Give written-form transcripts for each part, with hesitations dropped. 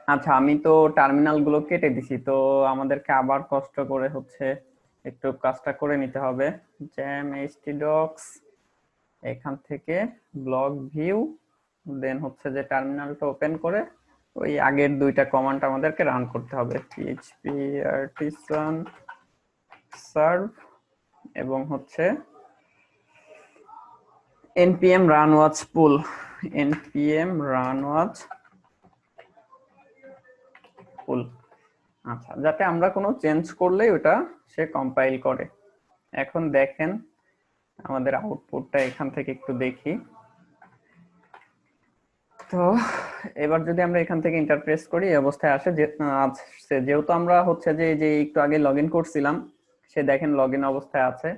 আচ্ছা, আমি তো টার্মিনাল গুলো কেটে দিছি, তো আমাদেরকে আবার কষ্ট করে হচ্ছে একটু কাজটা করে নিতে হবে। জ্যাম htdocs, এখান থেকে ব্লক ভিউ, দেন হচ্ছে যে টার্মিনালটা ওপেন করে ওই আগের দুইটা কমান্ড আমাদেরকে রান করতে হবে, php artisan serve এবং হচ্ছে npm run watch pull, npm run watch pull। আচ্ছা, যাতে আমরা কোনো চেঞ্জ করলেই ওটা সে কম্পাইল করে। এখন দেখেন আমাদের আউটপুটটা এখান থেকে একটু দেখি। তো এবার যদি আমরা এখান থেকে ইন্টারপ্রেস করি, এই অবস্থায় আসে যে আসছে, যেহেতু আমরা হচ্ছে যে এই যে একটু আগে লগ ইন করছিলাম, সে দেখেন লগ ইন অবস্থায় আছে।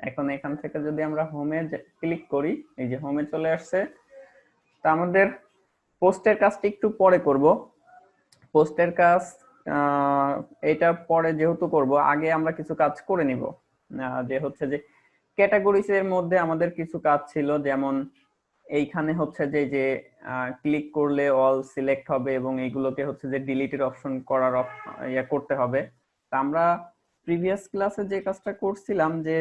এখন এখান থেকে যদি আমরা হোমে ক্লিক করি, এই যে হোমে চলে আসছে। তা আমাদের পোস্টের কাজটা একটু পরে করব। পোস্টের কাজ এটা পরে যেহেতু করব, আগে আমরা কিছু কাজ করে নিব। যে হচ্ছে যে ক্যাটাগরিজ এর মধ্যে আমাদের কিছু কাজ ছিল, যেমন এইখানে হচ্ছে যে যে ক্লিক করলে অল সিলেক্ট হবে এবং এইগুলোকে হচ্ছে যে ডিলিটের অপশন করার ইয়া করতে হবে। তা আমরা প্রিভিয়াস ক্লাসে যে কাজটা করছিলাম, যে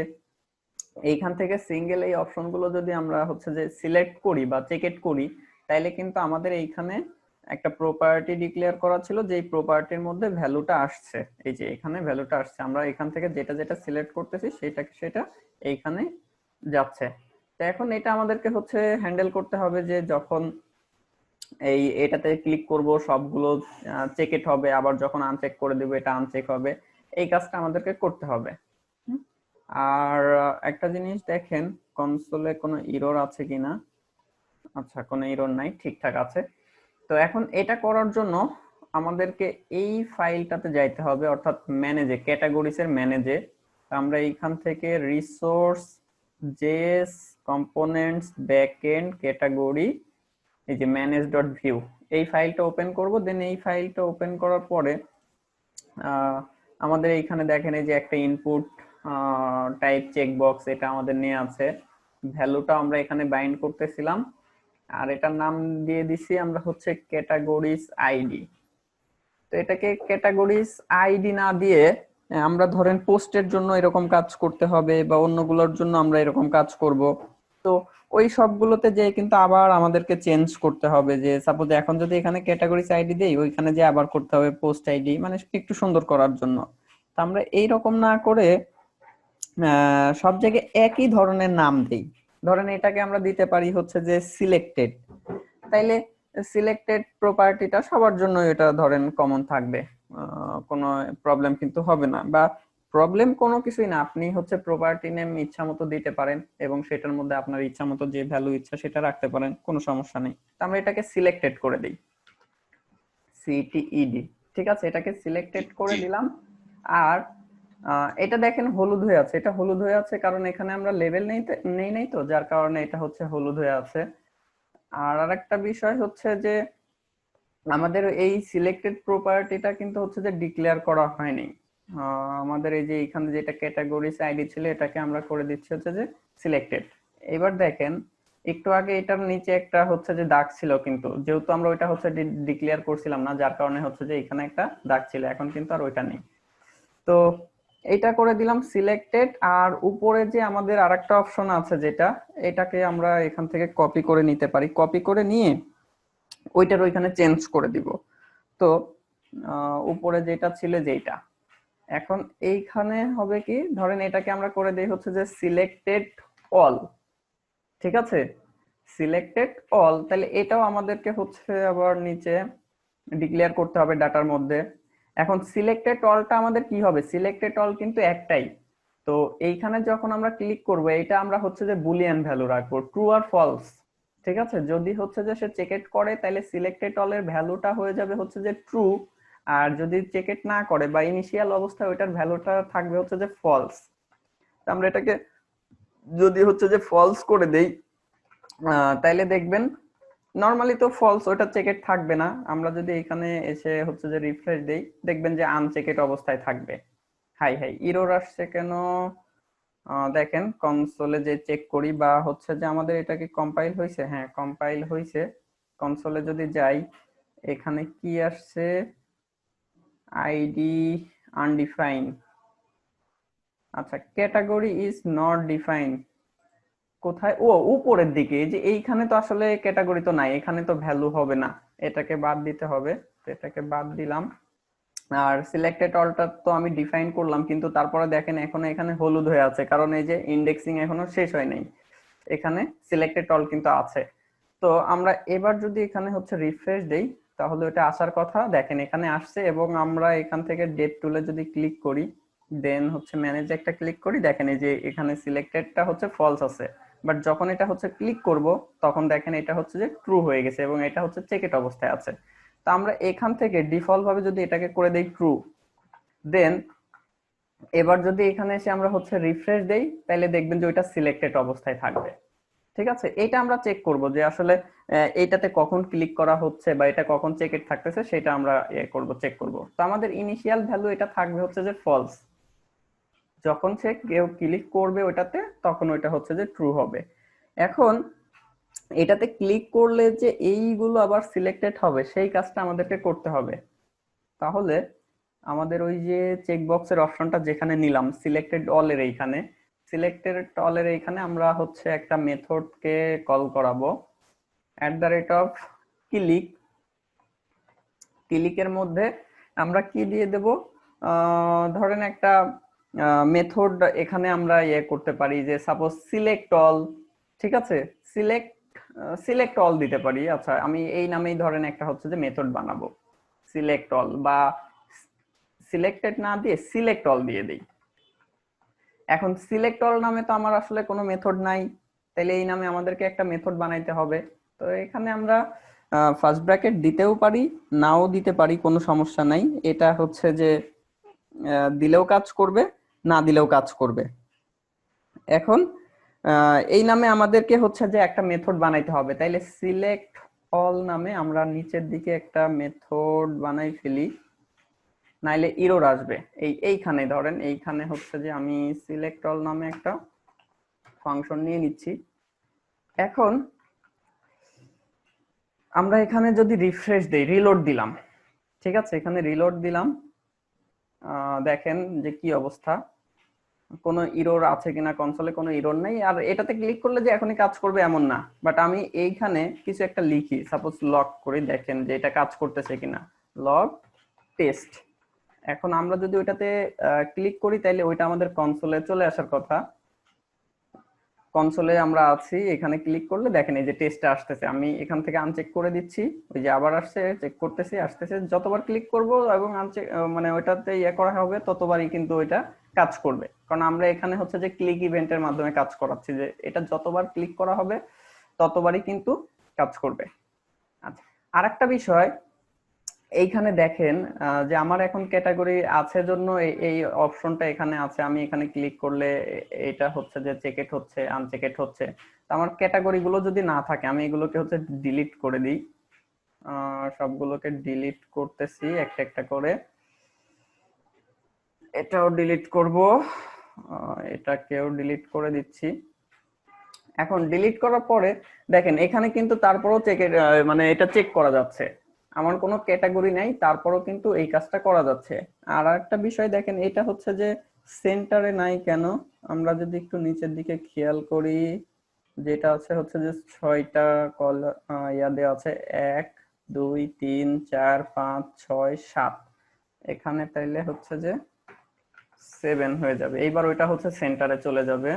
এইখান থেকে সিঙ্গেল এই অপশনগুলো যদি আমরা হচ্ছে যে সিলেক্ট করি বা চেক করি, তাইলে কিন্তু আমাদের এইখানে একটা প্রপার্টি ডিক্লেয়ার করা ছিল, যে এই প্রপার্টির মধ্যে ভ্যালুটা আসছে। এই যে এখানে ভ্যালুটা আসছে, আমরা এখান থেকে যেটা যেটা সিলেক্ট করতেছি সেটা এইখানে যাচ্ছে। তো এখন এটা আমাদেরকে হচ্ছে হ্যান্ডেল করতে হবে, যে যখন এই এটাতে ক্লিক করব সবগুলো চেক হবে, আবার যখন আনচেক করে দেব এটা আনচেক হবে। এই কাজটা আমাদেরকে করতে হবে। আর একটা জিনিস দেখেন, কনসোলে কোনো এরর আছে কিনা। আচ্ছা, কোনো এরর নাই, ঠিকঠাক আছে। তো এখন এটা করার জন্য আমাদেরকে এই ফাইলটাতে যাইতে হবে, অর্থাৎ ম্যানেজে, ক্যাটাগরিজ এর ম্যানেজে। আমরা এইখান থেকে resource JS components backend category, এই যে ম্যানেজ ডট ভিউ, এই ফাইলটা ওপেন করব। দেন এই ফাইলটা ওপেন করার পরে আমাদের এইখানে দেখেন এই যে একটা ইনপুট টাইপ চেকবক্স, এটা আমাদের নিয়ে আছে। ভ্যালুটা আমরা এখানে বাইন্ড করতেছিলাম, আর এটার নাম দিয়ে দিছি আমরা হচ্ছে ক্যাটাগরিজ আইডি। তো এটাকে ক্যাটাগরিজ আইডি না দিয়ে আমরা ধরেন পোস্টের জন্য এরকম কাজ করতে হবে, বা অন্যগুলোর জন্য আমরা এরকম কাজ করব। তো ওই সবগুলোতে যে কিন্তু আবার আমাদেরকে চেঞ্জ করতে হবে, যে সাপোজ এখন যদি এখানে ক্যাটাগরিজ আইডি দেই, ওইখানে যে আবার করতে হবে পোস্ট আইডি, মানে একটু সুন্দর করার জন্য। তো আমরা এইরকম না করে সব জায়গায় একই ধরনের নাম দেই। ধরেন এটাকে আমরা দিতে পারি হচ্ছে যে সিলেক্টেড, তাইলে সিলেক্টেড প্রপার্টিটা সবার জন্য এটা ধরেন কমন থাকবে, কোনো প্রবলেম কিন্তু হবে না। বা প্রবলেম কোনো কিছুই না, আপনি হচ্ছে প্রপার্টি নেম ইচ্ছা মতো দিতে পারেন এবং সেটার মধ্যে আপনার ইচ্ছা মতো যে ভ্যালু ইচ্ছা সেটা রাখতে পারেন, কোনো সমস্যা নেই। তো আমরা এটাকে সিলেক্টেড করে দিই, সিটিইডি। ঠিক আছে, এটাকে সিলেক্টেড করে জি। দিলাম। আর এটা দেখেন হলুদ হয়ে আছে, এটা হলুদ হয়ে আছে কারণ এখানে আমরা লেভেল নেই নেই, তো যার কারণে এটা হচ্ছে হলুদ হয়ে আছে। আর আরেকটা বিষয় হচ্ছে যে আমাদের এই সিলেক্টেড প্রপার্টিটা কিন্তু হচ্ছে যে ডিক্লেয়ার করা হয়নি। আমাদের এই যে এখানে যেটা ক্যাটাগরিজ আইডি ছিল, এটাকে আমরা করে দিচ্ছি হচ্ছে যে সিলেক্টেড। এবার দেখেন একটু আগে এটার নিচে একটা হচ্ছে যে দাগ ছিল, কিন্তু যেহেতু আমরা ওইটা হচ্ছে ডিক্লেয়ার করছিলাম না, যার কারণে হচ্ছে যে এখানে একটা দাগ ছিল, এখন কিন্তু আর ওইটা নেই। তো এটা করে দিলাম সিলেক্টেড। আর উপরে যে আমাদের আরেকটা অপশন আছে, যেটা এটাকে আমরা এখান থেকে কপি করে নিতে পারি, কপি করে নিয়ে ওইটার ওইখানে চেঞ্জ করে দিব। তো উপরে যেটা ছিল যেটা, এখন এইখানে হবে কি, ধরেন এটাকে আমরা করে দেই হচ্ছে যে সিলেক্টেড অল। ঠিক আছে, সিলেক্টেড অল, তাহলে এটাও আমাদেরকে হচ্ছে আবার নিচে ডিক্লেয়ার করতে হবে ডাটার মধ্যে। এখন সিলেক্টেড অলটা আমাদের কি হবে, সিলেক্টেড অল কিন্তু একটাই। তো এইখানে যখন আমরা ক্লিক করব, এটা আমরা হচ্ছে যে বুলিয়ান ভ্যালু রাখবো, ট্রু আর ফলস। ঠিক আছে, যদি হচ্ছে যে সে চেক করে, তাহলে সিলেক্টেড অল এর ভ্যালুটা হয়ে যাবে হচ্ছে যে ট্রু। আর যদি চেক না করে বা ইনিশিয়াল অবস্থায়, ওইটার ভ্যালুটা থাকবে হচ্ছে যে ফলস। আমরা এটাকে যদি হচ্ছে যে ফলস করে দেই, তাইলে দেখবেন নরমালি তো ফলস, ওটা চেকেড থাকবে না। আমরা যদি এখানে এসে হচ্ছে যে রিফ্রেশ দেই, দেখবেন যে আনচেকেড অবস্থায় থাকবে। হাই হাই, এরর আসছে কেন? দেখেন কনসোলে যে চেক করি, বা হচ্ছে যে আমাদের এটা কি কম্পাইল হয়েছে, হ্যাঁ কম্পাইল হয়েছে। কনসোলে যদি যাই, এখানে কি আসছে, আইডি আনডিফাইন। আচ্ছা, ক্যাটাগরি ইজ নট ডিফাইন, কোথায়? ও উপরের দিকে, এই যে এইখানে তো আসলে ক্যাটাগরি তো নাই, এখানে তো ভ্যালু হবে না, এটাকে বাদ দিতে হবে। তো এটাকে বাদ দিলাম। আর সিলেক্টেড অলটা তো আমি ডিফাইন করলাম, কিন্তু তারপরে দেখেন এখনো এখানে হলুদ হয়ে আছে, কারণ এই যে ইন্ডেক্সিং এখনো শেষ হয় নাই, এখানে সিলেক্টেড অল কিন্তু আছে। তো আমরা এবার যদি এখানে হচ্ছে রিফ্রেশ দেই, তাহলে ওটা আসার কথা, দেখেন এখানে আসছে। এবং আমরা এখান থেকে ডেট টুলে যদি ক্লিক করি, দেন হচ্ছে ম্যানেজ একটা ক্লিক করি, দেখেন এই যে এখানে সিলেক্টেডটা হচ্ছে ফলস আছে। বাট যখন এটা হচ্ছে ক্লিক করব, তখন দেখেন এটা হচ্ছে যে ট্রু হয়ে গেছে এবং এটা হচ্ছে চেকেড অবস্থায় আছে। তো আমরা এখান থেকে ডিফল্ট ভাবে যদি এটাকে করে দেই ট্রু, দেন এবার যদি এখানে এসে আমরা হচ্ছে রিফ্রেশ দেই, তাহলে দেখবেন যে ওইটা সিলেক্টেড অবস্থায় থাকবে। ঠিক আছে, এটা আমরা চেক করব যে আসলে এইটাতে কখন ক্লিক করা হচ্ছে বা এটা কখন চেকেড থাকতেছে, সেটা আমরা চেক করব। তো আমাদের ইনিশিয়াল ভ্যালু এটা থাকবে হচ্ছে যে ফলস, যখন সে কেউ ক্লিক করবে ওইটাতে, তখন ওইটা হচ্ছে যে ট্রু হবে। এখন এটাতে ক্লিক করলে যে এইগুলো আবার সিলেক্টেড হবে, সেই কাজটা আমাদেরকে করতে হবে। তাহলে আমাদের ওই যে চেক বক্সের অপশনটা যেখানে নিলাম সিলেক্টেড অল এর এইখানে, সিলেক্টেড অল এর এইখানে আমরা হচ্ছে একটা মেথডকে কল করাবো, @of ক্লিক। ক্লিকের মধ্যে আমরা কি দিয়ে দেব, ধরেন একটা মেথড এখানে আমরা করতে পারি, যে সাপোজ সিলেক্ট অল। ঠিক আছে, সিলেক্ট সিলেক্ট অল দিতে পারি। আচ্ছা, আমি এই নামেই ধরেন একটা হচ্ছে যে মেথড বানাবো, সিলেক্ট অল, বা সিলেক্টেড না দিয়ে সিলেক্ট অল দিয়ে দিই। এখন সিলেক্ট অল নামে তো আমার আসলে কোনো মেথড নাই, তাহলে এই নামে আমাদেরকে একটা মেথড বানাইতে হবে। তো এখানে আমরা ফার্স্ট ব্র্যাকেট দিতেও পারি, নাও দিতে পারি, কোনো সমস্যা নাই। এটা হচ্ছে যে দিলেও কাজ করবে, না দিলেও কাজ করবে। এখন এই নামে আমাদেরকে হচ্ছে যে একটা মেথড বানাইতে হবে, তাইলে সিলেক্ট অল নামে আমরা নিচের দিকে একটা মেথড বানাই ফেলি, নাইলে ইরর আসবে। এইখানে ধরেন, এইখানে হচ্ছে যে আমি সিলেক্ট অল নামে একটা ফাংশন নিয়ে নিচ্ছি। এখন আমরা এখানে যদি রিফ্রেশ দেই, রিলোড দিলাম, ঠিক আছে, এখানে রিলোড দিলাম, দেখেন যে কি অবস্থা, কোনো ইরর আছে কিনা, কনসোলে কোনো ইরর নাই। আর এটাতে ক্লিক করলে যে এখনই কাজ করবে এমন না, বাট আমি এইখানে কিছু একটা লিখি, সাপোজ লগ করি, দেখেন যে এটা কাজ করতেছে কিনা, লগ টেস্ট। এখন আমরা যদি ওইটাতে ক্লিক করি, তাইলে ওইটা আমাদের কনসোলে চলে আসার কথা। কনসোলে আমরা আছি, এখানে ক্লিক করলে দেখেন এই যে টেস্টটা আসতেছে। আমি এখান থেকে আনচেক করে দিচ্ছি, ওই যে আবার আসছে, চেক করতেছি, আসতেছে। যতবার ক্লিক করব এবং আনচেক মানে ওইটাতে করা হবে, ততবারই কিন্তু ওইটা কাজ করবে, কারণ আমরা এখানে হচ্ছে যে ক্লিক ইভেন্টের মাধ্যমে কাজ করাচ্ছি, যে এটা যতবার ক্লিক করা হবে ততবারই কিন্তু কাজ করবে। আচ্ছা, আরেকটা বিষয়, এইখানে দেখেন যে আমার এখন ক্যাটাগরি আছে জন্য এই অপশনটা এখানে আছে। আমি এখানে ক্লিক করলে এটা হচ্ছে যে চেকেট হচ্ছে, আনচেকেট হচ্ছে। তো আমার ক্যাটাগরি গুলো যদি না থাকে, আমি এগুলোকে হচ্ছে ডিলিট করে দিই। সবগুলোকে ডিলিট করতেছি একটা একটা করে, এটাও ডিলিট করব, এটাকেও ডিলিট করে দিচ্ছি। এখন ডিলিট করার পরে দেখেন এখানে কিন্তু তারপরও চেকের মানে এটা চেক করা যাচ্ছে, আমার কোনো ক্যাটাগরি নাই, তারপরও কিন্তু এই কাজটা করা যাচ্ছে। আর একটা বিষয় দেখেন, এটা হচ্ছে যে সেন্টারে নাই কেন, আমরা যদি একটু নিচের দিকে খেয়াল করি, যেটা আছে হচ্ছে যে 6টা কল দেওয়া আছে, 1 2 3 4 5 6 7, এখানে তাইলে হচ্ছে যে 7 হয়ে যাবে। এইবার ওইটা হচ্ছে সেন্টারে চলে যাবে,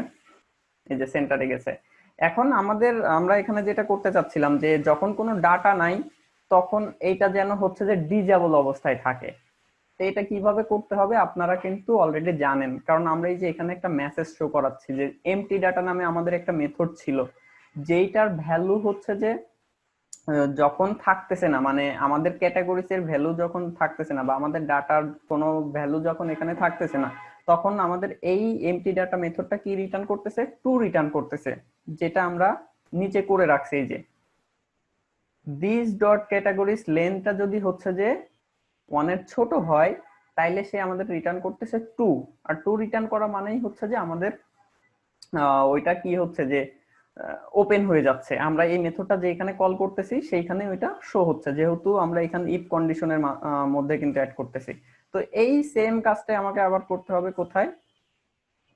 এই যে সেন্টারে গেছে। এখন আমরা এখানে যেটা করতে চাচ্ছিলাম, যে যখন কোনো ডাটা নাই, তখন এইটা যেন হচ্ছে যে ডিজেবল অবস্থায় থাকে। তো এটা কিভাবে করতে হবে আপনারা কিন্তু অলরেডি জানেন, কারণ আমরা এই যে এখানে একটা মেসেজ শো করাচ্ছি যে এমটি ডাটা নামে আমাদের একটা মেথড ছিল, যেইটার ভ্যালু হচ্ছে যে যখন থাকতেছে না, মানে আমাদের ক্যাটাগরিজ এর ভ্যালু যখন থাকতেছে না, বা আমাদের ডাটার কোনো ভ্যালু যখন এখানে থাকতেছে না, তখন আমাদের এই এমটি ডাটা মেথডটা কি রিটার্ন করতেছে, টু রিটার্ন করতেছে, যেটা আমরা নিচে করে রাখছি। এই যে দিস ডট ক্যাটাগরিজ লেন্থটা যদি হচ্ছে যে 1 এর ছোট হয়, তাইলে সে আমাদের রিটার্ন করতেছে 2। আর 2 রিটার্ন করা মানেই হচ্ছে যে আমাদের ওইটা কি হচ্ছে যে ওপেন হয়ে যাচ্ছে। আমরা এই মেথডটা যেখানে কল করতেছি সেইখানে ওইটা শো হচ্ছে, যেহেতু আমরা এখানে ইফ কন্ডিশনের মধ্যে কিন্তু অ্যাড করতেছি। তো এই সেম কাজটাই আমাকে আবার করতে হবে কোথায়?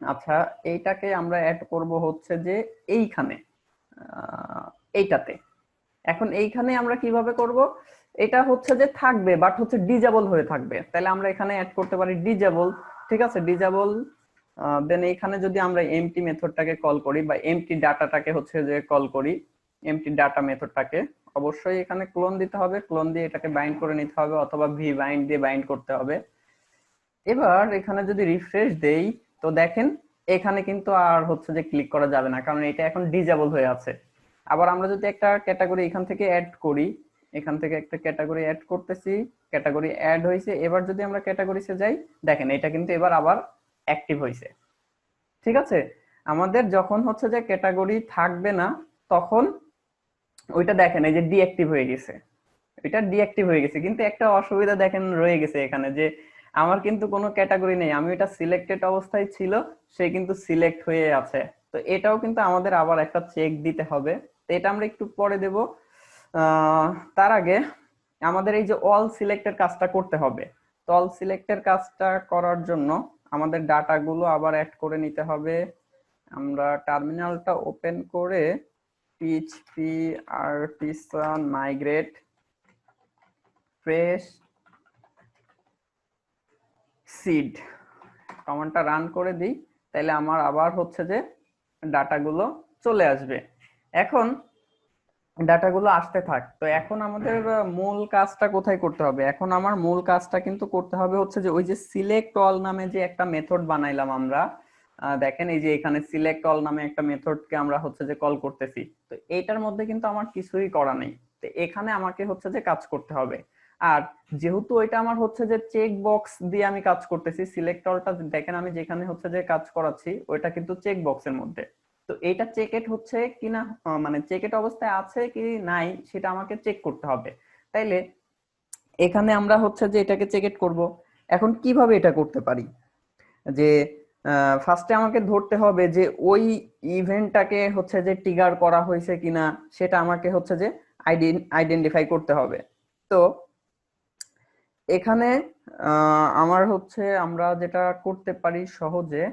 আচ্ছা, এইটাকে আমরা অ্যাড করব হচ্ছে যে এইখানে, এইটাতে। এখন এইখানে আমরা কিভাবে করব? এটা হচ্ছে যে থাকবে, বাট হচ্ছে ডিজেবল হয়ে থাকবে। তাহলে আমরা এখানে অ্যাড করতে পারি ডিজেবল। ঠিক আছে, ডিজেবল। দেন এইখানে যদি আমরা এমটি মেথডটাকে কল করি বা এমটি ডাটাটাকে হচ্ছে যে কল করি, এমটি ডাটা মেথডটাকে অবশ্যই এখানে ক্লোন দিতে হবে। ক্লোন দিয়ে এটাকে বাইন্ড করে নিতে হবে, অথবা ভি বাইন্ড দিয়ে বাইন্ড করতে হবে। এবার এখানে যদি রিফ্রেশ দেই, তো দেখেন এখানে কিন্তু আর হচ্ছে যে ক্লিক করা যাবে না, কারণ এটা এখন ডিজেবল হয়ে আছে। আবার আমরা যদি একটা ক্যাটাগরি এখান থেকে অ্যাড করি, এখান থেকে একটা ক্যাটাগরি অ্যাড করতেছি, ক্যাটাগরি অ্যাড হয়েছে। এবার যদি আমরা ক্যাটাগরিতে যাই, দেখেন এটা কিন্তু এবার আবার অ্যাক্টিভ হয়েছে। ঠিক আছে, আমাদের যখন হচ্ছে যে ক্যাটাগরি থাকবে না, তখন ওইটা দেখেন এই যে ডিঅ্যাক্টিভ হয়ে গেছে, এটা ডিঅ্যাক্টিভ হয়ে গেছে। কিন্তু একটা অসুবিধা দেখেন রয়ে গেছে এখানে, যে আমার কিন্তু কোনো ক্যাটাগরি নেই, আমি এটা সিলেক্টেড অবস্থায় ছিল, সে কিন্তু সিলেক্ট হয়ে আছে। তো এটাও কিন্তু আমাদের আবার একটা চেক দিতে হবে। তো এটা আমরা একটু পরে দেব। তার আগে আমাদের এই যে অল সিলেক্টের কাজটা করতে হবে। তো অল সিলেক্টের কাজটা করার জন্য আমাদের ডাটাগুলো আবার অ্যাড করে নিতে হবে। আমরা টার্মিনালটা ওপেন করে PHP artisan migrate fresh seed কমান্ডটা রান করে দিই, তাহলে আমার আবার হচ্ছে যে ডাটাগুলো চলে আসবে। এখন ডাটাগুলো আসতে থাক। তো এখন আমাদের মূল কাজটা কোথায় করতে হবে? এখন আমার মূল কাজটা কিন্তু করতে হবে হচ্ছে যে ওই যে সিলেক্ট অল নামে যে একটা মেথড বানাইলাম আমরা, দেখেন এই যে এখানে সিলেক্ট অল নামে একটা মেথডকে আমরা হচ্ছে যে কল করতেছি। তো এইটার মধ্যে কিন্তু আমার কিছুই করা নেই। তো এখানে আমাকে হচ্ছে যে কাজ করতে হবে। আর যেহেতু ওইটা আমার হচ্ছে যে চেক বক্স দিয়ে আমি কাজ করতেছি, সিলেক্ট অলটা দেখেন আমি যেখানে হচ্ছে যে কাজ করাচ্ছি ওইটা কিন্তু চেক বক্সের মধ্যে। তো এইটা চেকেট হচ্ছে কিনা, মানে চেকেট অবস্থায় আছে কি নাই সেটা আমাকে চেক করতে হবে। তাইলে এখানে আমরা হচ্ছে যে এটাকে চেকেট করব। এখন কিভাবে এটা করতে পারি? যে ফার্স্টে আমাকে ধরতে হবে যে ওই ইভেন্টটাকে হচ্ছে যে ট্রিগার করা হয়েছে কিনা, সেটা আমাকে হচ্ছে যে আইডেন্টিফাই করতে হবে। তো এখানে আমার হচ্ছে আমরা যেটা করতে পারি সহজে,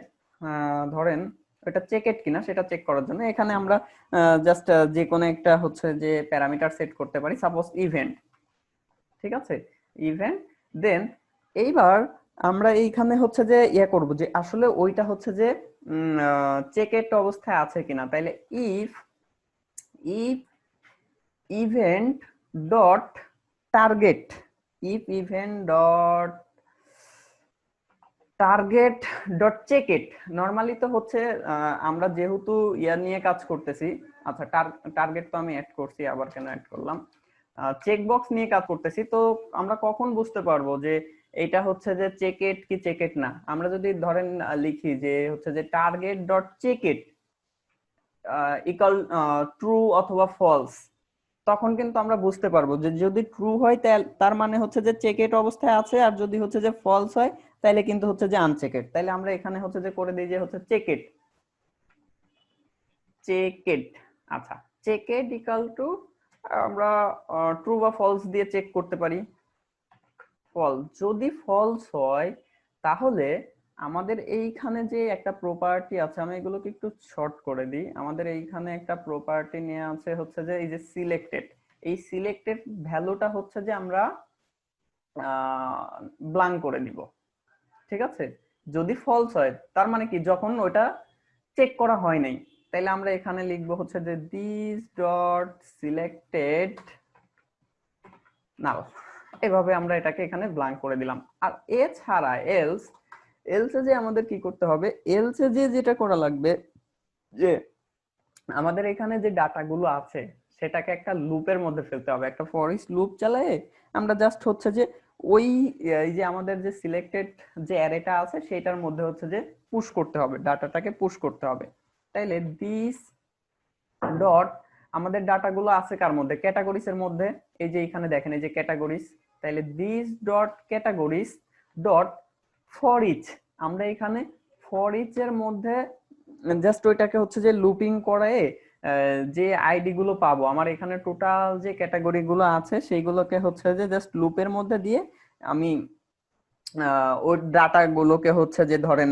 ধরেন এটা চেকেট কিনা সেটা চেক করার জন্য এখানে আমরা জাস্ট যে কোনো একটা হচ্ছে যে প্যারামিটার সেট করতে পারি, সাপোজ ইভেন্ট। ঠিক আছে, ইভেন্ট। দেন এইবার আমরা এইখানে হচ্ছে যে ইয়ে করব যে আসলে ওইটা হচ্ছে যে চেকেট অবস্থায় আছে কিনা। তাইলে if if event dot target, if event dot target dot checked. Normally তো হচ্ছে আমরা যেহেতু ইয়া নিয়ে কাজ করতেছি, আচ্ছা টার্গেট তো আমি অ্যাড করছি, আবার কেন অ্যাড করলাম? চেক বক্স নিয়ে কাজ করতেছি। তো আমরা কখন বুঝতে পারবো যে এটা হচ্ছে যে চেক ইট কি চেক ইট না? আমরা যদি ধরেন লিখি যে হচ্ছে যে target dot checked equal true অথবা ফলস, তখন কিন্তু আমরা বুঝতে পারবো যে যদি ট্রু হয় তার মানে হচ্ছে যে চেকেট অবস্থায় আছে, আর যদি হচ্ছে যে ফলস হয় তাহলে কিন্তু হচ্ছে যে আনচেকেড। তাহলে আমরা এখানে হচ্ছে যে করে দিই যে হচ্ছে চেকেট, চেকেট। আচ্ছা, চেকেট ইকুয়াল টু আমরা ট্রু বা ফলস দিয়ে চেক করতে পারি। ফলস, যদি ফলস হয় তাহলে আমাদের এইখানে যে একটা প্রপার্টি আছে, আমি এগুলোকে একটু শর্ট করে দিই। আমাদের এইখানে একটা প্রপার্টি নিয়ে আছে হচ্ছে যে এই যে সিলেক্টেড, এই সিলেক্টেড ভ্যালুটা হচ্ছে যে আমরা ব্ল্যাঙ্ক করে দিব। ঠিক আছে, যদি ফলস হয় তার মানে কি যখন ওটা চেক করা হয় নাই, তাহলে আমরা এখানে লিখবো হচ্ছে যে দিস ডট সিলেক্টেড নাল। এভাবে আমরা এটাকে এখানে ব্ল্যাঙ্ক করে দিলাম। আর এছাড়া এলস, এলসে যে আমাদের কি করতে হবে, এলসে যে যেটা করা লাগবে যে আমাদের এখানে যে ডাটাগুলো আছে সেটাকে একটা লুপের মধ্যে ফেলতে হবে, একটা ফর ইচ লুপ চালায়ে আমরা জাস্ট হচ্ছে যে ওই এই যে আমাদের যে সিলেক্টেড যে অ্যারেটা আছে সেটার মধ্যে হচ্ছে যে পুশ করতে হবে, ডাটাটাকে পুশ করতে হবে। তাইলে দিস ডট আমাদের ডাটাগুলো আছে কার মধ্যে? ক্যাটাগরিজ এর মধ্যে। এই যে এখানে দেখেন এই যে ক্যাটাগরিজ, তাইলে this dot categories dot for each, আমরা এখানে ফর ইচ এর মধ্যে জাস্ট ওইটাকে হচ্ছে যে লুপিং করায় যে আইডি গুলো পাবো, আমার এখানে টোটাল যে ক্যাটাগরি গুলো আছে সেইগুলোকে হচ্ছে যে জাস্ট লুপের মধ্যে দিয়ে আমি ওই ডাটা গুলোকে হচ্ছে যে ধরেন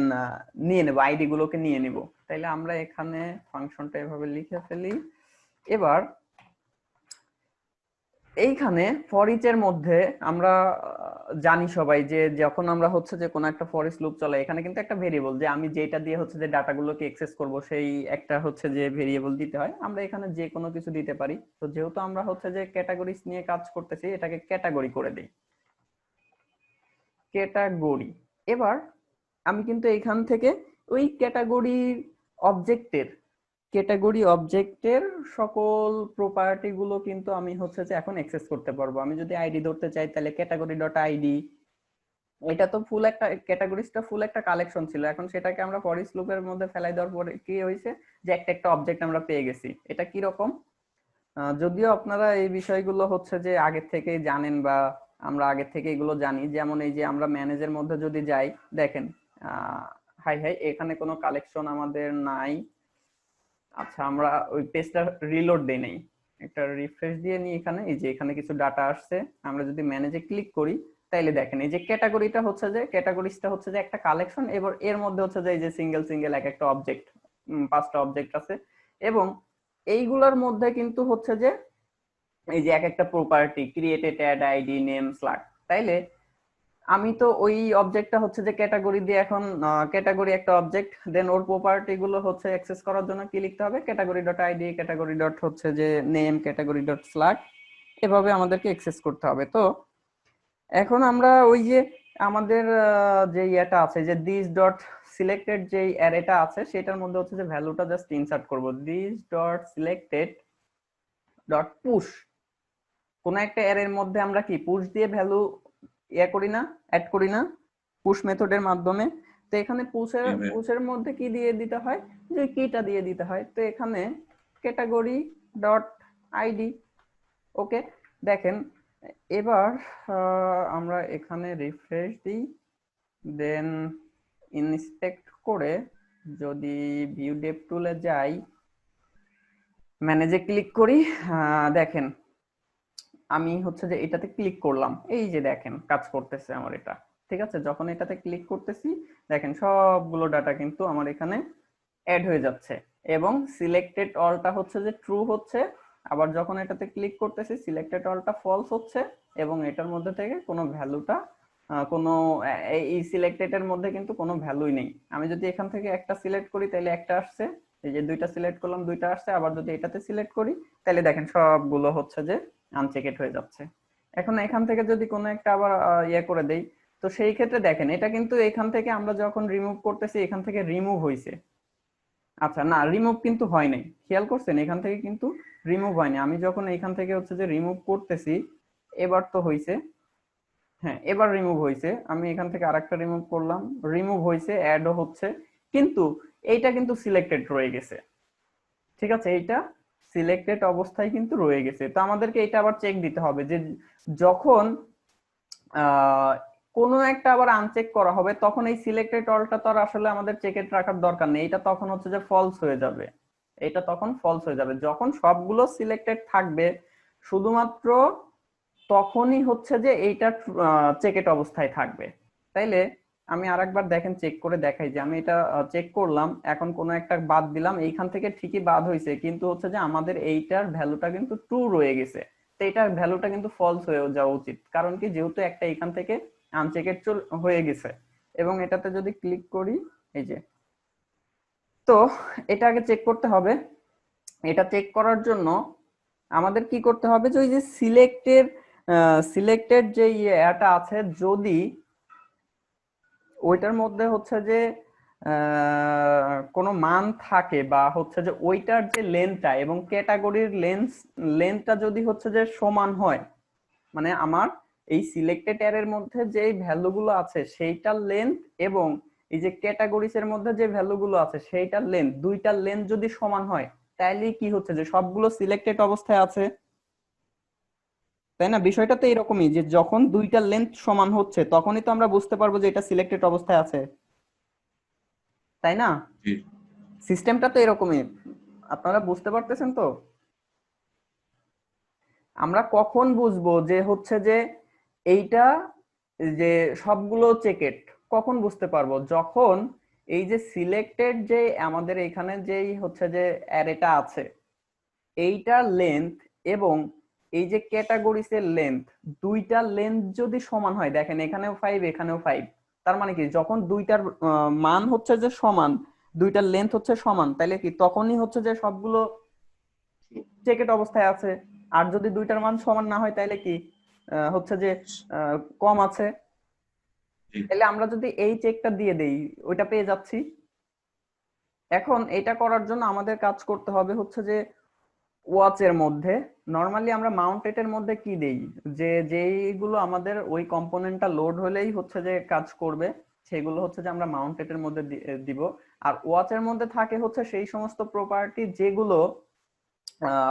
নিয়ে নেব, আইডি গুলোকে নিয়ে নিব। তাইলে আমরা এখানে ফাংশনটা এভাবে লিখে ফেলি। এবার এইখানে ফর ইচ এর মধ্যে আমরা জানি সবাই যে যখন আমরা হচ্ছে যে কোন একটা ফর ইচ লুপ চলে, এখানে কিন্তু একটা ভেরিয়েবল যে আমি যেটা দিয়ে হচ্ছে যে ডাটাগুলোকে অ্যাক্সেস করব সেই একটা হচ্ছে যে ভেরিয়েবল দিতে হয়। আমরা এখানে যে কোনো কিছু দিতে পারি। তো যেহেতু আমরা হচ্ছে যে ক্যাটাগরিজ নিয়ে কাজ করতেছি, এটাকে ক্যাটাগরি করে দেই, ক্যাটাগরি। এবার আমি কিন্তু এখান থেকে ওই ক্যাটাগরি অবজেক্টের সকল প্রপার্টি গুলো কিন্তু আমি হচ্ছে যে এখন অ্যাক্সেস করতে পারবো। আমি যদি আইডি ধরতে চাই তাহলে ক্যাটাগরি ডট আইডি, এটা তো ফুল একটা ক্যাটাগরিজটা ফুল একটা কালেকশন ছিল, এখন সেটাকে আমরা ফর ইচ লুপের মধ্যে ফেলাই দেওয়ার পরে কি হয়েছে যে একটা একটা অবজেক্ট আমরা পেয়ে গেছি। এটা কি রকম, যদিও আপনারা এই বিষয়গুলো হচ্ছে যে আগে থেকেই জানেন বা আমরা আগে থেকে এগুলো জানি। যেমন এই যে আমরা ম্যানেজের মধ্যে যদি যাই, দেখেন হাই হাই এখানে কোনো কালেকশন আমাদের নাই। আচ্ছা আমরা ওই পেজটা রিলোড দেই নাই, একটা রিফ্রেশ দিয়ে নিই। এখানে এই যে এখানে কিছু ডাটা আসছে, আমরা যদি ম্যানেজে ক্লিক করি তাইলে দেখেন এই যে ক্যাটাগরিটা হচ্ছে যে একটা কালেকশন। এবার এর মধ্যে হচ্ছে যে এই যে সিঙ্গেল সিঙ্গেল এক একটা অবজেক্ট, 5টা অবজেক্ট আছে। এবং এইগুলোর মধ্যে কিন্তু হচ্ছে যে এই যে এক একটা property created, add ID, name, slug. তাইলে আমি তো ওই অবজেক্টটা হচ্ছে যে ক্যাটাগরি দিয়ে এখন ক্যাটাগরি একটা অবজেক্ট, দেন ওর প্রপার্টি গুলো হচ্ছে অ্যাক্সেস করার জন্য কি লিখতে হবে, category dot ID, category dot হচ্ছে যে নেম, ক্যাটাগরি ডট স্লাগ, এভাবে আমাদেরকে অ্যাক্সেস করতে হবে। তো এখন আমরা ওই যে আমাদের যে ইয়েটা আছে যে দিস ডট সিলেক্টেড যে অ্যারেটা আছে সেটার মধ্যে হচ্ছে যে ভ্যালুটা জাস্ট ইনসার্ট করব, this dot selected dot push. কোন একটা অ্যারের মধ্যে আমরা কি পুশ দিয়ে ভ্যালু করি না, অ্যাড করি না পুশ মেথডের মাধ্যমে। তো এখানে পুশের মধ্যে কি দিয়ে দিতে হয়, যে কিটা দিয়ে দিতে হয়। তো এখানে ক্যাটাগরি ডট আইডি। ওকে, দেখেন এবার আমরা এখানে রিফ্রেশ দিই, দেন ইনস্পেক্ট করে যদি ভিউ ডেভ টুলে যাই, ম্যানেজে ক্লিক করি, দেখেন আমি হচ্ছে যে এটাতে ক্লিক করলাম, এই যে দেখেন কাজ করতেছে আমার এটা। ঠিক আছে, যখন এটাতে ক্লিক করতেছি দেখেন সবগুলো ডাটা কিন্তু আমার এখানে অ্যাড হয়ে যাচ্ছে এবং সিলেক্টেড অলটা হচ্ছে যে ট্রু হচ্ছে। আবার যখন এটাতে ক্লিক করতেছি সিলেক্টেড অলটা ফলস হচ্ছে এবং এটার মধ্যে থেকে কোনো ভ্যালুটা কোনো এই সিলেক্টেড এর মধ্যে কিন্তু কোনো ভ্যালুই নেই। আমি যদি এখান থেকে একটা সিলেক্ট করি তাহলে একটা আসছে, এই যে দুইটা সিলেক্ট করলাম দুইটা আসছে। আবার যদি এটাতে সিলেক্ট করি তাহলে দেখেন সবগুলো হচ্ছে যে আনচেকেড হয়ে যাচ্ছে। এখন এখান থেকে যদি কোনো একটা আবার করে দেই, তো সেই ক্ষেত্রে দেখেন এটা কিন্তু এখান থেকে আমরা যখন রিমুভ করতেছি এখান থেকে রিমুভ হয়েছে। আচ্ছা না, রিমুভ কিন্তু হয় নাই, খেয়াল করছেন এখান থেকে কিন্তু রিমুভ হয়নি। আমি যখন এখান থেকে হচ্ছে যে রিমুভ করতেছি এবার তো হইছে, হ্যাঁ এবার রিমুভ হয়েছে। আমি এখান থেকে আরেকটা রিমুভ করলাম, রিমুভ হয়েছে, অ্যাডও হচ্ছে, কিন্তু এইটা কিন্তু সিলেক্টেড রয়ে গেছে। ঠিক আছে, এইটা সিলেক্টেড অবস্থায় কিন্তু রয়ে গেছে। তো আমাদেরকে এটা আবার চেক দিতে হবে যে যখন কোনো একটা আবার আনচেক করা হবে তখন এই সিলেক্টেড অলটা তো আর আসলে আমাদের চেকেড রাখার দরকার নেই, এটা তখন হচ্ছে যে ফলস হয়ে যাবে। এটা তখন ফলস হয়ে যাবে যখন সবগুলো সিলেক্টেড থাকবে, শুধুমাত্র তখনই হচ্ছে যে এইটা চেকেড অবস্থায় থাকবে। তাইলে আমি আরেকবার দেখেন চেক করে দেখাই যে আমি এটা চেক করলাম, এখন কোনো একটা বাদ দিলাম, এইখান থেকে ঠিকই বাদ হয়েছে কিন্তু হচ্ছে যে আমাদের এইটার ভ্যালুটা কিন্তু ট্রু রয়ে গেছে। তো এটার ভ্যালুটা কিন্তু ফলস হয়ে যাওয়া উচিত, কারণ কি যেহেতু একটা এখান থেকে আনচেকেড হয়ে গেছে। এবং এটাতে যদি ক্লিক করি এই যে, তো এটা আগে চেক করতে হবে। এটা চেক করার জন্য আমাদের কি করতে হবে যে ওই যে সিলেক্টেড যে এটা আছে যদি ওইটার মধ্যে হচ্ছে যে কোনো মান থাকে বা হচ্ছে যে ওইটার যে লেন্থটা এবং ক্যাটাগরির লেন্থটা যদি হচ্ছে যে সমান হয়, মানে আমার এই সিলেক্টেড অ্যারের মধ্যে যে ভ্যালুগুলো আছে সেইটার লেন্থ এবং এই যে ক্যাটাগরিজ এর মধ্যে যে ভ্যালুগুলো আছে সেইটার লেন্থ, দুইটার লেন্থ যদি সমান হয় তাহলে কি হচ্ছে যে সবগুলো সিলেক্টেড অবস্থায় আছে। তাই না, বিষয়টা তো এরকমই যে যখন দুইটা লেন্থ সমান হচ্ছে তখনই তো আমরা বুঝতে পারবো যে এটা সিলেক্টেড অবস্থায় আছে, তাই না? জি সিস্টেমটা তো এরকমই। আপনারা বুঝতে পারতেছেন তো? আমরা কখন বুঝবো যে হচ্ছে যে এইটা যে সবগুলো চেকেট, কখন বুঝতে পারবো? যখন এই যে সিলেক্টেড যে আমাদের এখানে যেই হচ্ছে যে অ্যারেটা আছে এইটার লেন্থ এবং এই যে ক্যাটাগরিজের লেন্থ, দুইটা লেন্থ যদি সমান হয়, দেখেন এখানেও 5 এখানেও 5, তার মানে কি যখন দুইটার মান হচ্ছে যে সমান, দুইটার লেন্থ হচ্ছে সমান, তাইলে কি তখনই হচ্ছে যে সবগুলো চেকেট অবস্থায় আছে। আর যদি দুইটার মান সমান না হয় তাইলে কি হচ্ছে যে কম আছে। তাহলে আমরা যদি এই চেকটা দিয়ে দেই ওইটা পেয়ে যাচ্ছি। এখন এটা করার জন্য আমাদের কাজ করতে হবে হচ্ছে যে ওয়াচের মধ্যে, নরমালি আমরা মাউন্টেড এর মধ্যে কি দেই, যে যেইগুলো আমাদের ওই কম্পোনেন্টটা লোড হলেই হচ্ছে যে কাজ করবে সেগুলো হচ্ছে যে আমরা মাউন্টেড এর মধ্যে দিব। আর ওয়াচের মধ্যে থাকে হচ্ছে সেই সমস্ত প্রপার্টি যেগুলো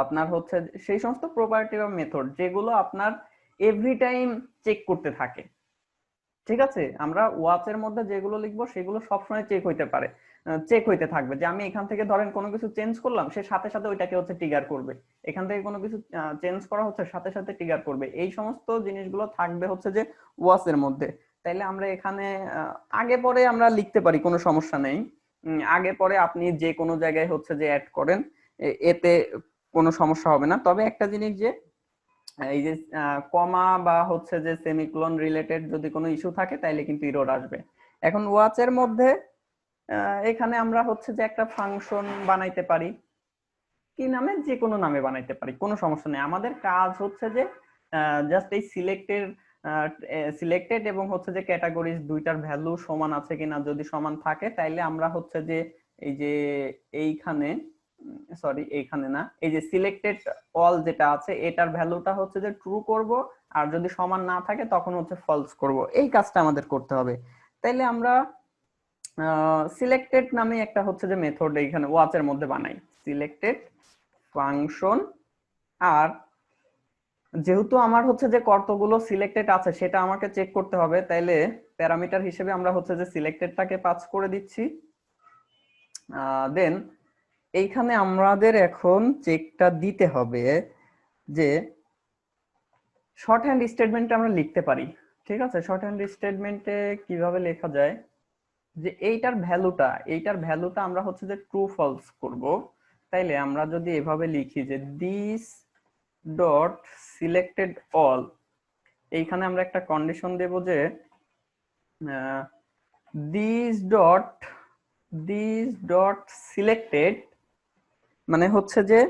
আপনার হচ্ছে সেই সমস্ত প্রপার্টি বা মেথড যেগুলো আপনার এভরি টাইম চেক করতে থাকে। ঠিক আছে, আমরা ওয়াচের মধ্যে যেগুলো লিখবো সেগুলো সবসময় চেক হইতে পারে, চেক হইতে থাকবে। যে আমি এখান থেকে ধরেন কোনো কিছু চেঞ্জ করলাম, সে সাথে সাথে ওইটাকে হচ্ছে ট্রিগার করবে, এখান থেকে কোনো কিছু চেঞ্জ করা হচ্ছে সাথে সাথে ট্রিগার করবে, এই সমস্ত জিনিসগুলো থাকবে হচ্ছে যে ওয়াচের মধ্যে। তাইলে আমরা এখানে আগে পরে আমরা লিখতে পারি, কোনো সমস্যা নেই। আগে পরে আপনি যে কোনো জায়গায় হচ্ছে যে অ্যাড করেন, এতে কোনো সমস্যা হবে না। তবে একটা জিনিস যে এই যে কমা বা হচ্ছে যে সেমিকোলন রিলেটেড যদি কোনো ইস্যু থাকে তাইলে কিন্তু এরর আসবে। এখন ওয়াচের মধ্যে এখানে আমরা হচ্ছে যে একটা ফাংশন বানাইতে পারি, কি নামে, যে কোনো নামে বানাইতে পারি, কোনো সমস্যা নেই। আমাদের কাজ হচ্ছে যে জাস্ট এই সিলেক্টেড এবং হচ্ছে যে ক্যাটাগরিজ দুইটার ভ্যালু সমান আছে কিনা, যদি সমান থাকে তাইলে আমরা হচ্ছে যে এই যে এইখানে, সরি এইখানে না, এই যে সিলেক্টেড অল যেটা আছে এটার ভ্যালুটা হচ্ছে যে ট্রু করব, আর যদি সমান না থাকে তখন হচ্ছে ফলস করব। এই কাজটা আমাদের করতে হবে। তাইলে আমরা সিলেক্টেড নামে একটা হচ্ছে যে মেথড এইখানে ওয়াচের মধ্যে বানাই, সিলেক্টেড ফাংশন। আর যেহেতু আমার হচ্ছে যে কতগুলো সিলেক্টেড আছে সেটা আমাকে চেক করতে হবে, তাইলে প্যারামিটার হিসেবে আমরা হচ্ছে যে সিলেক্টেডটাকে পাস করে দিচ্ছি। দেন এইখানে আমাদের এখন চেকটা দিতে হবে যে শর্ট হ্যান্ড স্টেটমেন্টে আমরা লিখতে পারি। ঠিক আছে, শর্ট হ্যান্ড স্টেটমেন্টে কিভাবে লেখা যায়, যে এইটার ভ্যালুটা আমরা হচ্ছে যে ট্রু ফলস করব। তাইলে আমরা যদি এভাবে লিখি যে দিস ডট সিলেক্টেড অল, এইখানে আমরা একটা কন্ডিশন দেব যে দিস ডট সিলেক্টেড, মানে হচ্ছে যে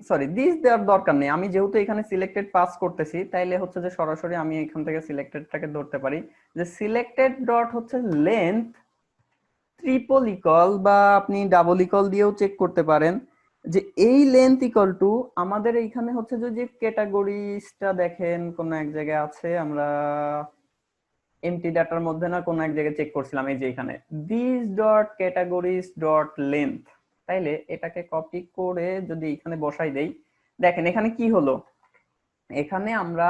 সরি দিস দেওয়ার দরকার নেই, আমি যেহেতু এখানে সিলেক্টেড পাস করতেছি তাইলে হচ্ছে যে সরাসরি আমি এখান থেকে সিলেক্টেডটাকে ধরতে পারি যে সিলেক্টেড ডট হচ্ছে লেন্থ ট্রিপল ইকল বা আপনি ডাবল ইকল দিয়েও চেক করতে পারেন, যে এই লেন্থ ইকুয়াল টু আমাদের এইখানে হচ্ছে যে ক্যাটাগরিজটা দেখেন কোন এক জায়গায় আছে, আমরা এমটি ডাটার মধ্যে না কোন এক জায়গায় চেক করছিলাম, এই যে এখানে this dot categories dot length. তাইলে এটাকে কপি করে যদি এখানে বসাই দেই, দেখেন এখানে কি হলো, এখানে আমরা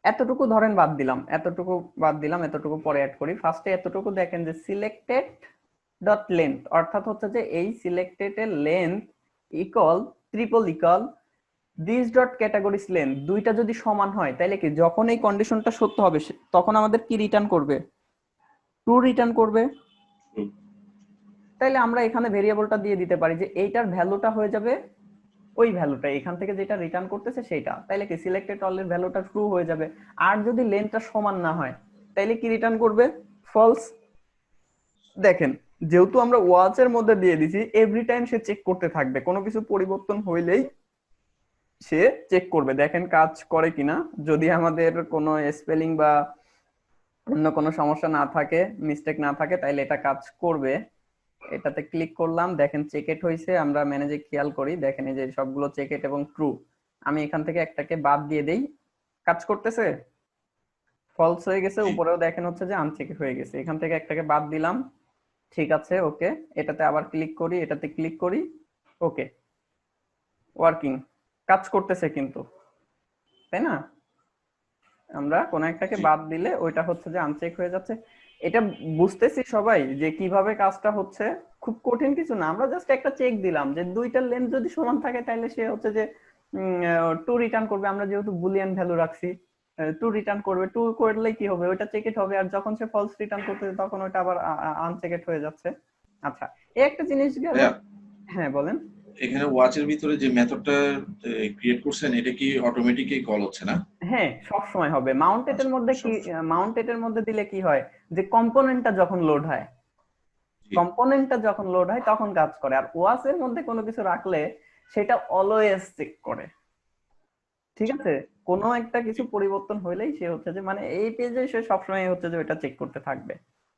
এতটুকু ধরেন বাদ দিলাম, এতটুকু বাদ দিলাম, এতটুকু পরে অ্যাড করি। ফার্স্টে এতটুকু দেখেন যে সিলেক্টেড ডট লেন্থ, অর্থাৎ হচ্ছে যে এই সিলেক্টেড এর length equal triple equal this dot categories length, দুইটা যদি সমান হয় তাহলে কি যখন এই কন্ডিশনটা সত্য হবে তখন আমাদের কি রিটার্ন করবে, ট্রু রিটার্ন করবে। তাইলে আমরা এখানে ভেরিয়েবলটা দিয়ে দিতে পারি যে এইটার ভ্যালুটা হয়ে যাবে ওই ভ্যালুটা এখান থেকে যেটা রিটার্ন করতেছে সেটা, তাইলে কি সিলেক্টেড অল এর ভ্যালুটা ট্রু হয়ে যাবে। আর যদি লেন্থটা সমান না হয় তাইলে কি রিটার্ন করবে, ফলস। দেখেন যেহেতু আমরা ওয়াচের মধ্যে দিয়ে দিছি, এভরি টাইম সে চেক করতে থাকবে, কোনো কিছু পরিবর্তন হইলেই সে চেক করবে দেখেন কাজ করে কিনা। যদি আমাদের কোনো স্পেলিং বা অন্য কোনো সমস্যা না থাকে, মিস্টেক না থাকে, তাইলে এটা কাজ করবে। এটাতে ক্লিক করলাম, দেখেন চেকেট হয়েছে, আমরা ম্যানেজে খেয়াল করি, দেখেন এই যে সবগুলো চেকেট এবং ট্রু। আমি এখান থেকে একটাকে বাদ দিয়ে দেই, কাজ করতেছে, ফলস হয়ে গেছে। উপরেও দেখেন হচ্ছে যে আনচেক হয়ে গেছে, এখান থেকে একটাকে বাদ দিলাম, ঠিক আছে ওকে। এটাতে আবার ক্লিক করি, এটাতে ক্লিক করি, ওকে, ওয়ার্কিং, কাজ করতেছে কিন্তু, তাই না? আমরা কোন একটাকে বাদ দিলে ওইটা হচ্ছে যে আনচেক হয়ে যাচ্ছে। এটা বুঝতেছি সবাই যে কিভাবে কাজটা হচ্ছে? খুব কঠিন কিছু না, আমরা জাস্ট একটা চেক দিলাম যে দুইটার লেন্থ যদি সমান থাকে তাহলে সে হচ্ছে যে টু রিটার্ন করবে। আমরা যেহেতু বুলিয়ান ভ্যালু রাখছি, টু রিটার্ন করবে। টু করলে কি হবে, ওইটা চেকেট হবে, আর যখন সে ফলস রিটার্ন করতেছে তখন ওইটা আবার আনচেকেট হয়ে যাচ্ছে। আচ্ছা, এই একটা জিনিস গেল। ভাইয়া, হ্যাঁ বলেন। এখানে ওয়াচের ভিতরে যে মেথডটা ক্রিয়েট করছেন এটা কি অটোমেটিকই কল হচ্ছে না? হ্যাঁ, সব সময় হবে। মাউন্টেড এর আচ্ছা, মধ্যে কি, সব। মাউন্টেড এর মধ্যে দিলে কি হয় যে কম্পোনেন্টটা যখন লোড হয়, জি। কম্পোনেন্টটা যখন লোড হয় তখন কাজ করে। আর ওয়াস এর মধ্যে কোনো কিছু রাখলে সেটা অলওয়েজ চেক করে। ঠিক আছে, কোনো একটা কিছু জি। পরিবর্তন হইলেই সে হচ্ছে যে মানে এই পেজে সে সবসময় হচ্ছে যে ওটা চেক করতে থাকবে।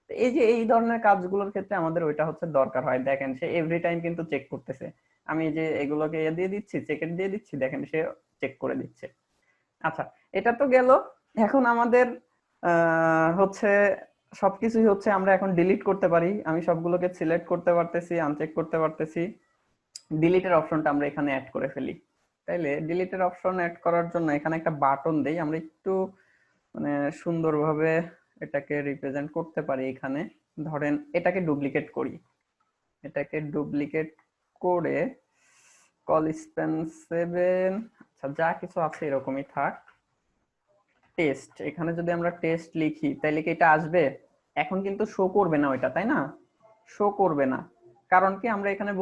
তো এই যে এই ধরনের কাজগুলোর ক্ষেত্রে আমাদের ওইটা হচ্ছে দরকার হয়। দেখেন সে এভরি টাইম কিন্তু চেক করতেছে। আমি যে এগুলোকে দিয়ে দিচ্ছি, চেকেট দিয়ে দিচ্ছি, দেখেন সে চেক করে দিচ্ছে। আচ্ছা, এটা তো গেল। এখন আমাদের হচ্ছে সবকিছুই হচ্ছে আমরা এখন ডিলিট করতে পারি। আমি সবগুলোকে সিলেক্ট করতে পারতেছি, আনচেক করতে পারতেছি। ডিলিটের অপশনটা আমরা এখানে অ্যাড করে ফেলি। তাইলে ডিলিটের অপশন অ্যাড করার জন্য এখানে একটা বাটন দেই। আমরা একটু মানে সুন্দরভাবে এটাকে রিপ্রেজেন্ট করতে পারি। এখানে ধরেন এটাকে ডুপ্লিকেট করি, এটাকে ডুপ্লিকেট করে কল স্প্যান 7, আচ্ছা যা কিছু আছে এরকমই থাক। টেস্ট, এখানে যদি আমরা টেস্ট লিখি তাহলে কি এটা আসবে? এখন কিন্তু শো করবে না ওইটা, তাই না? শো করবে না, কারণ কি আমরা এখানে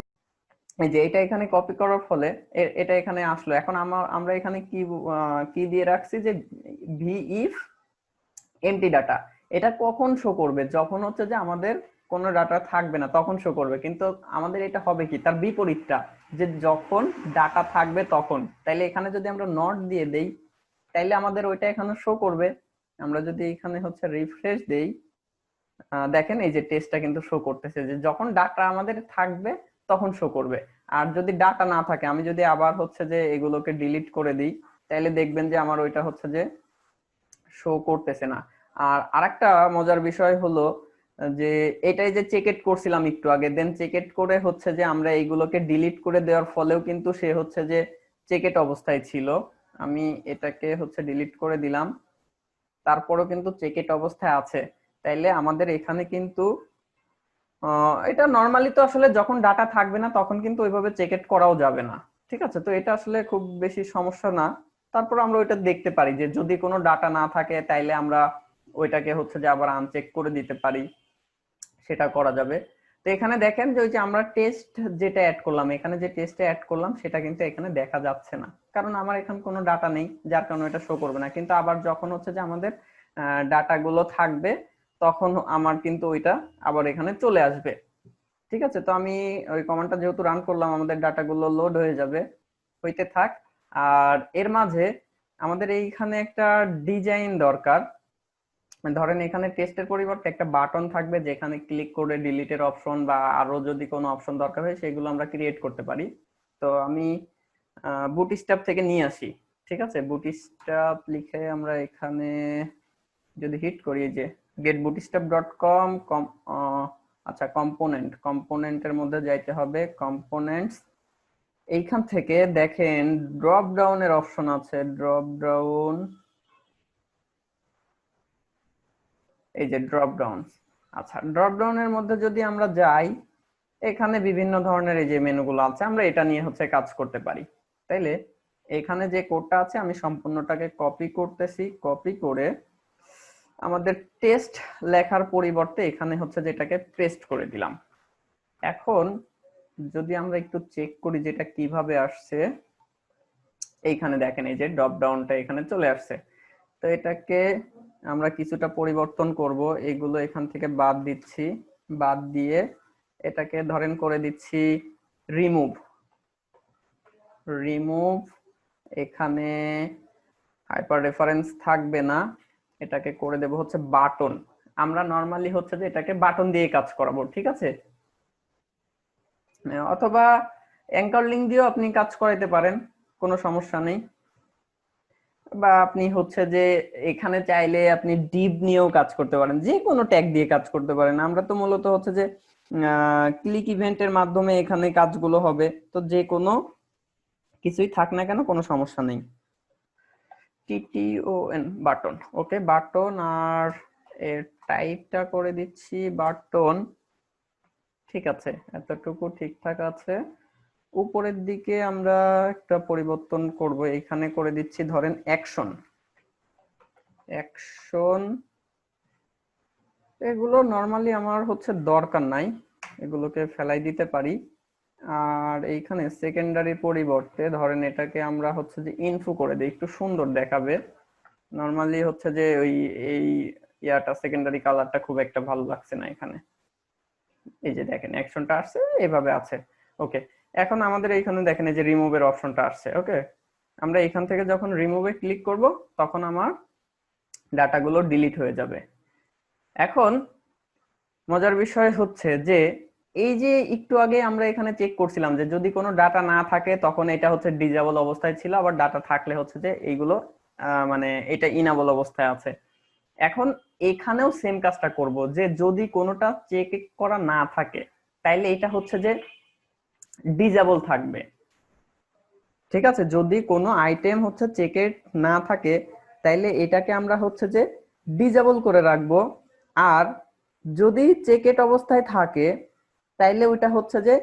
এই যে এটা এখানে কপি করার ফলে এটা এখানে আসলো। এখন আমরা এখানে কি কি দিয়ে রাখছি যে ভি ইফ এমটি ডাটা। এটা কখন শো করবে? যখন হচ্ছে যে আমাদের কোনো ডাটা থাকবে না তখন শো করবে। কিন্তু আমাদের এটা হবে কি তার বিপরীতটা, যে যখন ডাটা থাকবে তখন। তাইলে এখানে যদি আমরা নট দিয়ে দেই তাইলে আমাদের ওইটা এখানে শো করবে। আমরা যদি এখানে হচ্ছে রিফ্রেশ দেই, দেখেন এই যে টেস্টটা কিন্তু শো করতেছে যে যখন ডাটা আমাদের থাকবে তখন শো করবে। আর যদি ডাটা না থাকে, আমি যদি আবার হচ্ছে যে এগুলোকে ডিলিট করে দিই তাহলে দেখবেন যে আমার ওইটা হচ্ছে যে শো করতেছে না। আর আরেকটা মজার বিষয় হলো যে এটাই যে চেকআউট করছিলাম একটু আগে, দেন চেকআউট করে হচ্ছে যে আমরা এইগুলোকে ডিলিট করে দেওয়ার ফলেও কিন্তু সে হচ্ছে যে চেকআউট অবস্থায় ছিল। আমি এটাকে হচ্ছে ডিলিট করে দিলাম, তারপরেও কিন্তু চেকআউট অবস্থায় আছে। তাইলে আমাদের এখানে কিন্তু এটা নরমালি তো আসলে যখন ডাটা থাকবে না তখন কিন্তু ওইভাবে চেকআউট করাও যাবে না। ঠিক আছে, তো এটা আসলে খুব বেশি সমস্যা না। তারপর আমরা ওইটা দেখতে পারি যে যদি কোনো ডাটা না থাকে তাইলে আমরা ওইটাকে হচ্ছে যে আবার আনচেক করে দিতে পারি, সেটা করা যাবে। তো এখানে দেখেন যে ওই যে আমরা টেস্ট যেটা অ্যাড করলাম, এখানে যে টেস্টে অ্যাড করলাম সেটা কিন্তু এখানে দেখা যাচ্ছে না, কারণ আমার এখানে কোনো ডাটা নেই, যার কারণে এটা শো করবে না। কিন্তু আবার যখন হচ্ছে যে আমাদের ডাটা গুলো থাকবে তখন আমার কিন্তু ওইটা আবার এখানে চলে আসবে। ঠিক আছে, তো আমি ওই কমান্ডটা যেহেতু রান করলাম আমাদের ডাটাগুলো লোড হয়ে যাবে, হইতে থাক। আর এর মাঝে আমাদের এইখানে একটা ডিজাইন দরকার। ধরেন এখানে টেস্টের পরিবর্তে একটা বাটন থাকবে যেখানে ক্লিক করে ডিলিটের অপশন বা আরো যদি কোনো অপশন দরকার হয় সেগুলো আমরা ক্রিয়েট করতে পারি। তো আমি বুটস্ট্র্যাপ থেকে নিয়ে আসি। ঠিক আছে, বুটস্ট্র্যাপ লিখে আমরা এখানে যদি হিট করি যে getbootstrap.com, আচ্ছা কম্পোনেন্টের মধ্যে যাইতে হবে, কম্পোনেন্টস। এইখান থেকে দেখেন ড্রপ ডাউনের অপশন আছে, ড্রপ ডাউন, এই যে ড্রপ ডাউন। আচ্ছা, ড্রপ ডাউনের মধ্যে যদি আমরা যাই এখানে বিভিন্ন ধরনের এই যে মেনুগুলো আছে, আমরা এটা নিয়ে হচ্ছে কাজ করতে পারি। তাইলে এখানে যে কোডটা আছে আমি সম্পূর্ণটাকে কপি করতেছি, কপি করে আমাদের টেস্ট লেখার পরিবর্তে এখানে হচ্ছে যেটাকে পেস্ট করে দিলাম। এখন যদি আমরা একটু চেক করি যেটা কিভাবে আসছে, এইখানে দেখেন এই যে ড্রপ ডাউনটা এখানে চলে আসছে। তো এটাকে আমরা কিছুটা পরিবর্তন করব, এগুলো এখান থেকে বাদ দিচ্ছি, বাদ দিয়ে এটাকে ধরেন করে দিচ্ছি রিমুভ। রিমুভ, এখানে হাইপার রেফারেন্স থাকবে না, এটাকে করে দেব হচ্ছে বাটন। আমরা নরমালি হচ্ছে যে এটাকে বাটন দিয়ে কাজ করাবো। ঠিক আছে, অথবা অ্যাঙ্কর লিংক দিয়েও আপনি কাজ করাইতে পারেন, কোনো সমস্যা নেই। বা আপনি হচ্ছে যে এখানে চাইলে আপনি ডিপ নিয়েও কাজ করতে পারেন, যে কোনো ট্যাগ দিয়ে কাজ করতে পারেন। আমরা তো মূলত হচ্ছে যে ক্লিক ইভেন্টের মাধ্যমে এখানে কাজগুলো হবে, তো যে কোনো কিছুই থাক না কেন কোনো সমস্যা নেই। টিটিওএন বাটন, ওকে বাটন, আর এর টাইপটা করে দিচ্ছি বাটন। ঠিক আছে, এতটুকু ঠিকঠাক আছে। উপরের দিকে আমরা একটা পরিবর্তন করব, এখানে করে দিচ্ছি ধরেন অ্যাকশন। অ্যাকশন এগুলো নরমালি আমার হচ্ছে দরকার নাই, এগুলোকে ফেলাই দিতে পারি। আর এইখানে সেকেন্ডারি পরিবর্তে ধরেন এটাকে আমরা হচ্ছে যে ইনফো করে দিই, একটু সুন্দর দেখাবে। নরমালি হচ্ছে যে ওই এই ইয়াটা সেকেন্ডারি কালারটা খুব একটা ভালো লাগছে না এখানে। এই যে দেখেন অ্যাকশনটা আসছে, এভাবে আছে। ওকে, এখন আমাদের এইখানে দেখেন এই যে রিমুভের অপশনটা আসছে। ওকে, আমরা এখান থেকে যখন রিমুভে ক্লিক করব তখন আমার ডাটাগুলো ডিলিট হয়ে যাবে। এখন মজার বিষয় হচ্ছে যে এই যে একটু আগে আমরা এখানে চেক করছিলাম যে যদি কোনো ডাটা না থাকে তখন এটা হচ্ছে ডিজেবল অবস্থায় ছিল, আবার ডাটা থাকলে হচ্ছে যে এইগুলো মানে এটা ইনাবল অবস্থায় আছে। এখন এখানেও সেম কাজটা করব, যে যদি কোনোটা চেক করা না থাকে তাইলে এটা হচ্ছে যে ডিজেবল থাকবে। ঠিক আছে, যদি কোনো আইটেম হচ্ছে চেকের না থাকে তাইলে এটাকে আমরা হচ্ছে যে ডিজেবল করে রাখবো। আর যদি চেকেট অবস্থায় থাকে তাইলে ওইটা হচ্ছে যে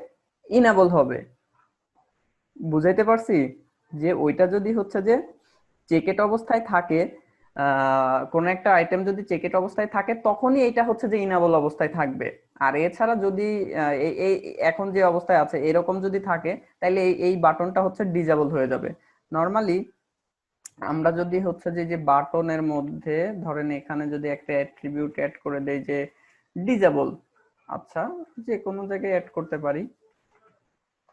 ইনেবল হবে। বুঝাইতে পারছি? যে ওইটা যদি হচ্ছে যে চেকেট অবস্থায় থাকে, কোন একটা আইটেম যদি চেকেট অবস্থায় থাকে তখনই এটা হচ্ছে যে ইনেবল অবস্থায় থাকবে। আর এছাড়া যদি এই এখন যে অবস্থায় আছে এরকম যদি থাকে তাহলে এই বাটনটা হচ্ছে ডিজেবল হয়ে যাবে। নরমালি আমরা যদি হচ্ছে যে বাটনের মধ্যে ধরেন এখানে যদি একটা অ্যাট্রিবিউট অ্যাড করে দেই যে ডিজেবল, আচ্ছা যে কোনো জায়গায় অ্যাড করতে পারি,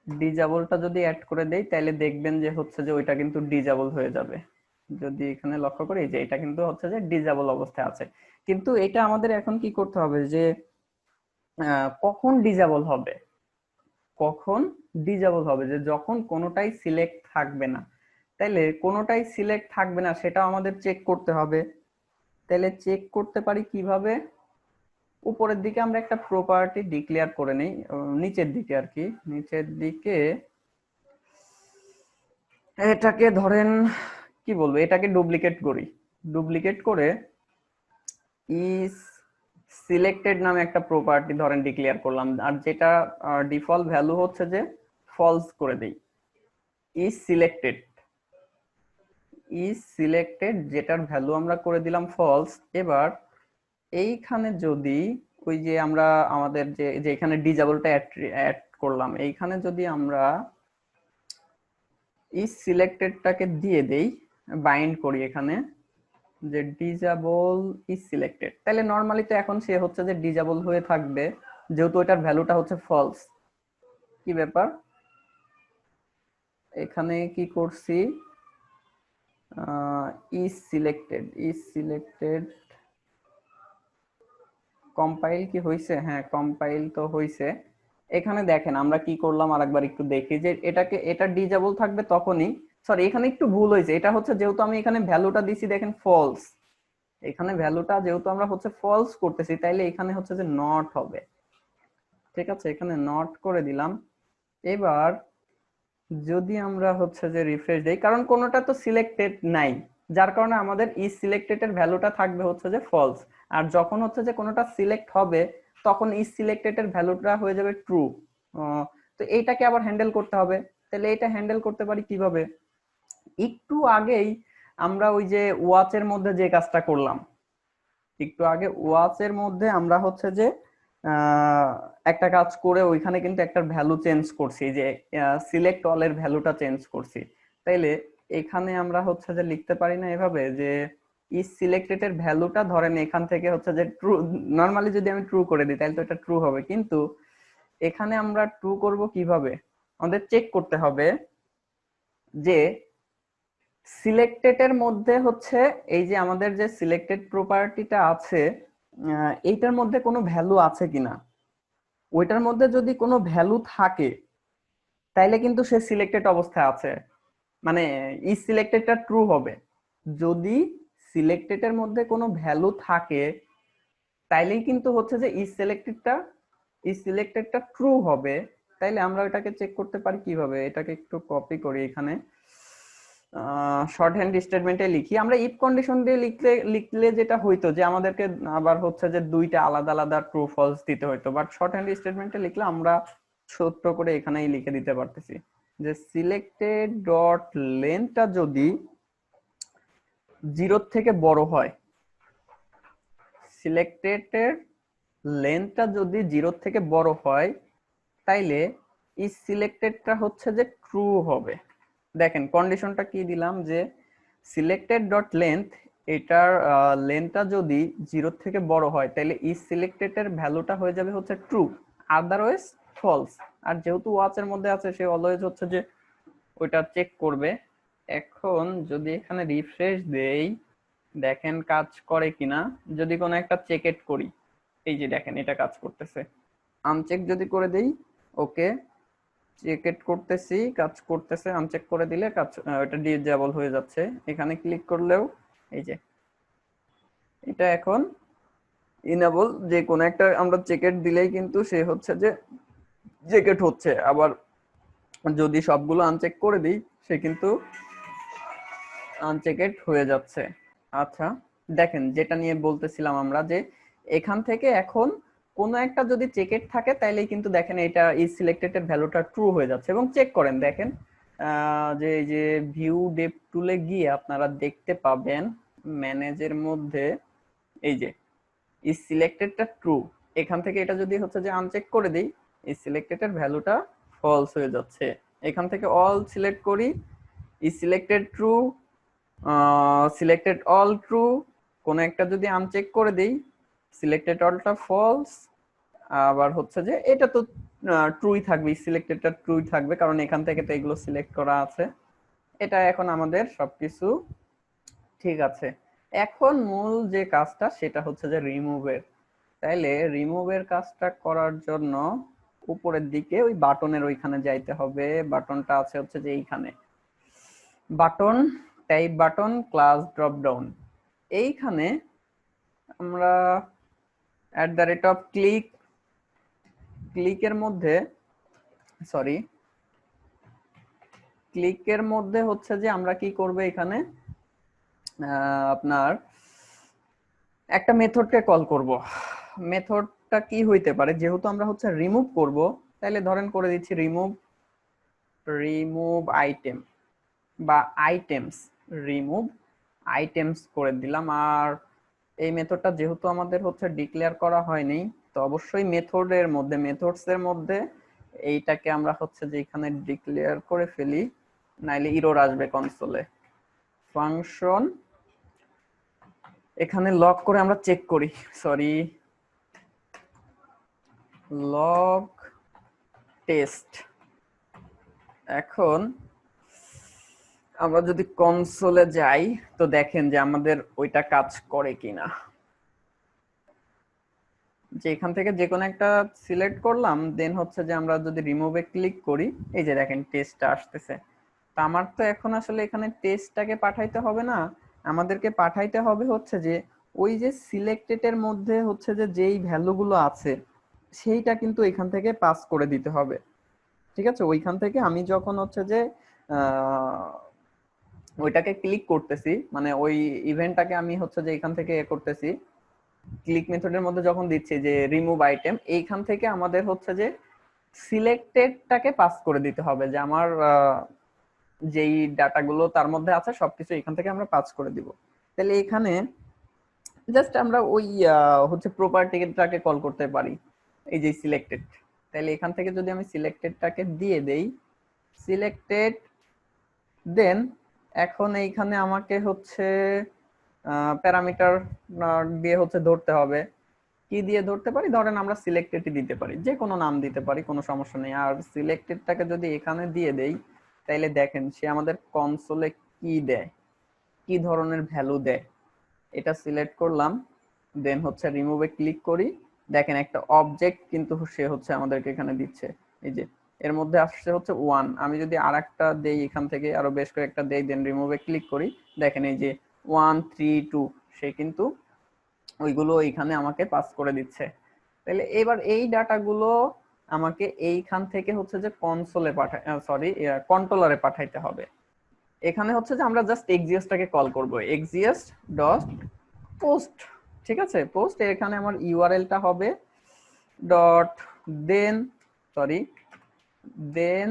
ডিজেবলটা যদি অ্যাড করে দেই তাহলে দেখবেন যে হচ্ছে যে ওইটা কিন্তু ডিজেবল হয়ে যাবে। যদি এখানে লক্ষ্য করি যে এটা কিন্তু হচ্ছে যে ডিজেবল অবস্থায় আছে। কিন্তু এটা আমাদের এখন কি করতে হবে যে কখন ডিজেবল হবে, কখন ডিজেবল হবে যে যখন কোনোটাই সিলেক্ট থাকবে না। তাইলে কোনোটাই সিলেক্ট থাকবে না সেটা আমাদের চেক করতে হবে। তাহলে চেক করতে পারি কিভাবে? উপরের দিকে আমরা একটা প্রপার্টি ডিক্লেয়ার করে নেই, নিচের দিকে আর কি, নিচের দিকে এটাকে ধরেন কি বলবো, এটাকে ডুপ্লিকেট করি। ডুপ্লিকেট করে ইজ সিলেক্টেড নামে একটা প্রপার্টি ধরেন ডিক্লেয়ার করলাম, আর যেটা ডিফল্ট ভ্যালু হচ্ছে যে ফলস করে দেই। ইজ সিলেক্টেড, ইজ সিলেক্টেড যেটার ভ্যালু আমরা করে দিলাম ফলস। এবার এইখানে যদি ওই যে আমরা আমাদের যে এখানে ডিজেবলটা অ্যাড করলাম, এইখানে যদি আমরা ইজ সিলেক্টেডটাকে দিয়ে দেই, বাইন্ড করি এখানে যে ডিজেবল ইজ সিলেক্টেড, তাহলে নরমালি তো এখন সে হচ্ছে যে ডিজেবল হয়ে থাকবে যেহেতু এটার ভ্যালুটা হচ্ছে ফলস। কি ব্যাপার, এখানে কি করছি, is selected, is selected compile কি হইছে? হ্যাঁ কম্পাইল তো হইছে। এখানে দেখেন আমরা কি করলাম আরেকবার একটু দেখি যে এটাকে এটা ডিজেবল থাকবে তখনই, সরি এখানে একটু ভুল হয়েছে, এটা হচ্ছে যেহেতু আমি এখানে ভ্যালুটা দিছি দেখেন ফলস, এখানে ভ্যালুটা যেহেতু আমরা হচ্ছে ফলস করতেছি তাইলে এখানে হচ্ছে যে নট হবে। ঠিক আছে, এখানে নট করে দিলাম। এবার যদি আমরা হচ্ছে যে রিফ্রেশ দেই, কারণ কোনোটা তো সিলেক্টেড নাই, যার কারণে আমাদের ইজ সিলেক্টেড এর ভ্যালুটা থাকবে হচ্ছে যে ফলস। আর যখন হচ্ছে যে কোনোটা সিলেক্ট হবে তখন ইজ সিলেক্টেড এর ভ্যালুটা হয়ে যাবে ট্রু। তো এইটাকে আবার হ্যান্ডেল করতে হবে। তাহলে এটা হ্যান্ডেল করতে পারি কিভাবে? একটু আগেই আমরা ওই যে ওয়াচের মধ্যে যে কাজটা করলাম, একটু আগে ওয়াচের মধ্যে আমরা হচ্ছে যে একটা কাজ করে ওইখানে কিন্তু একটা ভ্যালু চেঞ্জ করছি, যে সিলেক্ট অল এর ভ্যালুটা চেঞ্জ করছি। তাইলে এখানে আমরা হচ্ছে যে লিখতে পারি না এভাবে যে ইজ সিলেক্টেড এর ভ্যালুটা ধরেন এখান থেকে হচ্ছে যে ট্রু, নরমালি যদি আমি ট্রু করে দিই তাহলে তো এটা ট্রু হবে, কিন্তু এখানে আমরা ট্রু করব কিভাবে? আমাদের চেক করতে হবে যে সিলেক্টেড এর মধ্যে হচ্ছে এই যে আমাদের যে সিলেক্টেড প্রপার্টিটা আছে এইটার মধ্যে কোনো ভ্যালু আছে কিনা। ওইটার মধ্যে যদি কোনো ভ্যালু থাকে তাইলে কিন্তু সে সিলেক্টেড অবস্থায় আছে, মানে ই সিলেক্টেডটা ট্রু হবে। যদি সিলেক্টেড এর মধ্যে কোনো ভ্যালু থাকে তাইলেই কিন্তু হচ্ছে যে ই সিলেক্টেডটা ট্রু হবে। তাইলে আমরা এটাকে চেক করতে পারি কিভাবে, এটাকে একটু কপি করি এখানে, শর্ট হ্যান্ড স্টেটমেন্টে লিখি আমরা। ইফ কন্ডিশন দিয়ে লিখলে যেটা হইতো যে আমাদেরকে আবার হচ্ছে যে দুইটা আলাদা আলাদা ট্রু ফলস দিতে হইতো, বাট শর্ট হ্যান্ড স্টেটমেন্টে লিখলে আমরা ছোট্ট করে এখানেই লিখে দিতে পারতেছি যে সিলেক্টেড ডট লেন্থটা যদি 0 থেকে বড় হয়, সিলেক্টেড লেন্থটা যদি 0 থেকে বড় হয় তাইলে ইজ সিলেক্টেডটা হচ্ছে যে ট্রু হবে। দেখেন কন্ডিশনটা কি দিলাম যে সিলেক্টেড ডট লেন্থ, এটার লেন্থটা যদি 0 থেকে বড় হয় তাহলে ইজ সিলেক্টেড এর ভ্যালুটা হয়ে যাবে হচ্ছে ট্রু, আদারওয়াইজ ফলস। আর যেহেতু ওয়াচ এর মধ্যে আছে সে অলওয়েজ হচ্ছে যে ওইটা চেক করবে। এখন যদি এখানে রিফ্রেশ দেই দেখেন কাজ করে কিনা। যদি কোনো একটা চেক করি, এই যে দেখেন এটা কাজ করতেছে। আনচেক যদি করে দেই, ওকে চেক করতেছি কাজ করতেছে, আনচেক করে দিলে কাজ এটা ডিসেবল হয়ে যাচ্ছে। এখানে ক্লিক করলেও এই যে এটা এখন ইনেবল, যে কোনো একটা আমরা চেক দিলেই কিন্তু সে হচ্ছে যে চেক হচ্ছে। আবার যদি সবগুলো আনচেক করে দিই সে কিন্তু আনচেকেড হয়ে যাচ্ছে। আচ্ছা দেখেন যেটা নিয়ে বলতেছিলাম আমরা যে এখান থেকে এখন কোনো একটা যদি চেকেড থাকে তাইলেই কিন্তু দেখেন এটা ইজ সিলেক্টেড এর ভ্যালুটা ট্রু হয়ে যাচ্ছে। এবং চেক করেন দেখেন যে এই যে ভিউ ডেপ টুলে গিয়ে আপনারা দেখতে পাবেন ম্যানেজের মধ্যে এই যে ইজ সিলেক্টেডটা ট্রু, এখান থেকে এটা যদি হচ্ছে যে আনচেক করে দিই ইজ সিলেক্টেড এর ভ্যালুটা ফলস হয়ে যাচ্ছে। এখান থেকে অল সিলেক্ট করি, is selected true, selected all true, কোন একটা যদি আনচেক করে দেই সিলেক্টেড অলটা ফলস। আবার হচ্ছে যে এটা তো ট্রুই থাকবে, সিলেক্টেডটা ট্রুই থাকবে কারণ এখান থেকে তো এগুলো সিলেক্ট করা আছে। এটা এখন আমাদের সবকিছু ঠিক আছে। এখন মূল যে কাজটা সেটা হচ্ছে যে রিমুভের। তাইলে রিমুভের কাজটা করার জন্য উপরের দিকে ওই বাটনের ওইখানে যাইতে হবে। বাটনটা আছে হচ্ছে যে এইখানে, button type button class drop down. এইখানে আমরা ক্লিকের মধ্যে ক্লিকের মধ্যে হচ্ছে যে আমরা কি করব এখানে আপনার একটা মেথডকে কল করব। মেথডটা কি হইতে পারে, যেহেতু আমরা হচ্ছে রিমুভ করব তাহলে ধরেন করে দিচ্ছি রিমুভ আইটেম বা আইটেমস, রিমুভ আইটেমস করে দিলাম। আর এই মেথডটা যেহেতু আমাদের হচ্ছে ডিক্লেয়ার করা হয়নি তো অবশ্যই মেথডস এর মধ্যে এইটাকে আমরা হচ্ছে যে এখানে ডিক্লেয়ার করে ফেলি, নাইলে এরর আসবে কনসোলে। ফাংশন এখানে লগ করে আমরা চেক করি, লগ টেস্ট। এখন আমরা যদি কনসোলে যাই তো দেখেন যে আমাদের ওইটা কাজ করে কিনা। যে এখান থেকে যে কোনো একটা সিলেক্ট করলাম, দেন হচ্ছে যে আমরা যদি রিমুভে ক্লিক করি এই যে দেখেন টেস্টটা আসতেছে। তো আমার তো এখন আসলে এখানে টেস্টটাকে পাঠাইতে হবে না, আমাদেরকে পাঠাইতে হবে হচ্ছে যে ওই যে সিলেক্টেড এর মধ্যে হচ্ছে যে যেই ভ্যালুগুলো আছে সেইটা কিন্তু এখান থেকে পাস করে দিতে হবে। ঠিক আছে, ওইখান থেকে আমি যখন হচ্ছে যে ওইটাকে ক্লিক করতেছি, মানে ওই ইভেন্টটাকে আমি হচ্ছে যে এখান থেকে করতেছি, ক্লিক মেথডের মধ্যে যখন দিচ্ছি যে রিমুভ আইটেম, এইখান থেকে আমাদের হচ্ছে যে সিলেক্টেডটাকে পাস করে দিতে হবে যে আমার যেই ডাটাগুলো তার মধ্যে আছে সবকিছু এখান থেকে আমরা পাস করে দিব। তাহলে এখানে জাস্ট আমরা ওই হচ্ছে প্রপার্টিটাকে কল করতে পারি, এই যে সিলেক্টেড। তাহলে এখান থেকে যদি আমি সিলেক্টেডটাকে দিয়ে দেই সিলেক্টেড, দেন এখন এইখানে আমাকে হচ্ছে প্যারামিটার দিয়ে হচ্ছে ধরতে হবে। কি দিয়ে ধরতে পারি, ধরেন আমরা সিলেক্টেডই দিতে পারি, যে কোনো নাম দিতে পারি, কোনো সমস্যা নেই। আর সিলেক্টেডটাকে যদি এখানে দিয়ে দেই তাইলে দেখেন সে আমাদের কনসোলে কি দেয়, কি ধরনের ভ্যালু দেয়। এটা সিলেক্ট করলাম, দেন হচ্ছে রিমুভে ক্লিক করি, দেখেন একটা অবজেক্ট কিন্তু সে হচ্ছে আমাদেরকে এখানে দিচ্ছে। এই যে এর মধ্যে আসছে হচ্ছে 1। আমি যদি আরেকটা দেই এখান থেকে আরো বেশ কয়েকটা দেই, দেন রিমুভে ক্লিক করি, দেখেন এই যে 1 3 2 সে কিন্তু ওইগুলো এইখানে আমাকে পাস করে দিচ্ছে। তাহলে এবার এই ডাটাগুলো আমাকে এইখান থেকে হচ্ছে যে কনসোলে কন্ট্রোলারে পাঠাইতে হবে। এখানে হচ্ছে যে আমরা জাস্ট এক্সিএসটাকে কল করব, এক্সিএস ডট পোস্ট। ঠিক আছে, পোস্ট, এখানে আমার ইউআরএলটা হবে ডট দেন, সরি, দেন,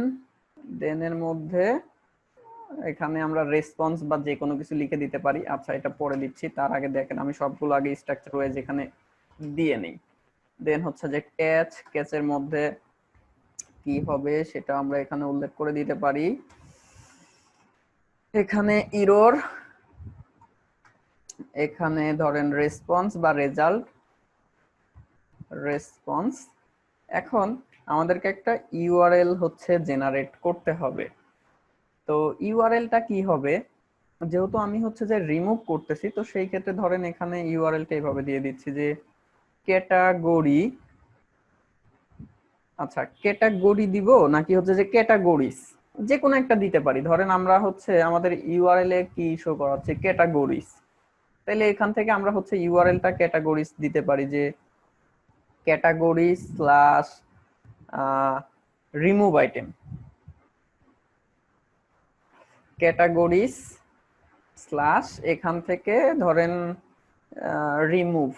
দেনের মধ্যে এখানে আমরা রেসপন্স বা যে কোনো কিছু লিখে দিতে পারি। আচ্ছা, এটা পরে দিচ্ছি, তার আগে দেখেন আমি সবগুলো আগে স্ট্রাকচার ওয়াইজ এখানে দিয়ে নেই। দেন হচ্ছে যে ক্যাচ, ক্যাচের মধ্যে কি হবে সেটা আমরা এখানে উল্লেখ করে দিতে পারি। এখানে ইরর, এখানে ধরেন রেসপন্স বা রেজাল্ট, রেসপন্স। এখন আমাদেরকে একটা ইউআরএল হচ্ছে জেনারেট করতে হবে। তো ইউআরএলটা কি হবে, যেহেতু আমি হচ্ছে যে রিমুভ করতেছি, তো সেই ক্ষেত্রে ধরেন এখানে ইউআরএলটা এইভাবে দিয়ে দিচ্ছি যে ক্যাটাগরি, আচ্ছা ক্যাটাগরি দিব নাকি হচ্ছে যে ক্যাটাগরিজ, যে কোনো একটা দিতে পারি। ধরেন আমরা হচ্ছে আমাদের ইউআরএল এ কি শো করাচ্ছে ক্যাটাগরিজ, তাহলে এখান থেকে আমরা হচ্ছে ইউআরএলটা ক্যাটাগরিজ দিতে পারি যে category slash remove item, categories slash এখান থেকে ধরেন রিমুভ,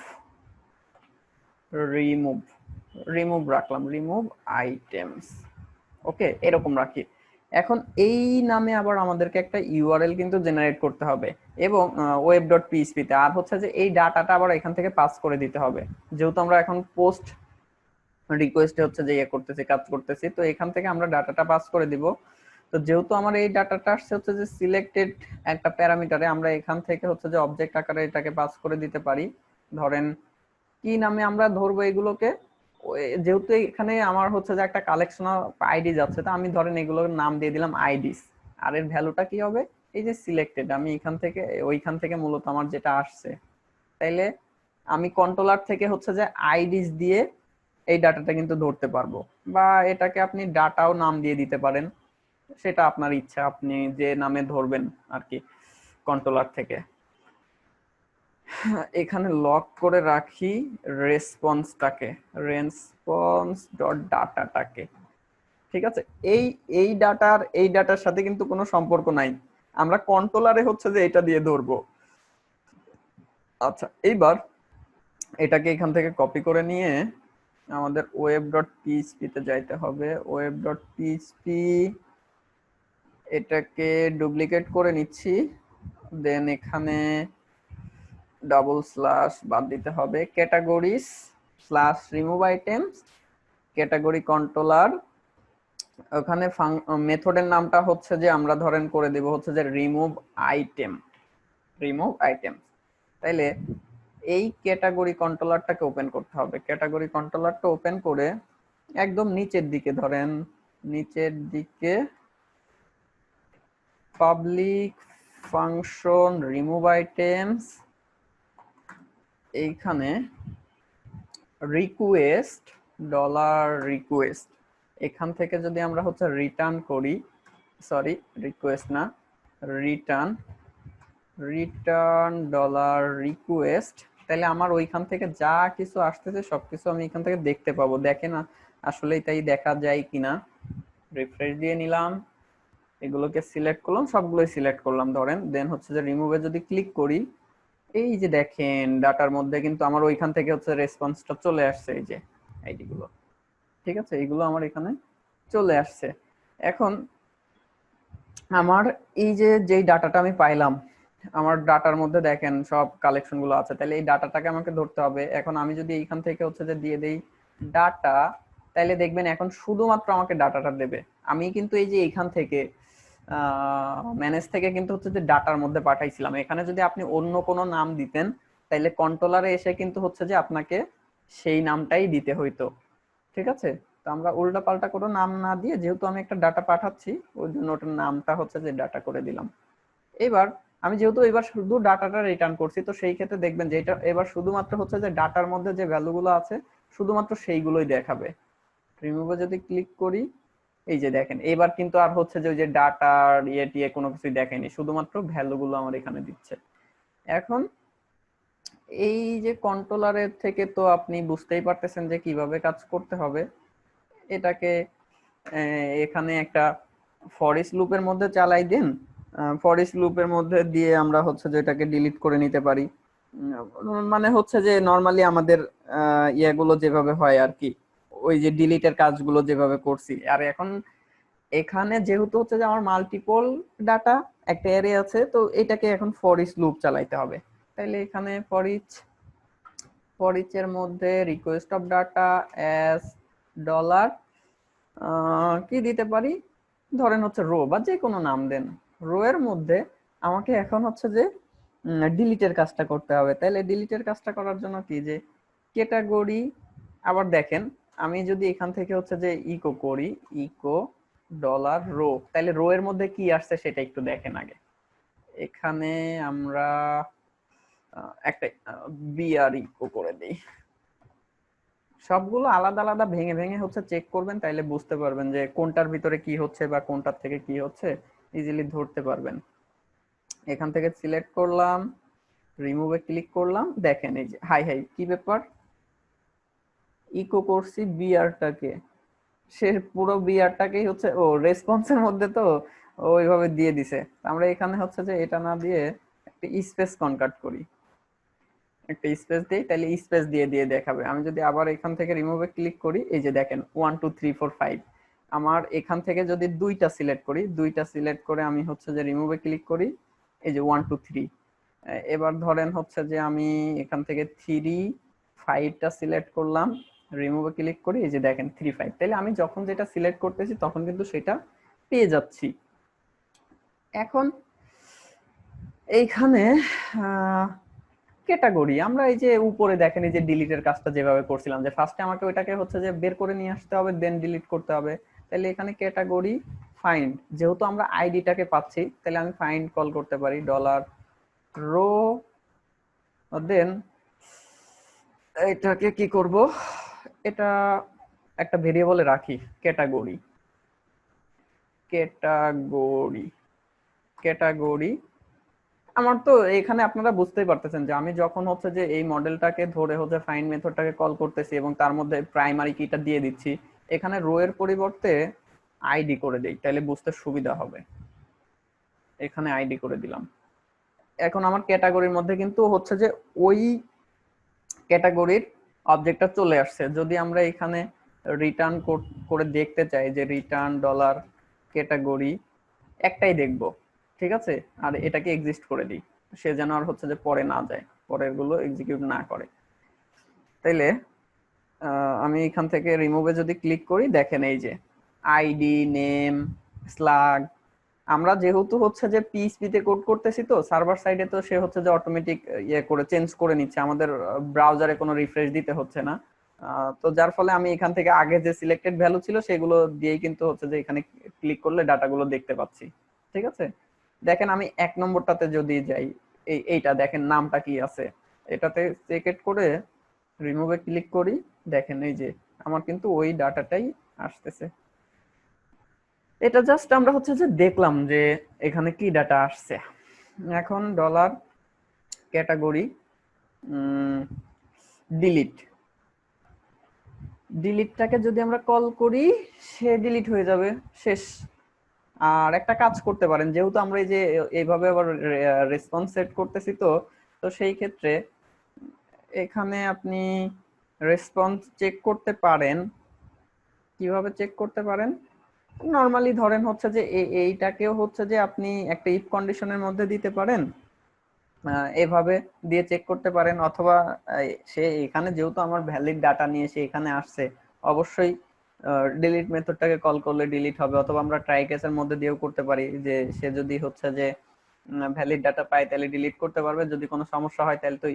রিমুভ, রিমুভ রাখলাম, রিমুভ আইটেমস। ওকে, এরকম রাখি। এখন এই নামে আবার আমাদেরকে একটা ইউআরএল কিন্তু জেনারেট করতে হবে এবং ওয়েব ডট পিএইচপি তে, আর হচ্ছে যে এই ডাটাটা আবার এখান থেকে পাস করে দিতে হবে, যেহেতু আমরা এখন পোস্ট রিকোয়েস্টে হচ্ছে যে ইয়ে করতেছি, কাজ করতেছি, তো এখান থেকে আমরা ডাটাটা পাস করে দিব। তো যেহেতু আমার এই ডাটাটা আসছে হচ্ছে যে সিলেক্টেড একটা প্যারামিটারে, আমরা এখান থেকে হচ্ছে যে অবজেক্ট আকারে এটাকে পাস করে দিতে পারি। ধরেন কি নামে আমরা ধরবো এগুলোকে, যেহেতু এখানে আমার হচ্ছে যে একটা কালেকশন অফ আইডি যাচ্ছে, তো আমি ধরেন এগুলোর নাম দিয়ে দিলাম আইডিস। আর এর ভ্যালুটা কি হবে, এই যে সিলেক্টেড, আমি এখান থেকে ওইখান থেকে মূলত আমার যেটা আসছে, তাইলে আমি কন্ট্রোলার থেকে হচ্ছে যে আইডিস দিয়ে এই ডাটাটা কিন্তু ধরতে পারবো, বা এটাকে আপনি ডাটাও নাম দিয়ে দিতে পারেন, সেটা আপনার ইচ্ছা, আপনি যে নামে ধরবেন আর কি কন্ট্রোলার থেকে। এখানে লক করে রাখি রেসপন্সটাকে, রেসপন্স ডট ডাটাটাকে। ঠিক আছে, এই এই ডাটার এই ডাটার সাথে কিন্তু কোনো সম্পর্ক নাই, আমরা কন্ট্রোলারে হচ্ছে যে এটা দিয়ে ধরবো। আচ্ছা, এইবার এটাকে এখান থেকে কপি করে নিয়ে আমাদের ওয়েব ডট পিএইচপি তে যাইতে হবে। ওয়েব ডট পিএইচপি, এটাকে ডুপ্লিকেট করে নিচ্ছি, দেন এখানে ডাবল স্ল্যাশ বাদ দিতে হবে, categories slash remove items, category controller, ওখানে মেথডের নামটা হচ্ছে যে আমরা ধরেন করে দেব হচ্ছে যে রিমুভ আইটেম, রিমুভ আইটেম। তাইলে এই ক্যাটাগরি কন্ট্রোলারটাকে ওপেন করতে হবে। ক্যাটাগরি কন্ট্রোলারটা ওপেন করে একদম নিচের দিকে, ধরেন নিচের দিকে পাবলিক ফাংশন রিমুভ আইটেমস, এইখানে রিকোয়েস্ট ডলার রিকোয়েস্ট, এখান থেকে যদি আমরা হচ্ছে রিটার্ন করি, সরি রিকোয়েস্ট না, রিটার্ন, রিটার্ন ডলার রিকোয়েস্ট, তাহলে আমার ওইখান থেকে যা কিছু আসতেছে সবকিছু আমি এখান থেকে দেখতে পাবো। দেখে না আসলে তাই দেখা যায় কিনা, রিফ্রেশ দিয়ে নিলাম, এগুলোকে সিলেক্ট করলাম, সবগুলোই সিলেক্ট করলাম ধরেন, দেন হচ্ছে যে রিমুভে যদি ক্লিক করি, এই যে দেখেন ডাটার মধ্যে কিন্তু আমার ওইখান থেকে হচ্ছে রেসপন্সটা চলে আসছে, এই যে আইডি গুলো। ঠিক আছে, এইগুলো আমার এখানে চলে আসছে। এখন আমার এই যে যেই ডাটাটা আমি পাইলাম, আমার ডাটার মধ্যে দেখেন সব কালেকশন গুলো আছে, তাহলে এই ডাটাটাকে আমাকে ধরতে হবে। এখন আমি যদি এইখান থেকে হচ্ছে যে দিয়ে দেই ডাটা, তাহলে দেখবেন এখন শুধুমাত্র আমাকে ডাটাটা দেবে। আমি কিন্তু এই যে এইখান থেকে ম্যানেজ থেকে কিন্তু হচ্ছে যে ডাটার মধ্যে পাঠাইছিলাম, এখানে যদি আপনি অন্য কোনো নাম দিতেন তাইলে কন্ট্রোলারে এসে কিন্তু হচ্ছে যে আপনাকে সেই নামটাই দিতে হইতো। ঠিক আছে, তো আমরা উল্টা পাল্টা কোনো নাম না দিয়ে, যেহেতু আমি একটা ডাটা পাঠাচ্ছি ওই জন্য ওটার নামটা হচ্ছে যে ডাটা করে দিলাম। এবার আমি যেহেতু এবার শুধু ডাটাটা রিটার্ন করছি, তো সেই ক্ষেত্রে দেখবেন যে এটা এবার শুধুমাত্র হচ্ছে যে ডাটার মধ্যে যে ভ্যালুগুলো আছে শুধুমাত্র সেইগুলোই দেখাবে। রিমুভে যদি ক্লিক করি, এই যে দেখেন এবার কিন্তু আর হচ্ছে যে ওই যে ডাটার ইয়ে টিয়ে কোনো কিছুই দেখায়নি, শুধুমাত্র ভ্যালুগুলো আমার এখানে দিচ্ছে। এখন এই যে কন্ট্রোলারের থেকে তো আপনি বুঝতেই পারতেছেন যে কিভাবে কাজ করতে হবে। এটাকে এখানে একটা ফর ইচ লুপের মধ্যে চালাই দেন, ফর ইচ লুপের মধ্যে দিয়ে আমরা হচ্ছে যে এটাকে ডিলিট করে নিতে পারি। মানে হচ্ছে যে নর্মালি আমাদের ইয়েগুলো যেভাবে হয় আর কি, ওই যে ডিলিটের কাজগুলো যেভাবে করছি। আর এখন এখানে যেহেতু হচ্ছে যে আমার মাল্টিপল ডাটা একটা অ্যারে আছে, তো এটাকে এখন ফর ইচ লুপ চালাইতে হবে। তাইলে এখানে ফর ইচ এর মধ্যে request of data as dollar কি দিতে পারি, ধরেন হচ্ছে রো বা যে কোনো নাম দেন। রো এর মধ্যে আমাকে এখন হচ্ছে যে ডিলিটের কাজটা করতে হবে। তাহলে ডিলিটের কাজটা করার জন্য কি, যে ক্যাটাগরি, আবার দেখেন আমি যদি এখান থেকে হচ্ছে যে ইকো করি, ইকো ডলার রো, তাহলে রো এর মধ্যে কি আসছে সেটা একটু দেখেন আগে। এখানে আমরা একটা বিআর ইকো করে দিই। সবগুলো আলাদা আলাদা ভেঙে ভেঙে হচ্ছে চেক করবেন, তাইলে বুঝতে পারবেন যে কোনটার ভিতরে কি হচ্ছে বা কোনটার থেকে কি হচ্ছে ইজিলি ধরতে পারবেন। এখান থেকে সিলেক্ট করলাম, রিমুভে ক্লিক করলাম, দেখেন এই যে হাই হাই কি ব্যাপার, ইকো করছি বিআরটাকে, সে পুরো বিআরটাকেই হচ্ছে ও রেসপন্সের মধ্যে তো ওইভাবে দিয়ে দিছে। আমরা এখানে হচ্ছে যে এটা না দিয়ে একটা স্পেস কনভার্ট করি, একটা স্পেস দিই, তাহলে স্পেস দিয়ে দিয়ে দেখাবে। আমি যদি আবার এখান থেকে রিমুভে ক্লিক করি, এই যে দেখেন 1 2 3 4 5, আমার এখান থেকে যদি দুইটা সিলেক্ট করি, দুইটা সিলেক্ট করে আমি হচ্ছে যে রিমুভে ক্লিক করি, এই যে 1 2 3। এবার ধরেন হচ্ছে যে আমি এখান থেকে 3 5টা সিলেক্ট করলাম, রিমুভে ক্লিক করি, এই যে দেখেন 3 5। তাহলে আমি যখন যেটা সিলেক্ট করতেছি তখন কিন্তু সেটা পেয়ে যাচ্ছি। এখন এইখানে ক্যাটাগরি আমরা এই যে উপরে দেখেন এই যে ডিলিটের কাজটা যেভাবে করছিলাম, যে ফার্স্টে আমাকে ওইটাকে হচ্ছে যে বের করে নিয়ে আসতে হবে, দেন ডিলিট করতে হবে। তাহলে এখানে ক্যাটাগরি ফাইন্ড, যেহেতু আমরা আইডিটাকে পাচ্ছি, তাহলে আমি ফাইন্ড কল করতে পারি ডলার রো, দেন এটাকে কি করব, এটা একটা ভেরিয়েবলে রাখি, ক্যাটাগরি ক্যাটাগরি ক্যাটাগরি। আমার তো এখানে আপনারা বুঝতেই পারতেছেন যে আমি যখন হচ্ছে যে এই মডেলটাকে ধরে হচ্ছে ফাইন্ড মেথডটাকে কল করতেছি এবং তার মধ্যে প্রাইমারি কিটা দিয়ে দিচ্ছি, এখানে রো এর পরিবর্তে আইডি করে দেই, তাহলে বুঝতে সুবিধা হবে। এখানে আইডি করে দিলাম। এখন আমার ক্যাটাগরির মধ্যে কিন্তু হচ্ছে যে ওই ক্যাটাগরির অবজেক্টটা চলে আসছে। যদি আমরা এখানে রিটার্ন করে দেখতে চাই যে রিটার্ন ডলার ক্যাটাগরি, একটাই দেখব, ঠিক আছে, আর এটাকে এক্সিস্ট করে দিই, সে যেন আর হচ্ছে যে পরে না যায়, পরের গুলো এক্সিকিউট না করে। তাইলে আমি এখান থেকে রিমুভে যদি ক্লিক করি, দেখেন এই যে আইডি নেম স্লাগ, আমরা যেহেতু হচ্ছে যে পিএইচপি তে কোড করতেছি, তো সার্ভার সাইডে তো সে হচ্ছে যে অটোমেটিক ইয়ে করে চেঞ্জ করে নিচ্ছে, আমাদের ব্রাউজারে কোনো রিফ্রেশ দিতে হচ্ছে না। তো যার ফলে আমি এখান থেকে আগে যে সিলেক্টেড ভ্যালু ছিল সেগুলো দিয়েই কিন্তু হচ্ছে যে এখানে ক্লিক করলে ডাটাগুলো দেখতে পাচ্ছি। ঠিক আছে, দেখেন আমি 1 নম্বরটাতে যদি যাই, এইটা দেখেন নামটা কি আছে, এটাতে চেক করে রিমুভে ক্লিক করি, দেখেন এই যে আমার কিন্তু ওই ডাটাটাই আসতেছে। এটা জাস্ট আমরা হচ্ছে যে দেখলাম যে এখানে কি ডাটা আসছে। এখন ডলার ক্যাটাগরি ডিলিট, ডিলিটটাকে যদি আমরা কল করি, সে ডিলিট হয়ে যাবে, শেষ। আর একটা কাজ করতে পারেন, যেহেতু আমরা এই যে এইভাবে আবার রেসপন্স সেট করতেছি, তো তো সেই ক্ষেত্রে এখানে আপনি রেসপন্স চেক করতে পারেন। কিভাবে চেক করতে পারেন, নরমালি ধরেন হচ্ছে যে এইটাকেও হচ্ছে যে আপনি একটা ইফ কন্ডিশনের মধ্যে দিতে পারেন, এভাবে দিয়ে চেক করতে পারেন, অথবা সে এখানে যেহেতু আমার ভ্যালিড ডাটা নিয়ে সে এখানে আসছে, অবশ্যই ডিলিট মেথডটাকে কল করলে ডিলিট হবে, অথবা আমরা ট্রাই কেসের মধ্যে দিয়েও করতে পারি, যে সে যদি হচ্ছে যে ভ্যালিড ডাটা পায় তাহলে ডিলিট করতে পারবে, যদি কোনো সমস্যা হয় তাহলে তো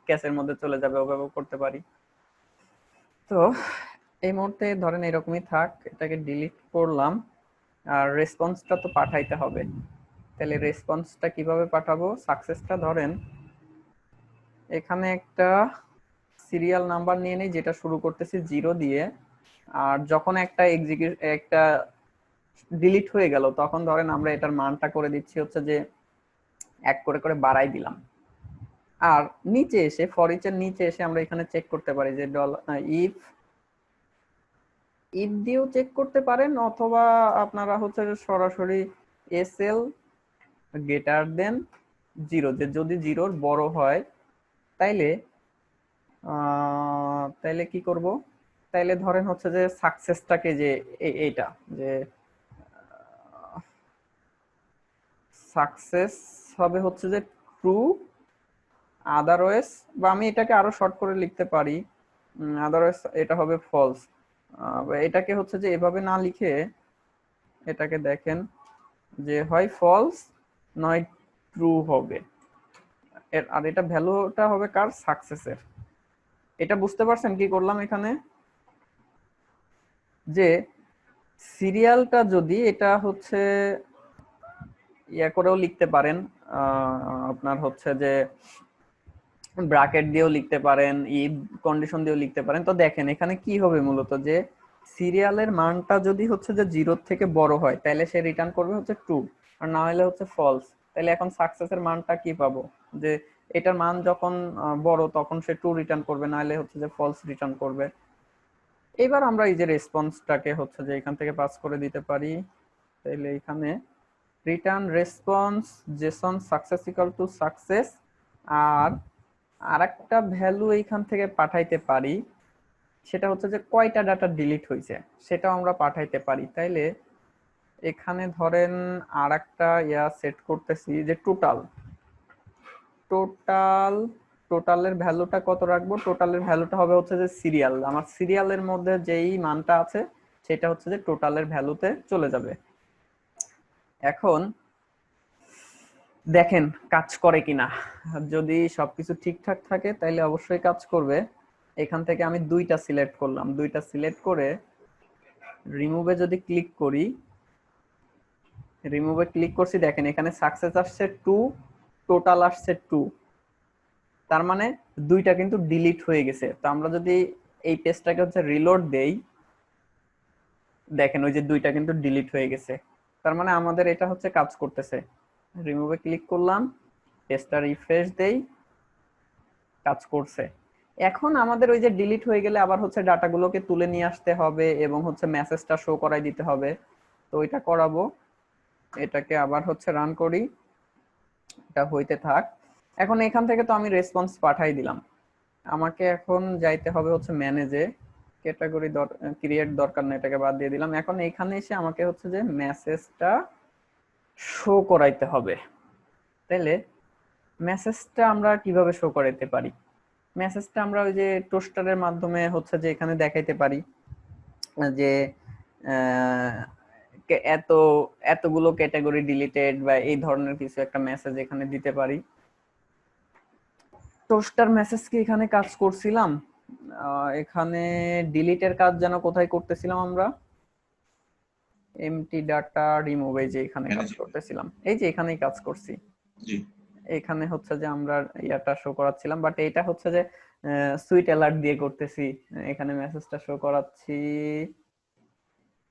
কেসের মধ্যে চলে যাবে, ওভাবেও করতে পারি। তো এই মুহূর্তে ধরেন এরকমই থাক, এটাকে ডিলিট করলাম। আর রেসপন্সটা তো পাঠাইতে হবে, তাহলে রেসপন্সটা কিভাবে পাঠাবো, সাকসেসটা ধরেন এখানে একটা সিরিয়াল নাম্বার নিয়ে নেই যেটা শুরু করতেছি 0 দিয়ে, আর যখন একটা একটা ডিলিট হয়ে গেল তখন ধরেন আমরা এটার মানটা করে দিচ্ছি হচ্ছে যে 1 করে করে বাড়াই দিলাম। আর নিচে এসে ফর ইচ এর নিচে এসে আমরা এখানে চেক করতে পারি যে ইফ ইফ দিয়েও চেক করতে পারেন, অথবা আপনারা হচ্ছে যে সরাসরি এসএল গ্রেটার দেন 0, যে যদি 0-র বড় হয় তাইলে তাইলে কি করব, তাইলে ধরেন হচ্ছে যে সাকসেসটাকে যে এইটা যে সাকসেস হবে হচ্ছে যে ট্রু, আদারওয়াইজ, বা আমি এটাকে আরো শর্ট করে লিখতে পারি, আদারওয়াইজ এটা হবে ফলস। এটাকে হচ্ছে যে এভাবে না লিখে এটাকে দেখেন যে হয় ফলস নয় ট্রু হবে। আর এটা ভ্যালুটা হবে কার, সাকসেসের। এটা বুঝতে পারছেন কি করলাম এখানে, যে সিরিয়ালটা যদি এটা হচ্ছে ইয়া করেও লিখতে পারেন, আপনার হচ্ছে যে ব্র্যাকেট দিয়েও লিখতে পারেন, ইফ কন্ডিশন দিয়েও লিখতে পারেন। তো দেখেন এখানে কি হবে মূলত, যে সিরিয়ালের মানটা যদি হচ্ছে যে 0-র থেকে বড় হয় তাহলে সে রিটার্ন করবে হচ্ছে ট্রু, আর না হলে হচ্ছে ফলস। তাহলে এখন সাকসেসের মানটা কি পাবো, যে এটার মান যখন বড় তখন সে ট্রু রিটার্ন করবে, না হলে হচ্ছে যে ফলস রিটার্ন করবে। এবার আমরা এই যে রেসপন্সটাকে হচ্ছে যে এখান থেকে পাস করে দিতে পারি। তাহলে এখানে return response JSON success equal to success, আর আরেকটা ভ্যালু এইখান থেকে পাঠাইতে পারি, সেটা হচ্ছে যে কয়টা ডাটা ডিলিট হয়েছে সেটাও আমরা পাঠাইতে পারি। তাইলে এখানে ধরেন আরেকটা ইয়া সেট করতেছি যে টোটাল, টোটাল টোটালের ভ্যালুটা কত রাখবো, টোটালের ভ্যালুটা হবে হচ্ছে যে সিরিয়াল, আমার সিরিয়ালের মধ্যে যেই মানটা আছে সেটা হচ্ছে যে টোটালের ভ্যালুতে চলে যাবে। এখন দেখেন কাজ করে কিনা, যদি সবকিছু ঠিকঠাক থাকে তাহলে অবশ্যই কাজ করবে। এখান থেকে আমি দুইটা সিলেক্ট করলাম, দুইটা সিলেক্ট করে রিমুভে যদি ক্লিক করি, রিমুভে ক্লিক করছি, দেখেন এখানে সাকসেস আসছে 2, টোটাল আসছে 2, তার মানে দুইটা কিন্তু ডিলিট হয়ে গেছে। তো আমরা যদি এই পেজটাকে হচ্ছে রিলোড দেই, দেখেন ওই যে দুইটা কিন্তু ডিলিট হয়ে গেছে, তার মানে আমাদের এটা হচ্ছে কাজ করতেছে। রিমুভে ক্লিক করলাম, পেজটা রিফ্রেশ দেই, কাজ করছে। এখন আমাদের ওই যে ডিলিট হয়ে গেলে আবার হচ্ছে ডাটাগুলোকে তুলে নিয়ে আসতে হবে এবং হচ্ছে মেসেজটা শো করাই দিতে হবে। তো ওইটা করাবো, এটাকে আবার হচ্ছে রান করি, এটা হইতে থাক। এখন এখান থেকে তো আমি রেসপন্স পাঠাই দিলাম, আমাকে এখন যাইতে হবে হচ্ছে ম্যানেজে, ক্যাটাগরি ক্রিয়েট দরকার না, এটাকে বাদ দিয়ে দিলাম। এখন এখানে এসে আমাকে হচ্ছে যে মেসেজটা শো করাইতে হবে। তাইলে মেসেজটা আমরা কিভাবে শো করাইতে পারি, মেসেজটা আমরা ওই যে টোস্টারের মাধ্যমে হচ্ছে যে এখানে দেখাইতে পারি যে এত এতগুলো ক্যাটাগরি ডিলিটেড বা এই ধরনের কিছু একটা মেসেজ এখানে দিতে পারি। টোস্টার মেসেজ কি এখানে কাজ করছিলাম, এখানে ডিলিটের কাজ যেন কোথায় করতেছিলাম আমরা, এমটি ডাটা রিমুভ, এই যে এখানে কাজ করতেছিলাম, এই যে এখানেই কাজ করছি। জি, এখানে হচ্ছে যে আমরা ইয়াটা শো করাচ্ছিলাম, বাট এটা হচ্ছে যে সুইট অ্যালার্ট দিয়ে করতেছি, এখানে মেসেজটা শো করাচ্ছি।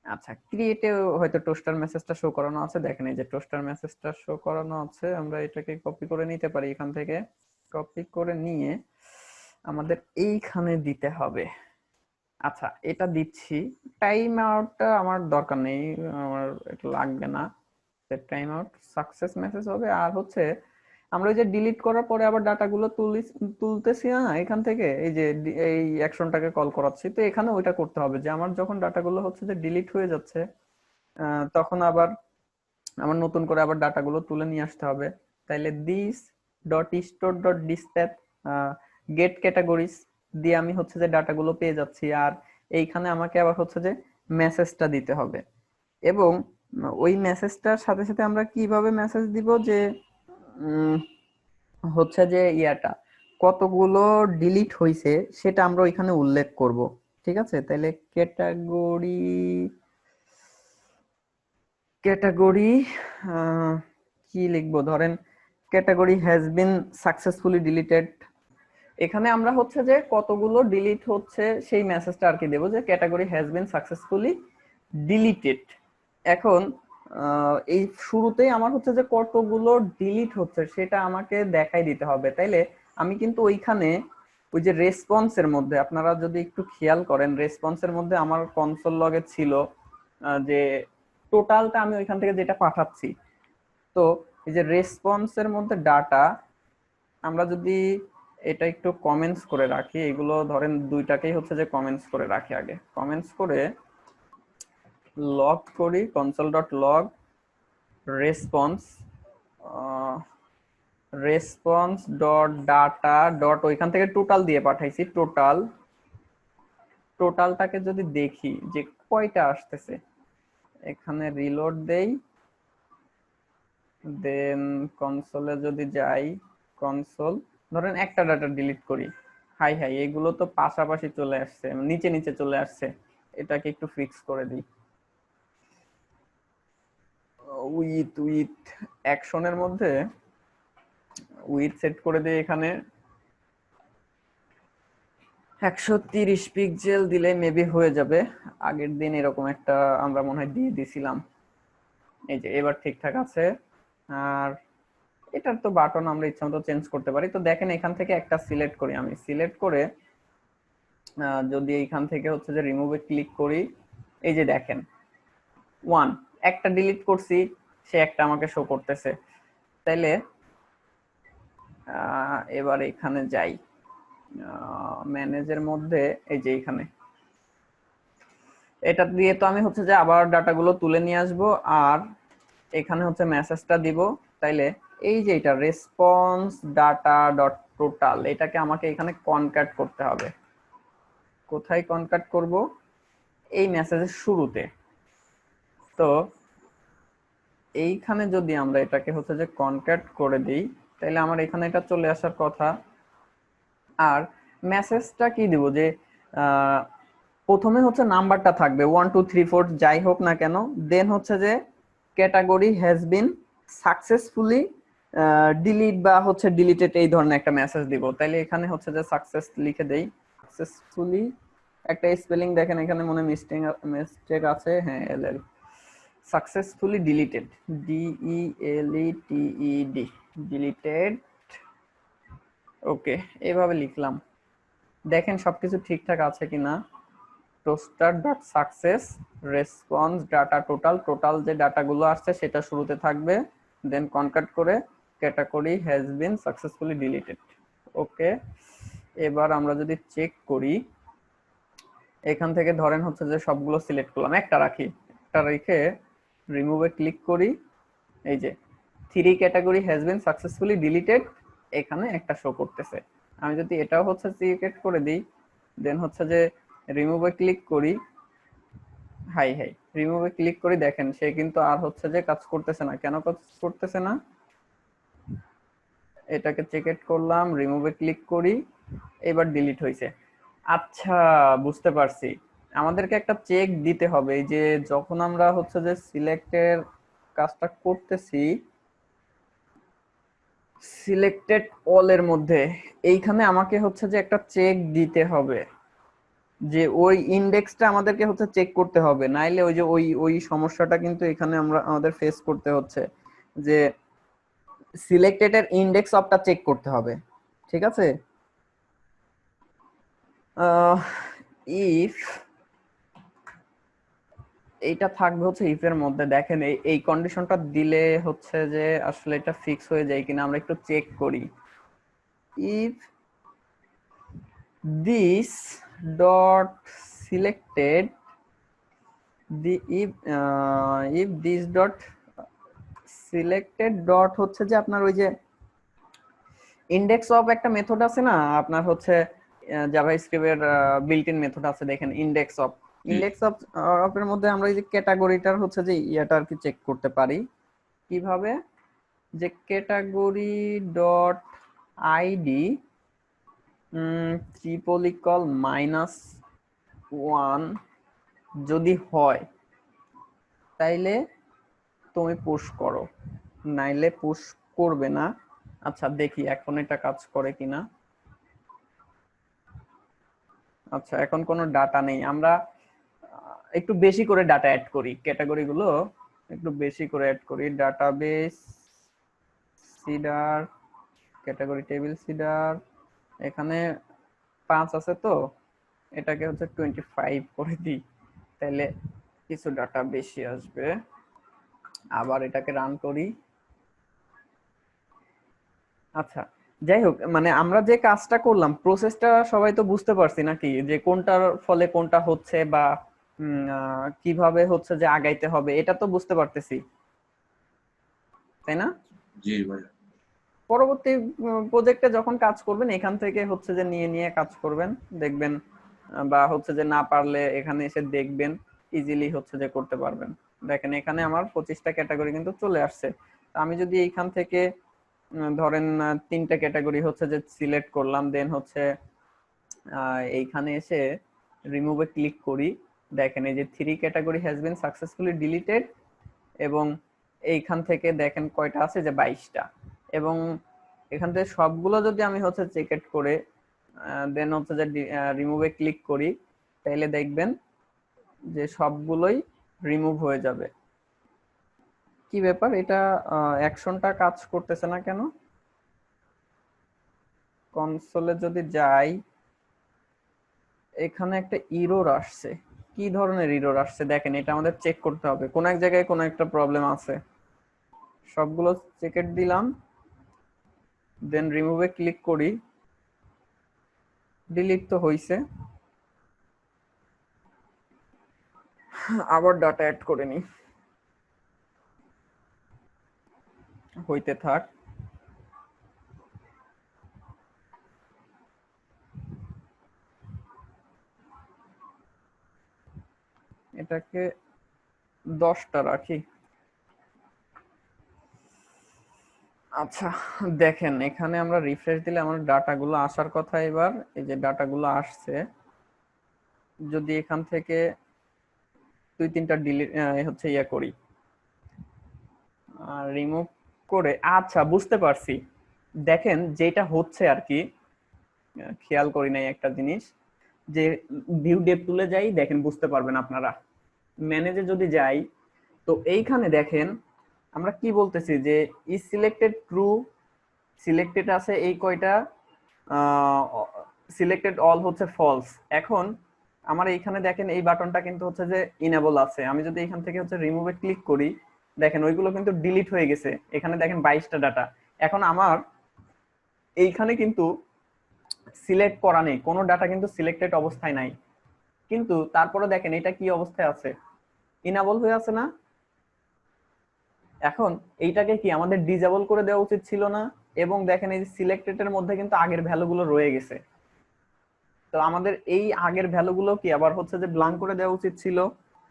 আচ্ছা, ক্রিয়েটে হয়তো টোস্টার মেসেজটা শো করানো আছে, দেখেন এই যে টোস্টার মেসেজটা শো করানো আছে। আমরা এটাকে কপি করে নিতে পারি, এখান থেকে কপি করে নিয়ে আমাদের এইখানে দিতে হবে। আচ্ছা, এটা দিচ্ছি। টাইম আউটটা আমার দরকার নেই, আমার এটা লাগবে না। টাইম আউট সাকসেস মেসেজ হবে। আর হচ্ছে আমরা ওই যে ডিলিট করার পরে আবার ডাটাগুলো তুলতেছি না এখান থেকে, এই যে এই অ্যাকশনটাকে কল করাচ্ছি, তো এখানে ওইটা করতে হবে যে আমার যখন ডাটাগুলো হচ্ছে যে ডিলিট হয়ে যাচ্ছে তখন আবার আমার নতুন করে আবার ডাটাগুলো তুলে নিয়ে আসতে হবে। তাইলে this dot store dot dispatch get categories দিয়ে আমি হচ্ছে যে ডাটাগুলো পেয়ে যাচ্ছি, আর এইখানে আমাকে আবার হচ্ছে যে মেসেজটা দিতে হবে। এবং ওই মেসেজটার সাথে সাথে আমরা কিভাবে মেসেজ দিব, যে হচ্ছে যে ইয়াটা কতগুলো ডিলিট হয়েছে সেটা আমরা ওইখানে উল্লেখ করব। ঠিক আছে, তাহলে ক্যাটাগরি ক্যাটাগরি কি লিখবো, ধরেন category has been successfully deleted. এখানে আমরা হচ্ছে যে কতগুলো ডিলিট হচ্ছে সেই মেসেজটা আর কি দেবো, যে category has been successfully deleted. এখন এই শুরুতেই আমার হচ্ছে যে কতগুলো ডিলিট হচ্ছে সেটা আমাকে দেখাই দিতে হবে। তাইলে আমি কিন্তু ওইখানে ওই যে রেসপন্সের মধ্যে, আপনারা যদি একটু খেয়াল করেন, রেসপন্সের মধ্যে আমার কনসোল লগে ছিল যে টোটালটা আমি ওইখান থেকে যেটা পাঠাচ্ছি, তো এই যে রেসপন্সের মধ্যে ডাটা, আমরা যদি এটা একটু কমেন্টস করে রাখি, এগুলো ধরেন দুইটাকেই হচ্ছে যে কমেন্টস করে রাখি, আগে কমেন্টস করে লগ করি console dot log response response dot data dot, ওইখান থেকে টোটাল দিয়ে পাঠাইছি, টোটালটাকে যদি দেখি যে কয়টা আসতেছে, এখানে রিলোড দেই, দেন কনসোলে যদি যাই, কনসোল ধরেন একটা ডাটা ডিলিট করি, হাই হাই এগুলো তো পাশাপাশি চলে আসছে, নিচে নিচে চলে আসছে, এটাকে একটু ফিক্স করে দিই। উইথ অ্যাকশনের মধ্যে উইথ সেট করে দিই, এখানে 130 পিক্সেল দিলে মেবি হয়ে যাবে। আগের দিন এরকম একটা আমরা মনে হয় দিয়ে দিছিলাম। এই যে এবার ঠিকঠাক আছে। আর এটার তো বাটন আমরা ইচ্ছা মতো চেঞ্জ করতে পারি। তো দেখেন এখান থেকে একটা সিলেক্ট করি, আমি সিলেক্ট করে যদি এইখান থেকে হচ্ছে যে রিমুভে ক্লিক করি, এই যে দেখেন 1 একটা ডিলিট করছি, সে একটা আমাকে শো করতেছে। তাইলে এবার এখানে যাই, ম্যানেজের মধ্যে এই যে এখানে, এটা দিয়ে তো আমি হচ্ছে যে আবার ডাটাগুলো তুলে নিয়ে আসব, আর এখানে হচ্ছে মেসেজটা দিব। তাইলে এই যে এটা রেসপন্স ডাটা ডট টোটাল, এটাকে আমাকে এখানে কনক্যাট করতে হবে। কোথায় কনক্যাট করব? এই মেসেজের শুরুতে। তো এইখানে যদি আমরা এটাকে হচ্ছে যে কনক্যাট করে দিই, তাহলে আমার এখানে এটা চলে আসার কথা। আর মেসেজটা কি দিব, যে প্রথমে হচ্ছে নাম্বারটা থাকবে 1 2 3 4 যাই হোক না কেন, দেন হচ্ছে যে category has been successfully delete বা হচ্ছে ডিলিটেড, এই ধরনের একটা মেসেজ দিব। তাইলে এখানে হচ্ছে যে সাকসেস লিখে দেই, সাকসেসফুলি একটা স্পেলিং দেখেন এখানে মনে মিস্টেক আছে, হ্যাঁ এলএল, successfully deleted, DELETED, deleted. Okay, এইভাবে লিখলাম, দেখেন সবকিছু ঠিকঠাক আছে কিনা। Toastr dot success response data total, total যে ডাটাগুলো আসছে সেটা শুরুতে থাকবে, দেন কনক্যাট করে category has been successfully deleted. Okay, এবার আমরা যদি চেক করি, এখান থেকে ধরেন হচ্ছে যে সবগুলো সিলেক্ট করলাম, একটা রাখি, একটা রেখে রিমুভে ক্লিক করি, এই যে 3 category has been successfully deleted, এখানে একটা শো করতেছে। আমি যদি এটাও হচ্ছে সিলেক্ট করে দিই, দেন হচ্ছে যে রিমুভে ক্লিক করি, হাই হাই রিমুভে ক্লিক করি, দেখেন সে কিন্তু আর হচ্ছে যে কাজ করতেছে না। কেন কাজ করতেছে না? এটাকে চেক ইট করলাম, রিমুভে ক্লিক করি, এবার ডিলিট হয়েছে। আচ্ছা, বুঝতে পারছি, আমাদেরকে একটা চেক দিতে হবে, এই যে যখন আমরা হচ্ছে যে সিলেক্টের কাজটা করতেছি, সিলেক্টেড অল এর মধ্যে এইখানে আমাকে হচ্ছে যে একটা চেক দিতে হবে, যে ওই ইন্ডেক্সটা আমাদেরকে হচ্ছে চেক করতে হবে, নাইলে ওই যে ওই সমস্যাটা কিন্তু এখানে আমাদের ফেস করতে হচ্ছে, যে সিলেক্টেড এর ইন্ডেক্স অফটা চেক করতে হবে। ঠিক আছে, ইফ এইটা থাকবে হচ্ছে ইফ এর মধ্যে, দেখেন এই কন্ডিশনটা দিলে হচ্ছে যে আসলে এটা ফিক্স হয়ে যায় কিনা আমরা একটু চেক করি। If this dot selected, if this dot selected dot হচ্ছে যে আপনার ওই যে ইন্ডেক্স অফ একটা মেথড আছে না আপনার, হচ্ছে জাভাস্ক্রিপ্টের বিল্ট ইন মেথড আছে, দেখেন ইন্ডেক্স অফ, ইন্ডেক্স অফ এর মধ্যে আমরা এই যে ক্যাটাগরিটার হচ্ছে যে ইয়াটা আর কি চেক করতে পারি। কিভাবে? যে category dot ID triple equal -1 যদি হয় তাইলে তুমি পুশ করো, নাইলে পুশ করবে না। আচ্ছা দেখি এখন এটা কাজ করে কিনা। আচ্ছা, এখন কোনো ডাটা নেই, আমরা একটু বেশি করে ডাটা অ্যাড করি, ক্যাটাগরি গুলো একটু বেশি করে অ্যাড করি। Database seeder, category table seeder, এখানে 5 আছে, তো এটাকে হচ্ছে 25 করে দিই, তাহলে কিছু ডাটা বেশি আসবে। আবার এটাকে রান করি, আচ্ছা, যাই হোক, মানে আমরা যে কাজটা করলাম প্রসেসটা সবাই তো বুঝতে পারছি নাকি, যে কোনটার ফলে কোনটা হচ্ছে, বা কিভাবে হচ্ছে যে আগাইতে হবে, এটা তো বুঝতে পারতেছি, তাই না? জি ভাই। পরবর্তী প্রজেক্টে যখন কাজ করবেন এখান থেকে হচ্ছে যে নিয়ে নিয়ে কাজ করবেন, দেখবেন বা হচ্ছে যে না পারলে এখানে এসে দেখবেন, ইজিলি হচ্ছে যে করতে পারবেন। দেখেন এখানে আমার 25টা ক্যাটাগরি কিন্তু চলে আসছে। তা আমি যদি এইখান থেকে ধরেন 3টা ক্যাটাগরি হচ্ছে যে সিলেক্ট করলাম, দেন হচ্ছে এইখানে এসে রিমুভে ক্লিক করি, দেখেন এই যে 3 category has been successfully deleted, এবং এইখান থেকে দেখেন কয়টা আছে, যে 22টা। এবং এখান থেকে সবগুলো যদি আমি হচ্ছে চেক করে দেন হচ্ছে যে রিমুভে ক্লিক করি, তাহলে দেখবেন যে সবগুলোই রিমুভ হয়ে যাবে। কি ব্যাপার, এটা অ্যাকশনটা কাজ করতেছে না কেন? কনসোলে যদি যাই, এখানে একটা ইরর আসছে। কি ধরনের ইরর আসছে দেখেন, এটা আমাদের চেক করতে হবে, কোন এক জায়গায় কোন একটা প্রবলেম আছে। সবগুলো চেক দিলাম, দেন রিমুভে ক্লিক করি, ডিলিট তো হইছে, আবার ডাটা অ্যাড করে নি, হইতে থাক। এটাকে 10টা রাখি। আচ্ছা, দেখেন এখানে আমরা রিফ্রেশ দিলে আমার ডাটাগুলো আসার কথা, এবার এই যে ডাটাগুলো আসছে। যদি এখান থেকে 2-3টা ডিলিট হচ্ছে করি, রিমুভ করে, আচ্ছা বুঝতে পারছি। দেখেন যেটা হচ্ছে আর কি, খেয়াল করি নাই একটা জিনিস, যে ভিউ ডেপ টুলে যাই, দেখেন বুঝতে পারবেন আপনারা। ম্যানেজে যদি যাই, তো এইখানে দেখেন আমরা কি বলতেছি, যে ইজ সিলেক্টেড ট্রু, সিলেক্টেড আছে এই কয়টা, সিলেক্টেড অল হচ্ছে ফলস। এখন আমার এইখানে দেখেন এই বাটনটা কিন্তু হচ্ছে যে ইনেবল আছে, আমি যদি এখান থেকে হচ্ছে রিমুভে ক্লিক করি, দেখেন ওইগুলো কিন্তু ডিলিট হয়ে গেছে। এখানে দেখেন 22টা ডাটা। এখন আমার এইখানে কিন্তু সিলেক্ট করা নেই, কোনো ডাটা কিন্তু সিলেক্টেড অবস্থায় নাই, কিন্তু তারপরে দেখেন এটা কি অবস্থায় আছে, ইনেবল হয়ে আছে না? এখন এইটাকে কি আমাদের ডিজেবল করে দেওয়া উচিত ছিল না? এবং দেখেন এই সিলেক্টেড এর মধ্যে কিন্তু আগের ভ্যালুগুলো রয়ে গেছে, তো আমাদের এই আগের ভ্যালুগুলো কি আবার হচ্ছে যে ব্ল্যাঙ্ক করে দেওয়া উচিত ছিল,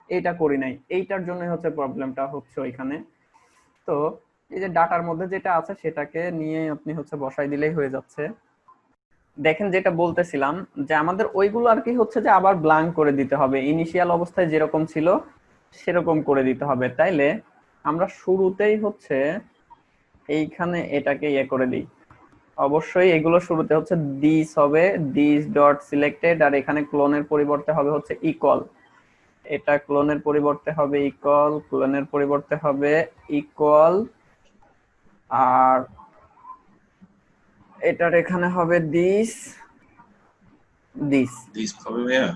এইটা করি নাই, এইটার জন্যই হচ্ছে প্রবলেমটা হচ্ছে ওইখানে। তো এই যে ডাটার মধ্যে যেটা আছে সেটাকে নিয়ে আপনি হচ্ছে বসাই দিলেই হয়ে যাচ্ছে। দেখেন যেটা বলতেছিলাম, যে আমাদের ওইগুলো আর কি হচ্ছে যে আবার ব্ল্যাঙ্ক করে দিতে হবে, ইনিশিয়াল অবস্থায় যেরকম ছিল সেরকম করে দিতে হবে। তাইলে আমরা শুরুতেই হচ্ছে এইখানে এটাকে করে দিই। অবশ্যই এগুলো শুরুতে হচ্ছে দিস হবে, দিস ডট সিলেক্টেড, আর এখানে ক্লোনের পরিবর্তে হবে হচ্ছে ইকুয়াল, এটা ক্লোনের পরিবর্তে হবে ইকুয়াল, ক্লোনের পরিবর্তে হবে ইকুয়াল, আর এটার এখানে হবে দিস, দিস। দিস হবে ভাইয়া?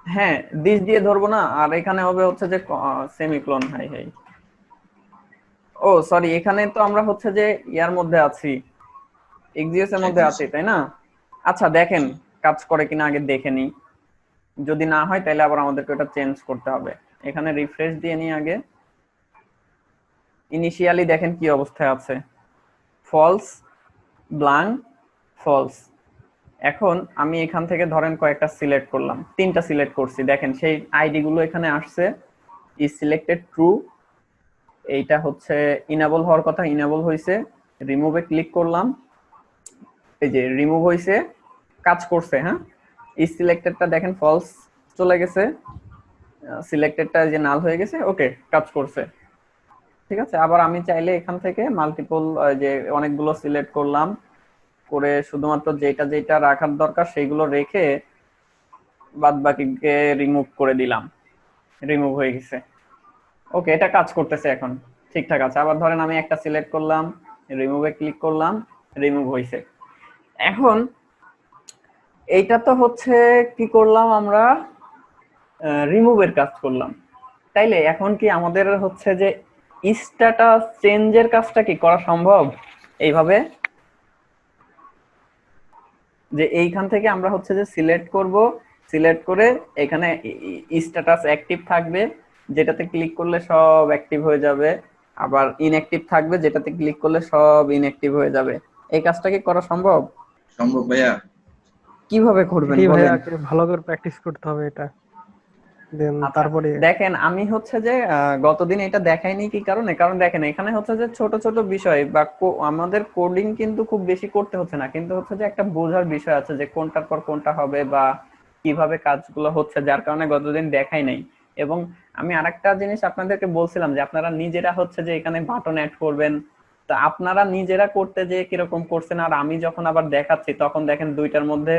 হ্যাঁ, দিস দিয়ে ধরবো না, আর এখানে হবে হচ্ছে যে সেমিক্লোন। হাই হাই, ও সরি, এখানে তো আমরা হচ্ছে যে ইয়ার মধ্যে আছি, এক্সিএস এর মধ্যে আছি, তাই না? আচ্ছা দেখেন জি। কাজ করে কিনা আগে দেখে নিই, যদি না হয় তাহলে আবার আমাদেরকে ওটা চেঞ্জ করতে হবে। এখানে রিফ্রেশ দিয়ে নিই আগে। ইনিশিয়ালি দেখেন কি অবস্থায় আছে, ফলস, ব্ল্যাঙ্ক, ফলস। এখন আমি এখান থেকে ধরেন কয়েকটা সিলেক্ট করলাম, 3টা সিলেক্ট করছি, দেখেন সেই আইডি গুলো এখানে আসছে, ইজ সিলেক্টেড ট্রু, এইটা হচ্ছে ইনেবল হওয়ার কথা, ইনেবল হয়েছে। রিমুভে ক্লিক করলাম, এই যে রিমুভ হয়েছে, কাজ করছে। হ্যাঁ, ইজ সিলেক্টেডটা দেখেন ফলস চলে গেছে, সিলেক্টেডটা যে নাল হয়ে গেছে, ওকে কাজ করছে। ঠিক আছে, আবার আমি চাইলে এখান থেকে মাল্টিপল, যে অনেকগুলো সিলেক্ট করলাম, করে শুধুমাত্র যেটা যেটা রাখার দরকার সেইগুলো রেখে বাদ বাকিকে রিমুভ করে দিলাম, রিমুভ হয়ে গেছে। ওকে, এটা কাজ করতেছে এখন, ঠিকঠাক আছে। আবার ধরেন আমি একটা সিলেক্ট করলাম, রিমুভে ক্লিক করলাম, রিমুভ হয়েছে। এখন এইটা তো হচ্ছে কি করলাম আমরা, রিমুভের কাজ করলাম। তাইলে এখন কি আমাদের হচ্ছে যে স্ট্যাটাস চেঞ্জের কাজটা কি করা সম্ভব এইভাবে? যে এইখান থেকে আমরা হচ্ছে যে সিলেক্ট করব, সিলেক্ট করে এখানে স্ট্যাটাস অ্যাক্টিভ থাকবে, যেটাতে ক্লিক করলে সব অ্যাক্টিভ হয়ে যাবে, আবার ইনঅ্যাক্টিভ থাকবে, যেটাতে ক্লিক করলে সব ইনঅ্যাক্টিভ হয়ে যাবে। এই কাজটা কি করা সম্ভব? সম্ভব ভাইয়া? কিভাবে করবেন এটাই ভাইয়া বলেন? ভালো করে প্র্যাকটিস করতে হবে এটা, দেন আচ্ছা, তারপরে। দেখেন আমি হচ্ছে যে গতদিন এটা দেখাইনি কি কারণে, কারণ দেখেন এখানে হচ্ছে যে ছোট ছোট বিষয় বা আমাদের কোডিং কিন্তু খুব বেশি করতে হচ্ছে না, কিন্তু হচ্ছে যে একটা বোঝার বিষয় আছে যে কোনটার পর কোনটা হবে বা কিভাবে কাজগুলো হচ্ছে, যার কারণে গতদিন দেখাই নাই। এবং আমি আরেকটা জিনিস আপনাদেরকে বলছিলাম যে আপনারা নিজেরা হচ্ছে যে এখানে বাটন অ্যাড করবেন, তা আপনারা নিজেরা করতে যে কিরকম করছেন আর আমি যখন আবার দেখাচ্ছি তখন দেখেন দুইটার মধ্যে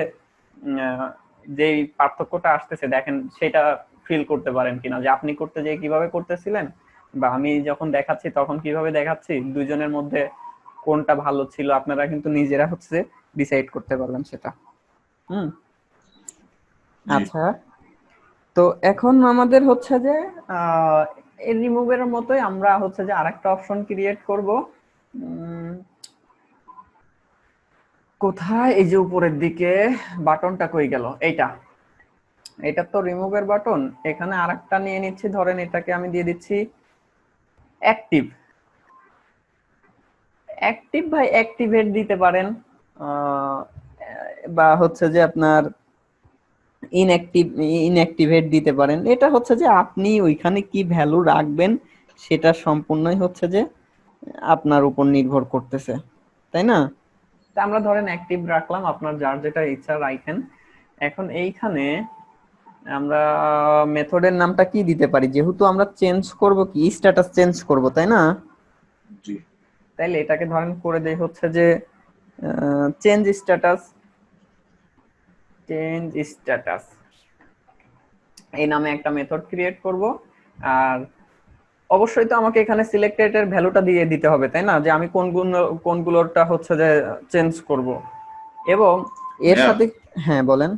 যেই পার্থক্যটা আসতেছে দেখেন সেটা ফিল করতে পারেন কিনা, যে আপনি করতে যে কিভাবে করতেছিলেন বা আমি যখন দেখাচ্ছি তখন কিভাবে দেখাচ্ছি, দুইজনের মধ্যে কোনটা ভালো ছিল আপনারা কিন্তু নিজেরা হচ্ছে ডিসাইড করতে পারবেন সেটা। হুম। জি। আচ্ছা, তো এখন আমাদের হচ্ছে যে এই রিমুভের মতোই আমরা হচ্ছে যে আরেকটা অপশন ক্রিয়েট করব। কোথায়, এই যে উপরের দিকে বাটনটা কই গেল, এইটা, এটা তো রিমুভের বাটন। এখানে আরেকটা নিয়ে নিচ্ছি, ধরেন এটাকে আমি দিয়ে দিচ্ছি অ্যাক্টিভ। অ্যাক্টিভ ভাই অ্যাক্টিভেট দিতে পারেন, আহ, বা হচ্ছে যে আপনার ইনঅ্যাক্টিভ ইনঅ্যাক্টিভেট দিতে পারেন। এটা হচ্ছে যে আপনি ওইখানে কি ভ্যালু রাখবেন সেটা সম্পূর্ণই হচ্ছে যে আপনার উপর নির্ভর করতেছে, তাই না? তা আমরা ধরেন অ্যাক্টিভ রাখলাম, আপনার যার যেটা ইচ্ছা রাখেন। এখন এইখানে আমরা মেথডের নামটা কি দিতে পারি, যেহেতু আমরা চেঞ্জ করব কি স্ট্যাটাস চেঞ্জ করব, তাই না? জি। তাইলে এটাকে ধরেন করে দেই হচ্ছে যে চেঞ্জ স্ট্যাটাস, চেঞ্জ স্ট্যাটাস এই নামে একটা মেথড ক্রিয়েট করব। আর অবশ্যই তো আমাকে এখানে সিলেক্টেড এর ভ্যালুটা দিয়ে দিতে হবে, তাই না, যে আমি কোনগুলোরটা হচ্ছে যে চেঞ্জ করব। এবং এর ভাইয়া, সাথে, হ্যাঁ বলেন।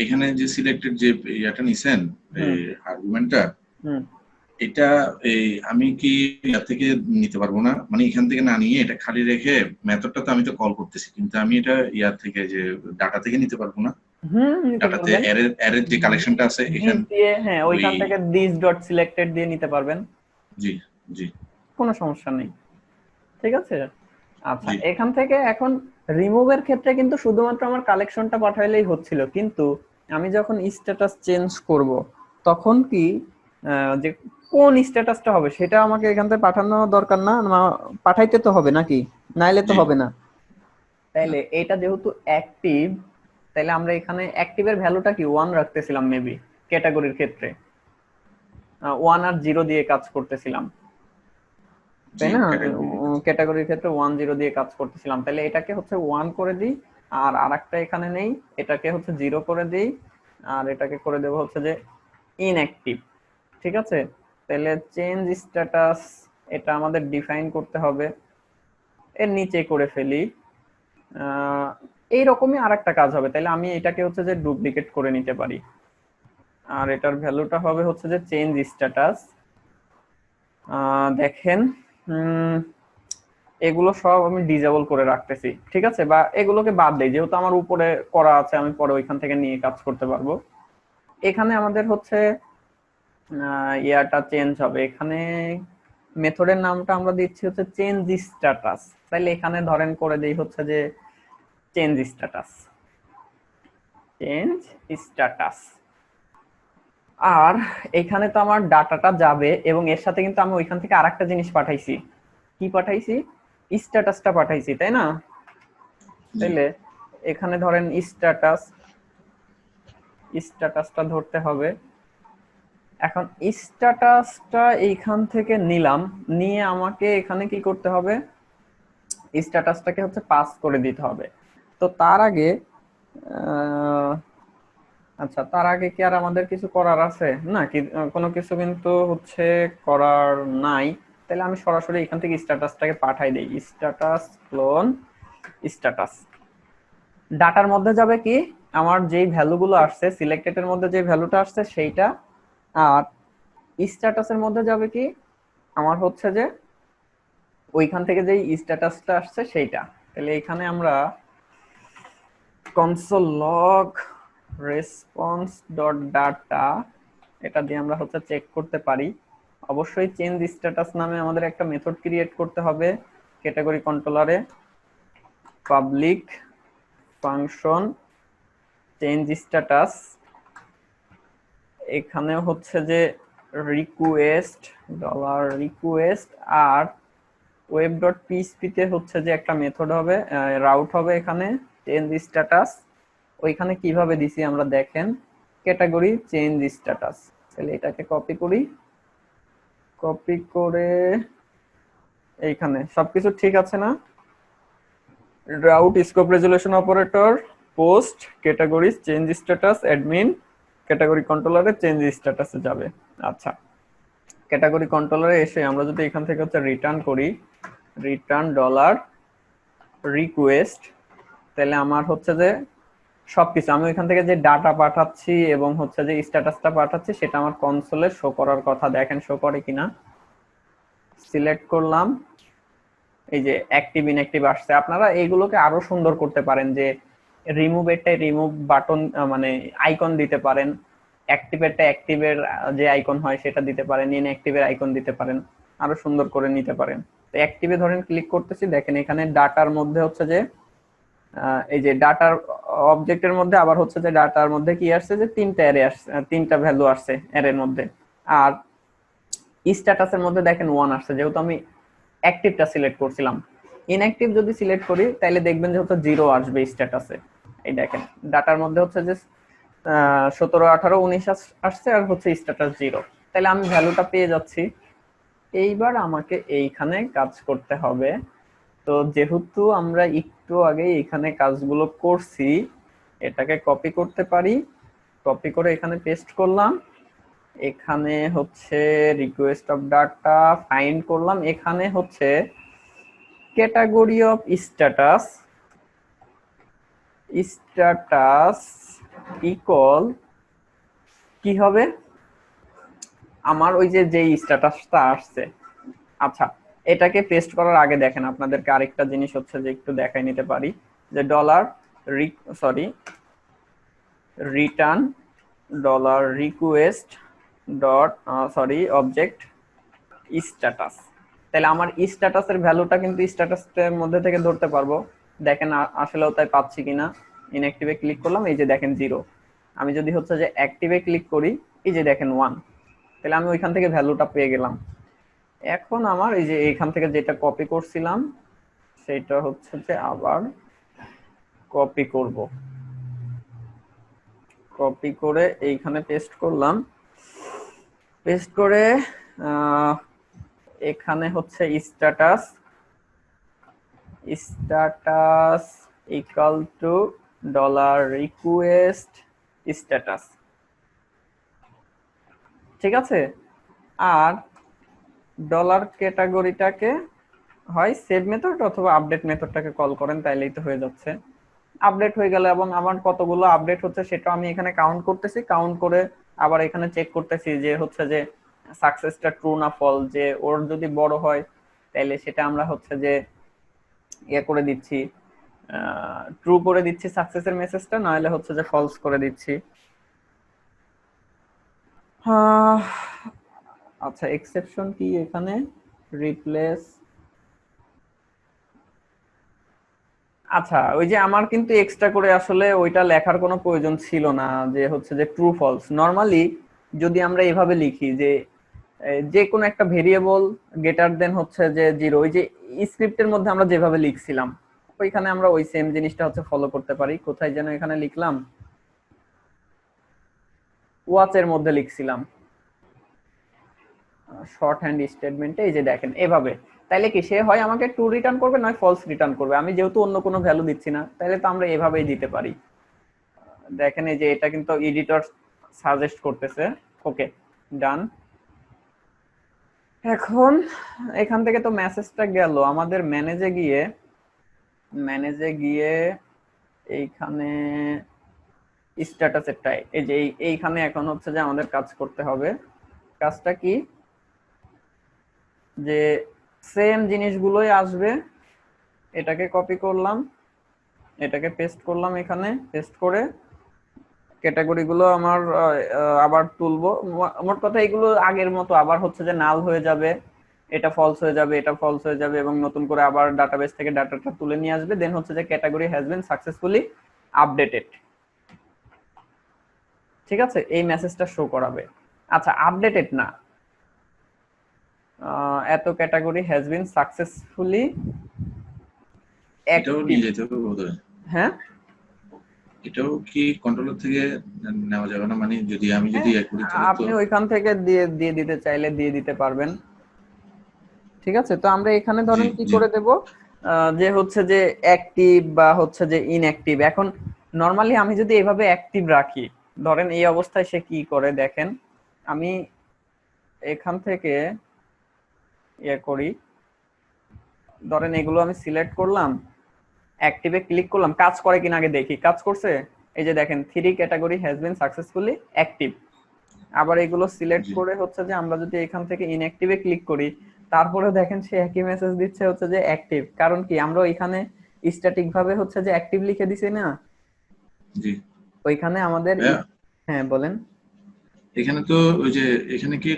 এখানে যে সিলেক্টেড যে ইয়াটা নিছেন, এই হুম আর্গুমেন্টটা, হুম এটা এই আমি কি ইয়া থেকে নিতে পারবো না? মানে এখান থেকে না নিয়ে এটা খালি রেখে, মেথডটা তো আমি তো কল করতেছি, কিন্তু আমি এটা ইয়া থেকে যে ডাটা থেকে নিতে পারবো না? হুম নিতে ডাটাতে পারবেন। অ্যারের যে কালেকশনটা আছে দিস এখান দিয়ে, হ্যাঁ ওই। ওইখান থেকে দিস ডট সিলেক্টেড দিয়ে নিতে পারবেন, জি। জি। কোনো সমস্যা নেই। ঠিক আছে। আচ্ছা, জি। এখান থেকে এখন রিমুভের ক্ষেত্রে কিন্তু শুধুমাত্র আমার কালেকশনটা পাঠাইলেই হচ্ছিল, কিন্তু আমি যখন স্ট্যাটাস চেঞ্জ করব তখন কি যে কোন স্ট্যাটাসটা হবে সেটা আমাকে এখান থেকে পাঠানো দরকার না, পাঠাইতে তো হবে নাকি, নাইলে তো জি। হবে না। না। তাইলে এটা যেহেতু অ্যাক্টিভ, তাইলে আমরা এখানে অ্যাক্টিভের ভ্যালুটা কি 1 রাখতেছিলাম মেবি, ক্যাটাগরির ক্ষেত্রে 1 আর 0 দিয়ে কাজ করতেছিলাম, জি, তাই না? ক্যাটাগরি। ক্যাটাগরির ক্ষেত্রে 1 0 দিয়ে কাজ করতেছিলাম, তাহলে এটাকে হচ্ছে 1 করে দিই। আর আরেকটা এখানে নেই, এটাকে হচ্ছে 0 করে দিই। আর এটাকে করে দেব হচ্ছে যে ইনঅ্যাক্টিভ। ঠিক আছে। তাহলে চেঞ্জ স্ট্যাটাস এটা আমাদের ডিফাইন করতে হবে, এর নিচে করে ফেলি। এইরকমই আরেকটা কাজ হবে, তাহলে আমি এটাকে হচ্ছে যে ডুপ্লিকেট করে নিতে পারি। আর এটার ভ্যালুটা হবে হচ্ছে যে চেঞ্জ স্ট্যাটাস। দেখেন, এগুলো সব আমি ডিজেবল করে রাখতেছি, ঠিক আছে, বা এগুলোকে বাদ দেই যেহেতু আমার উপরে করা আছে, আমি পরে ওইখান থেকে নিয়ে কাজ করতে পারবো। এখানে আমাদের হচ্ছে ইয়াটা চেঞ্জ হবে, এখানে মেথডের নামটা আমরা দিচ্ছি হচ্ছে চেঞ্জ স্ট্যাটাস। তাইলে এখানে ধরেন করে দেই হচ্ছে যে চেঞ্জ স্ট্যাটাস, চেঞ্জ স্ট্যাটাস। আর এখানে তো আমার ডাটাটা যাবে, এবং এর সাথে কিন্তু আমি ওইখান থেকে আরেকটা জিনিস পাঠাইছি। কি পাঠাইছি? স্ট্যাটাসটা পাঠাইছি, তাই না? জি। তাইলে এখানে ধরেন স্ট্যাটাস, স্ট্যাটাসটা ধরতে হবে। এখন স্ট্যাটাসটা এইখান থেকে নিলাম, নিয়ে আমাকে এখানে কি করতে হবে, স্ট্যাটাসটাকে হচ্ছে পাস করে দিতে হবে। তো তার আগে আচ্ছা, তার আগে কি আর আমাদের কিছু করার আছে না কি? কোনো কিছু কিন্তু হচ্ছে করার নাই। তাহলে আমি সরাসরি এখান থেকে স্ট্যাটাসটাকে পাঠাই দেই, স্ট্যাটাস ক্লোন স্ট্যাটাস। ডাটার মধ্যে যাবে কি আমার যেই ভ্যালুগুলো আসছে, সিলেক্টেড এর মধ্যে যে ভ্যালুটা আসছে সেইটা। আর স্ট্যাটাসের মধ্যে যাবে কি আমার হচ্ছে যে ওইখান থেকে যেই স্ট্যাটাসটা আসছে সেইটা। তাহলে এখানে আমরা console log response dot data, এটা দিয়ে আমরা হচ্ছে চেক করতে পারি। অবশ্যই চেঞ্জ স্ট্যাটাস নামে আমাদের একটা মেথড ক্রিয়েট করতে হবে ক্যাটাগরি কন্ট্রোলারে, পাবলিক ফাংশন চেঞ্জ স্ট্যাটাস। এখানে হচ্ছে যে রিকোয়েস্ট $request আর ওয়েব ডট পিএইচপি তে হচ্ছে যে একটা মেথড হবে, রাউট হবে এখানে চেঞ্জ স্ট্যাটাস। ওইখানে কিভাবে দিছি আমরা দেখেন, ক্যাটাগরি চেঞ্জ স্ট্যাটাস। তাহলে এটাকে কপি করি, কপি করে এইখানে সবকিছু ঠিক আছে না, route scope resolution operator post category change status admin category কন্ট্রোলারে চেঞ্জ স্ট্যাটাসে যাবে। আচ্ছা, ক্যাটাগরি কন্ট্রোলারে এসে আমরা যদি এখান থেকে হচ্ছে রিটার্ন করি রিটার্ন $request, তাহলে আমার হচ্ছে যে সবকিছু আমি ওইখান থেকে যে ডাটা পাঠাচ্ছি এবং হচ্ছে যে স্ট্যাটাসটা পাঠাচ্ছি সেটা আমার কনসোলে শো করার কথা। দেখেন শো করে কিনা। সিলেক্ট করলাম, এই যে অ্যাক্টিভ ইনঅ্যাক্টিভ আসছে। আপনারা এইগুলোকে আরো সুন্দর করতে পারেন, যে রিমুভ এরটাই রিমুভ বাটন মানে আইকন দিতে পারেন, অ্যাক্টিভেরটা অ্যাক্টিভের যে আইকন হয় সেটা দিতে পারেন, ইনঅ্যাক্টিভের আইকন দিতে পারেন, আরো সুন্দর করে নিতে পারেন। তো অ্যাক্টিভে ধরেন ক্লিক করতেছি, দেখেন এখানে ডাটার মধ্যে হচ্ছে যে এই যে ডাটার অবজেক্টের মধ্যে আবার হচ্ছে যে ডাটার মধ্যে কি আসছে যে তিনটা অ্যারে আসছে, তিনটা ভ্যালু আসছে অ্যারের মধ্যে। আর স্ট্যাটাসের মধ্যে দেখেন 1 আসছে, যেহেতু আমি অ্যাক্টিভটা সিলেক্ট করছিলাম। ইনঅ্যাক্টিভ যদি সিলেক্ট করি তাহলে দেখবেন যে হচ্ছে 0 আসবে স্ট্যাটাসে। এই দেখেন ডাটার মধ্যে হচ্ছে যে 17 18 19 আসছে আর হচ্ছে স্ট্যাটাস 0, তাহলে আমি ভ্যালুটা পেয়ে যাচ্ছি। এইবার আমাকে এইখানে কাজ করতে হবে। তো যেহেতু আমরা একটু আগে এখানে কাজগুলো করছি, এটাকে কপি করতে পারি, কপি করে এখানে পেস্ট করলাম। এখানে হচ্ছে রিকোয়েস্ট অফ ডাটা ফাইন্ড করলাম, এখানে হচ্ছে ক্যাটাগরি অফ স্ট্যাটাস ইকুয়াল কি হবে আমার ওই যে যেই স্ট্যাটাসটা আসছে। আচ্ছা, এটাকে পেস্ট করার আগে দেখেন আপনাদেরকে আরেকটা জিনিস হচ্ছে যে একটু দেখাই নিতে পারি, যে return $request dot object status. তাহলে আমার স্ট্যাটাসের ভ্যালুটা কিন্তু স্ট্যাটাসের মধ্যে থেকে ধরতে পারবো। দেখেন আসলেও তাই পাচ্ছি কিনা। ইনঅ্যাক্টিভে ক্লিক করলাম, এই যে দেখেন 0। আমি যদি হচ্ছে যে অ্যাক্টিভে ক্লিক করি, এই যে দেখেন 1, তাহলে আমি ওইখান থেকে ভ্যালুটা পেয়ে গেলাম। এখন আমার এই যে এইখান থেকে যেটা কপি করছিলাম সেটা হচ্ছে যে আবার কপি করব, কপি করে এইখানে পেস্ট করলাম, পেস্ট করে এখানে হচ্ছে status equal to $request status, ঠিক আছে। আর ডলার ক্যাটাগরিটাকে হয় সেভ মেথড অথবা আপডেট মেথডটাকে কল করেন, তাইলেই তো হয়ে যাচ্ছে। আপডেট হয়ে গেল এবং আমার কতগুলো আপডেট হচ্ছে সেটা আমি এখানে কাউন্ট করতেছি, কাউন্ট করে আবার এখানে চেক করতেছি যে হচ্ছে যে সাকসেসটা ট্রু না ফল, যে ওর যদি বড় হয় তাহলে সেটা আমরা হচ্ছে যে ইয়ে করে দিচ্ছি, ট্রু করে দিচ্ছি সাকসেসের মেসেজটা, না হলে হচ্ছে যে ফলস করে দিচ্ছি। আচ্ছা, এক্সেপশন কি এখানে রিপ্লেস, আচ্ছা ওই যে আমার কিন্তু এক্সট্রা করে আসলে ওইটা লেখার কোনো প্রয়োজন ছিল না, যে হচ্ছে যে ট্রু ফলস। নরমালি যদি আমরা এভাবে লিখি যে যে কোনো একটা ভেরিয়েবল গ্রেটার দেন হচ্ছে যে 0, ওই যে স্ক্রিপ্টের মধ্যে আমরা যেভাবে লিখছিলাম ওইখানে আমরা ওই সেম জিনিসটা হচ্ছে ফলো করতে পারি। কোথায় যেন এখানে লিখলাম, ওয়াচের মধ্যে লিখছিলাম শর্ট হ্যান্ড স্টেটমেন্টে, এই যে দেখেন এভাবে। তাইলে কি সে হয় আমাকে ট্রু রিটার্ন করবে নয় ফলস রিটার্ন করবে, আমি যেহেতু অন্য কোনো ভ্যালু দিচ্ছি না, তাহলে তো আমরা এভাবেই দিতে পারি। দেখেন এই যে এটা কিন্তু এডিটর সাজেস্ট করতেছে। ওকে, ডান। এখন এখান থেকে তো মেসেজটা গেল আমাদের ম্যানেজে গিয়ে এইখানে স্ট্যাটাসেরটাই, এই যে এইখানে এখন হচ্ছে যে আমাদের কাজ করতে হবে। কাজটা কি, যে সেম জিনিসগুলোই আসবে, এটাকে কপি করলাম, এটাকে পেস্ট করলাম, এখানে পেস্ট করে ক্যাটাগরি গুলো আমার আবার তুলবো। মোট কথা এগুলো আগের মতো আবার হচ্ছে যে নাল হয়ে যাবে, এটা ফলস হয়ে যাবে, এটা ফলস হয়ে যাবে, এবং নতুন করে আবার ডাটাবেস থেকে ডাটাটা তুলে নিয়ে আসবে। দেন হচ্ছে যে category has been successfully updated. ঠিক আছে, এই মেসেজটা শো করাবে। আচ্ছা, আপডেটেড না, এত ক্যাটাগরি হ্যাজ বিন সাকসেসফুলি এটাও অ্যাক্টিভ। নিয়ে যেতে হবে বোধহয়। হ্যাঁ, এটাও কি কন্ট্রোলার থেকে নেওয়া যাবে না? মানে যদি আমি যদি হ্যাঁ, এক করি তাহলে তো আপনি ওইখান থেকে দিয়ে দিয়ে দিতে চাইলে দিয়ে দিতে পারবেন। ঠিক আছে, তো আমরা এখানে জি ধরেন কি জি করে দেব, যে হচ্ছে যে অ্যাক্টিভ বা হচ্ছে যে ইনঅ্যাক্টিভ। এখন নরমালি আমি যদি এভাবে অ্যাক্টিভ রাখি, ধরেন এই অবস্থায় সে কি করে দেখেন, আমি এখান থেকে ইয়ে করি, ধরেন এগুলো আমি সিলেক্ট করলাম, অ্যাক্টিভে ক্লিক করলাম, কাজ করে কিনা আগে দেখি। কাজ করছে, এই যে দেখেন 3 category has been successfully active. আবার এগুলো সিলেক্ট জি। করে হচ্ছে যে আমরা যদি এখান থেকে ইনঅ্যাক্টিভে ক্লিক করি, তারপরে দেখেন সে একই মেসেজ দিচ্ছে হচ্ছে যে অ্যাক্টিভ। কারণ কি, আমরা এখানে স্ট্যাটিক ভাবে হচ্ছে যে অ্যাক্টিভ লিখে দিছি না, জি ওইখানে আমাদের ভাইয়া, হ্যাঁ বলেন। এখানে তো ওই যে এখানে কি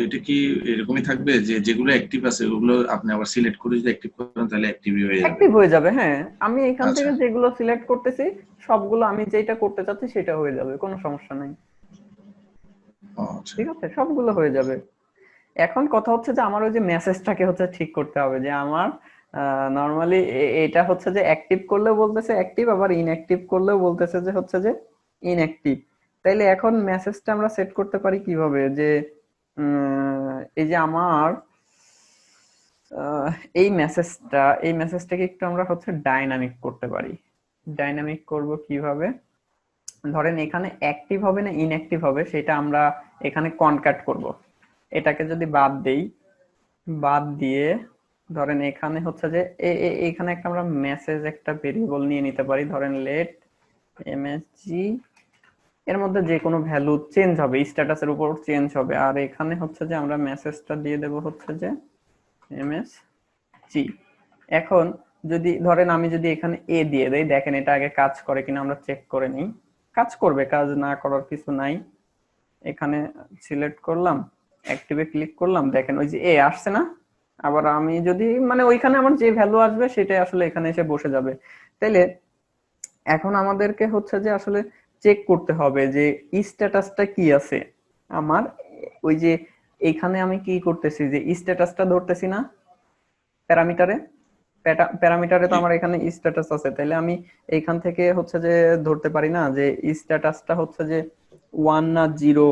এটা কি এরকমই থাকবে যে যেগুলো অ্যাক্টিভ আছে ওগুলো আপনি আবার সিলেক্ট করে যদি অ্যাক্টিভ করেন তাহলে অ্যাক্টিভই হয়ে যাবে? অ্যাক্টিভ হয়ে যাবে, হ্যাঁ। আমি এখান আচ্ছা। থেকে যেগুলো সিলেক্ট করতেছি সবগুলো আমি যেটা করতে চাচ্ছি সেটা হয়ে যাবে, কোনো সমস্যা নাই। ও আচ্ছা। ঠিক আছে, সবগুলো হয়ে যাবে। এখন কথা হচ্ছে যে আমার ওই যে মেসেজটাকে হচ্ছে ঠিক করতে হবে, যে আমার নরমালি এটা হচ্ছে যে অ্যাক্টিভ করলেও বলতেছে অ্যাক্টিভ, আবার ইনঅ্যাক্টিভ করলেও বলতেছে যে হচ্ছে যে ইনঅ্যাক্টিভ। তাইলে এখন মেসেজটা আমরা সেট করতে পারি কিভাবে, যে এই যে আমার আহ, এই মেসেজটাকে একটু আমরা হচ্ছে ডাইনামিক করতে পারি। ডাইনামিক করব কিভাবে, ধরেন এখানে অ্যাক্টিভ হবে না ইনঅ্যাক্টিভ হবে সেটা আমরা এখানে কনক্যাট করব। এটাকে যদি বাদ দেই, বাদ দিয়ে ধরেন এখানে হচ্ছে যে এখানে একটা আমরা মেসেজ একটা ভেরিয়েবল নিয়ে নিতে পারি, ধরেন লেট এমএসজি, এর মধ্যে যে কোনো ভ্যালু চেঞ্জ হবে, স্ট্যাটাসের উপর চেঞ্জ হবে। আর এখানে হচ্ছে যে আমরা মেসেজটা দিয়ে দেব হচ্ছে যে এমএসজি। এখন যদি ধরেন আমি যদি এখানে এ দিয়ে দেই, দেখেন এটা আগে কাজ করে কিনা আমরা চেক করে নিই। কাজ করবে, কাজ না করার কিছু নাই। এখানে সিলেক্ট করলাম, অ্যাক্টিভে ক্লিক করলাম, দেখেন ওই যে এ আসছে না। আবার আমি যদি মানে ওইখানে আমার যে ভ্যালু আসবে সেটাই আসলে এখানে এসে বসে যাবে। তাইলে এখন আমাদেরকে হচ্ছে যে আসলে চেক করতে হবে যে স্ট্যাটাসটা কি আছে আমার। ওই যে এইখানে আমি কি করতেছি, যে স্ট্যাটাসটা ধরতেছি না প্যারামিটারে। প্যারামিটারে তো জি আমার এখানে স্ট্যাটাস আছে, তাইলে আমি এইখান থেকে হচ্ছে যে ধরতে পারি না যে স্ট্যাটাসটা হচ্ছে যে 1 না 0,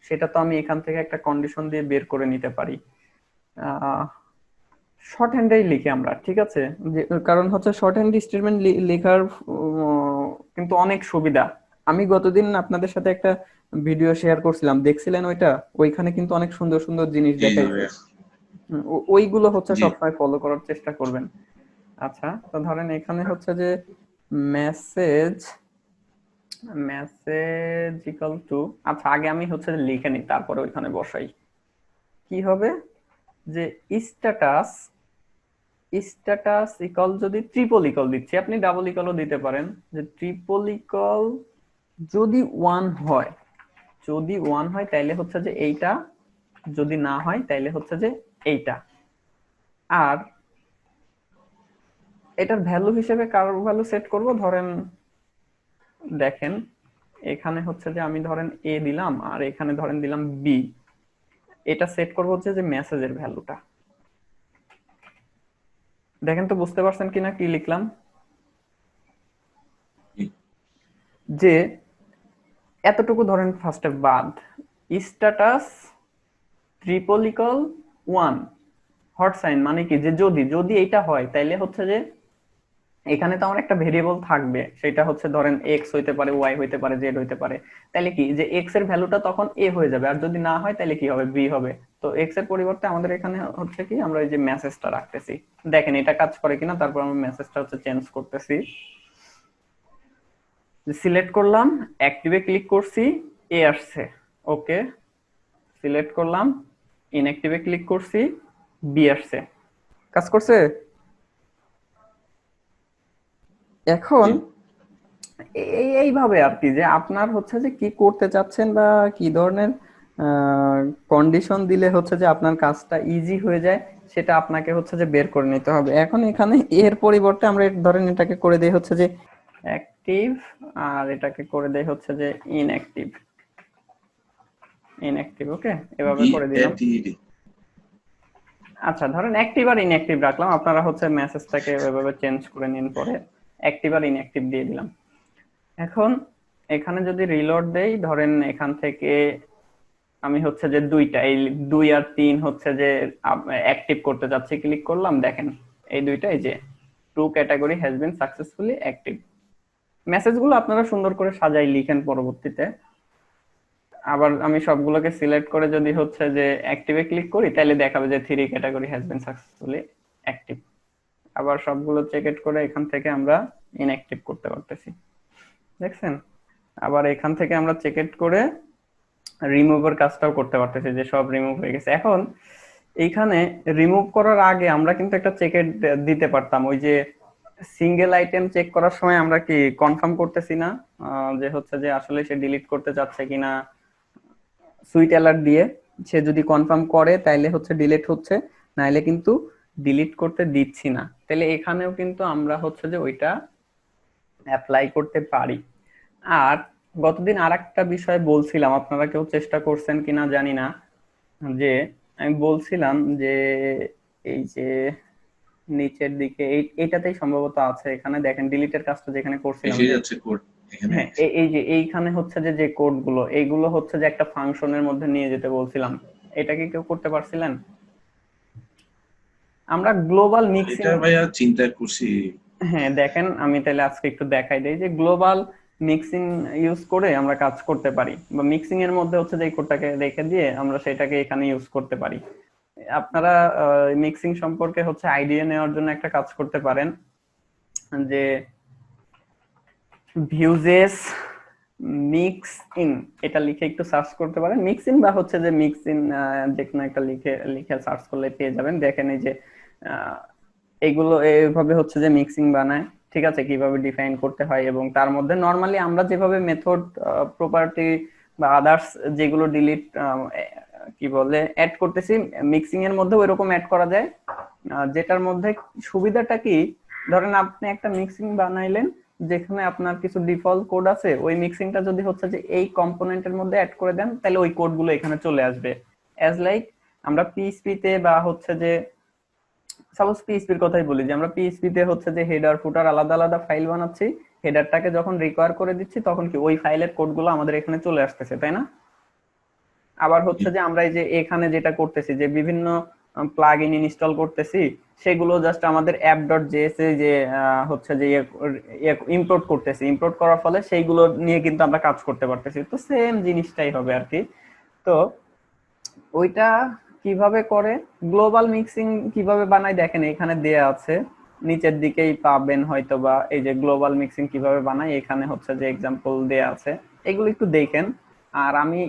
সেটা তো আমি এখান থেকে একটা কন্ডিশন দিয়ে বের করে নিতে পারি। শর্ট হ্যান্ডেই লিখি আমরা, ঠিক আছে। কারণ হচ্ছে শর্ট হ্যান্ড স্টেটমেন্ট লেখার কিন্তু অনেক সুবিধা। আমি গতদিন আপনাদের সাথে একটা ভিডিও শেয়ার করছিলাম, দেখছিলেন ওইটা? ওইখানে কিন্তু অনেক সুন্দর সুন্দর জিনিস জি জি দেখাইছে। ভাইয়া। ওইগুলো হচ্ছে জি সবসময় ফলো করার চেষ্টা করবেন। আচ্ছা, তো ধরেন এখানে হচ্ছে যে মেসেজ মেসেজ ইকাল টু, আচ্ছা আগে আমি হচ্ছে লিখে নিই তারপরে ওইখানে বসাই। কি হবে, যে স্ট্যাটাস স্ট্যাটাস ইকল, যদি ট্রিপল ইকল দিচ্ছি, আপনি ডাবল ইকলও দিতে পারেন, যে ট্রিপল ইকল যদি ওয়ান হয়, যদি ওয়ান হয় তাইলে হচ্ছে যে এইটা, যদি না হয় তাইলে হচ্ছে যে এইটা। আর এটার ভ্যালু হিসেবে কার ভ্যালু সেট করব, ধরেন দেখেন এখানে হচ্ছে যে আমি ধরেন এ দিলাম আর এখানে ধরেন দিলাম বি। এটা সেট করব হচ্ছে যে মেসেজের ভ্যালুটা। দেখেন তো বুঝতে পারছেন কিনা কি লিখলাম, জি যে এতটুকু ধরেন ফার্স্টে বাদ, status triple equal one, hot sign মানে কি, যে যদি যদি এইটা হয় তাইলে হচ্ছে যে এখানে তো আমার একটা ভেরিয়েবল থাকবে, সেটা হচ্ছে ধরেন এক্স হইতে পারে, ওয়াই হইতে পারে, জেড হইতে পারে। তাইলে কি, যে এক্স এর ভ্যালুটা তখন এ হয়ে যাবে, আর যদি না হয় তাহলে কি হবে, বি হবে। তো এক্স এর পরিবর্তে আমাদের এখানে হচ্ছে কি, আমরা এই যে মেসেজটা রাখতেছি। দেখেন এটা কাজ করে কিনা, তারপর আমরা মেসেজটা হচ্ছে চেঞ্জ করতেছি। সিলেক্ট করলাম, অ্যাক্টিভে ক্লিক করছি, এ আসছে, ওকে। সিলেক্ট করলাম, ইনঅ্যাক্টিভে ক্লিক করছি, বি আসছে। কাজ করছে। এখন জি এইভাবে আর কি, যে আপনার হচ্ছে যে কি করতে চাচ্ছেন বা কি ধরনের কন্ডিশন দিলে হচ্ছে যে আপনার কাজটা ইজি হয়ে যায়, সেটা আপনাকে হচ্ছে যে বের করে নিতে হবে। এখন এখানে এর পরিবর্তে আমরা ধরেন এটাকে করে দেই হচ্ছে যে অ্যাক্টিভ, আর এটাকে করে দেই হচ্ছে যে ইনঅ্যাক্টিভ। ইনঅ্যাক্টিভ, ওকে, এভাবে করে দিলাম। আচ্ছা, ধরেন অ্যাক্টিভ আর ইনঅ্যাক্টিভ রাখলাম, আপনারা হচ্ছে মেসেজটাকে ওইভাবে চেঞ্জ করে নিন, পরে অ্যাক্টিভ আর ইনঅ্যাক্টিভ দিয়ে দিলাম। এখন এখানে যদি রিলোড দেই, ধরেন এখান থেকে আমি হচ্ছে যে দুইটা, এই 2 আর 3 হচ্ছে যে অ্যাক্টিভ করতে যাচ্ছি, ক্লিক করলাম, দেখেন এই দুইটা, এই যে two category has been successfully active. মেসেজগুলো আপনারা সুন্দর করে সাজাই লিখেন পরবর্তীতে। আবার আমি সবগুলোকে সিলেক্ট করে যদি হচ্ছে যে অ্যাক্টিভে ক্লিক করি, তাহলে দেখাবে যে 3 category has been successfully active. আবার সবগুলো চেক করে এখান থেকে আমরা ইনঅ্যাক্টিভ করতে পারতেছি, দেখছেন। আবার এখান থেকে আমরা চেক করে রিমুভের কাজটাও করতে পারতেছি, যে সব রিমুভ হয়ে গেছে। এখন এইখানে রিমুভ করার আগে আমরা কিন্তু একটা চেকেট দিতে পারতাম, ওই যে সিঙ্গেল আইটেম চেক করার সময় আমরা কি কনফার্ম করতেছি না যে হচ্ছে যে আসলে সে ডিলিট করতে চাচ্ছে কিনা, সুইট অ্যালার্ট দিয়ে সে যদি কনফার্ম করে তাইলে হচ্ছে ডিলিট হচ্ছে, নাইলে কিন্তু ডিলিট করতে দিচ্ছি না। তাহলে এখানেও কিন্তু আমরা হচ্ছে যে ওইটা অ্যাপ্লাই করতে পারি। আর গতদিন আরেকটা বিষয় বলছিলাম, আপনারা কেউ চেষ্টা করছেন কিনা জানি না, যে আমি বলছিলাম যে এই যে নিচের দিকে এইটাতেই সম্ভবত আছে, এখানে দেখেন ডিলিটের কাজটা যেখানে করছিলাম, এসে যে যাচ্ছে কোড এখানে। হ্যাঁ এই যে এইখানে হচ্ছে যে যে কোড গুলো, এইগুলো হচ্ছে যে একটা ফাংশনের মধ্যে নিয়ে যেতে বলছিলাম, এটা কি কেউ করতে পারছিলেন? আমরা গ্লোবাল মিক্সিং, এটা ভাইয়া চিন্তা করছি। হ্যাঁ দেখেন আমি তাহলে আজকে একটু দেখাই দেই যে গ্লোবাল মিক্সিং ইউজ করে আমরা কাজ করতে পারি, বা মিক্সিং এর মধ্যে হচ্ছে যে এই কোডটাকে রেখে দিয়ে আমরা সেটাকে এখানে ইউজ করতে পারি। আপনারা মিক্সিং সম্পর্কে হচ্ছে আইডিয়া নেওয়ার জন্য একটা কাজ করতে পারেন, যে ভিউজেস মিক্স ইন এটা লিখে একটু সার্চ করতে পারেন, মিক্স ইন বা হচ্ছে যে মিক্স ইন, যে কোনো একটা লিখে লিখে সার্চ করলে পেয়ে যাবেন। দেখেন এই যে এগুলো এইভাবে হচ্ছে যে মিক্সিং বানায়, ঠিক আছে, কিভাবে ডিফাইন করতে হয়, এবং তার মধ্যে নরমালি আমরা যেভাবে মেথড, প্রপার্টি বা আদার্স যেগুলো ডিলিট কি বলে অ্যাড করতেছি, মিক্সিং এর মধ্যে ওইরকম অ্যাড করা যায়। যেটার মধ্যে সুবিধাটা কি, ধরেন আপনি একটা মিক্সিং বানাইলেন যেখানে আপনার কিছু ডিফল্ট কোড আছে, ওই মিক্সিংটা যদি হচ্ছে যে এই কম্পোনেন্টের মধ্যে অ্যাড করে দেন, তাহলে ওই কোডগুলো এখানে চলে আসবে। অ্যাজ লাইক আমরা পিএইচপি তে বা হচ্ছে যে সাপোজ পিএইচপির কথাই বলি, যে আমরা পিএইচপি তে হচ্ছে যে হেডার ফুটার আলাদা আলাদা ফাইল বানাচ্ছি, হেডারটাকে যখন রিকোয়ার করে দিচ্ছি তখন কি ওই ফাইলের কোডগুলো আমাদের এখানে চলে আসতেছে, তাই না? আবার হচ্ছে যে আমরা এই যে এখানে যেটা করতেছি, যে বিভিন্ন প্লাগইন ইনস্টল করতেছি, সেগুলো জাস্ট আমাদের app.js এ যে হচ্ছে যে ইম্পোর্ট করতেছি, ইম্পোর্ট করার ফলে সেইগুলো নিয়ে কিন্তু আমরা কাজ করতে পারতেছি। তো সেম জিনিসটাই হবে আর কি। তো ওইটা কিভাবে করে, গ্লোবাল মিক্সিং কিভাবে বানায় দেখেন এখানে দেয়া আছে, নিচের দিকেই পাবেন হয়তো, বা এই যে গ্লোবাল মিক্সিং কিভাবে বানায় এখানে হচ্ছে যে এক্সাম্পল দেয়া আছে, এগুলো একটু দেখেন। আর আমি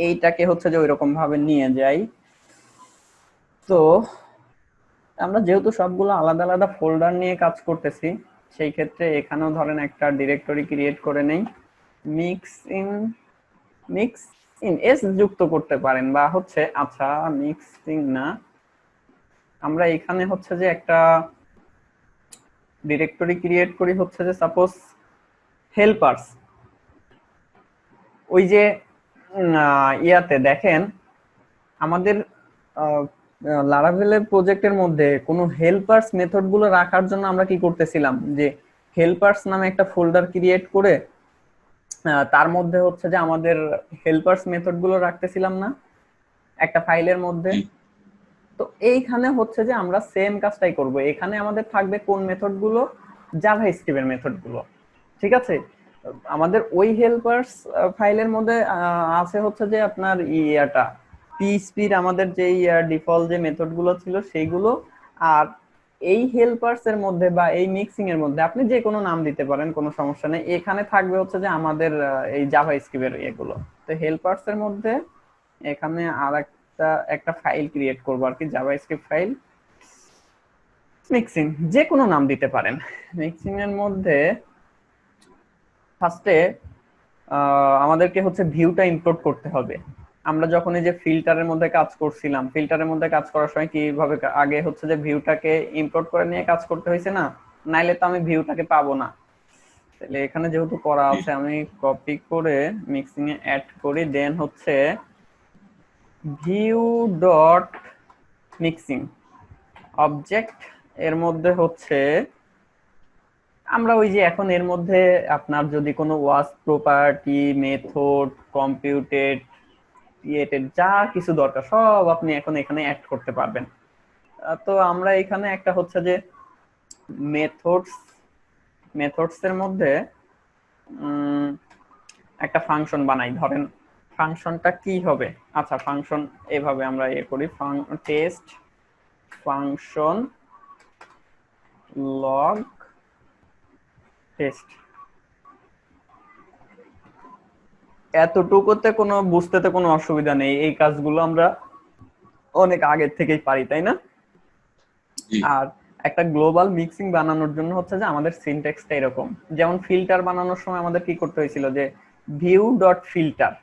এইটাকে হচ্ছে যে ওইরকম ভাবে নিয়ে যাই। তো আমরা যেহেতু সবগুলো আলাদা আলাদা ফোল্ডার নিয়ে কাজ করতেছি, সেই ক্ষেত্রে এখানেও ধরেন একটা ডিরেক্টরি ক্রিয়েট করে নেই, mix in, mix in S যুক্ত করতে পারেন, বা হচ্ছে আচ্ছা মিক্সিং না, আমরা এখানে হচ্ছে যে একটা ডিরেক্টরি ক্রিয়েট করি হচ্ছে যে সাপোজ হেল্পার্স। ওই যে ইয়াতে দেখেন আমাদের লারাভেলের প্রজেক্টের মধ্যে কোনো হেল্পার্স মেথড গুলো রাখার জন্য আমরা কি করতেছিলাম, যে হেল্পার্স নামে একটা ফোল্ডার ক্রিয়েট করে তার মধ্যে হচ্ছে যে আমাদের হেল্পার্স মেথড গুলো রাখতেছিলাম না একটা ফাইলের মধ্যে। তো এইখানে হচ্ছে যে আমরা সেম কাজটাই করব, এখানে আমাদের থাকবে কোন মেথড গুলো, জাভাস্ক্রিপ্টের মেথড গুলো, ঠিক আছে। আমাদের ওই হেল্পার্স ফাইলের মধ্যে আছে হচ্ছে যে আপনার ইয়াটা পিএইচপির আমাদের যে ডিফল্ট যে মেথড গুলো ছিল সেইগুলো, আর এই হেল্পার্স এর মধ্যে বা এই মিক্সিং এর মধ্যে আপনি যে কোনো নাম দিতে পারেন, কোনো সমস্যা নেই। এখানে থাকবে হচ্ছে যে আমাদের এই জাভাস্ক্রিপ্টের এগুলো। তো হেল্পার্স এর মধ্যে এখানে আর একটা ফাইল ক্রিয়েট করবো আর কি, জাভাস্ক্রিপ্ট ফাইল, মিক্সিং যে কোনো নাম দিতে পারেন। মিক্সিং এর মধ্যে ফার্স্টে আমাদেরকে হচ্ছে ভিউটা ইম্পোর্ট করতে হবে। আমরা যখন এই যে ফিল্টারের মধ্যে কাজ করছিলাম, ফিল্টারের মধ্যে কাজ করার সময় কিভাবে আগে হচ্ছে যে ভিউটাকে ইম্পোর্ট করে নিয়ে কাজ করতে হয়েছে না, নাইলে তো আমি ভিউটাকে পাবো না। তাহলে এখানে যেহেতু করা জি আছে আমি কপি করে মিক্সিং এ অ্যাড করি, দেন হচ্ছে ভিউ ডট মিক্সিং অবজেক্ট, এর মধ্যে হচ্ছে আমরা ওই যে এখন এর মধ্যে আপনার যদি কোনো ওয়াস প্রপার্টি মেথড কম্পিউটেড ক্রিয়েটেড যা কিছু দরকার সব আপনি এখন এখানে অ্যাড করতে পারবেন। তো আমরা এখানে একটা হচ্ছে যে মেথডস, মেথডস এর মধ্যে একটা ফাংশন বানাই। ধরেন ফাংশনটা কি হবে, আচ্ছা ফাংশন এভাবে আমরা করি, টেস্ট ফাংশন লগ টেস্ট। এতটুকুতে কোনো বুঝতে কোনো অসুবিধা নেই, এই কাজগুলো আমরা অনেক আগের থেকেই পারি, তাই না? জি আর একটা গ্লোবাল মিক্সিং বানানোর জন্য হচ্ছে যে আমাদের সিনট্যাক্সটা এরকম, যেমন ফিল্টার বানানোর সময় আমাদের কি করতে হয়েছিল যে ভিউ ডট ফিল্টার,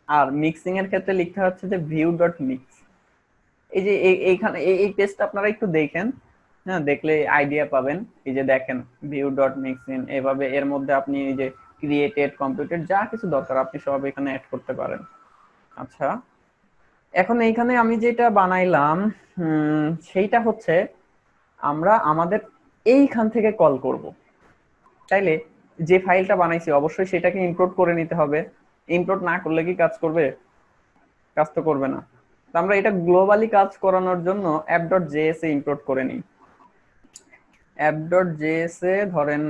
আর মিক্সিং এর ক্ষেত্রে লিখতে হচ্ছে যে ভিউ ডট মিক্স। এই যে এইখানে এই টেস্ট আপনারা একটু দেখেন, হ্যাঁ দেখলে আইডিয়া পাবেন। এই যে দেখেন ভিউ ডট মিক্সিং, এভাবে এর মধ্যে আপনি এই যে ক্রিয়েটেড কম্পিউটেড যা কিছু দরকার আপনি সব এখানে অ্যাড করতে পারেন। আচ্ছা এখন এইখানে আমি যেটা বানাইলাম সেইটা হচ্ছে আমরা আমাদের এইখান থেকে কল করব। তাইলে যে ফাইলটা বানাইছি অবশ্যই সেটাকে ইম্পোর্ট করে নিতে হবে। ইম্পোর্ট না করলে কি কাজ করবে? কাজ তো করবে না। তো আমরা এটা গ্লোবালি কাজ করানোর জন্য app.js এ ইম্পোর্ট করে নিই। app.js এ ধরেন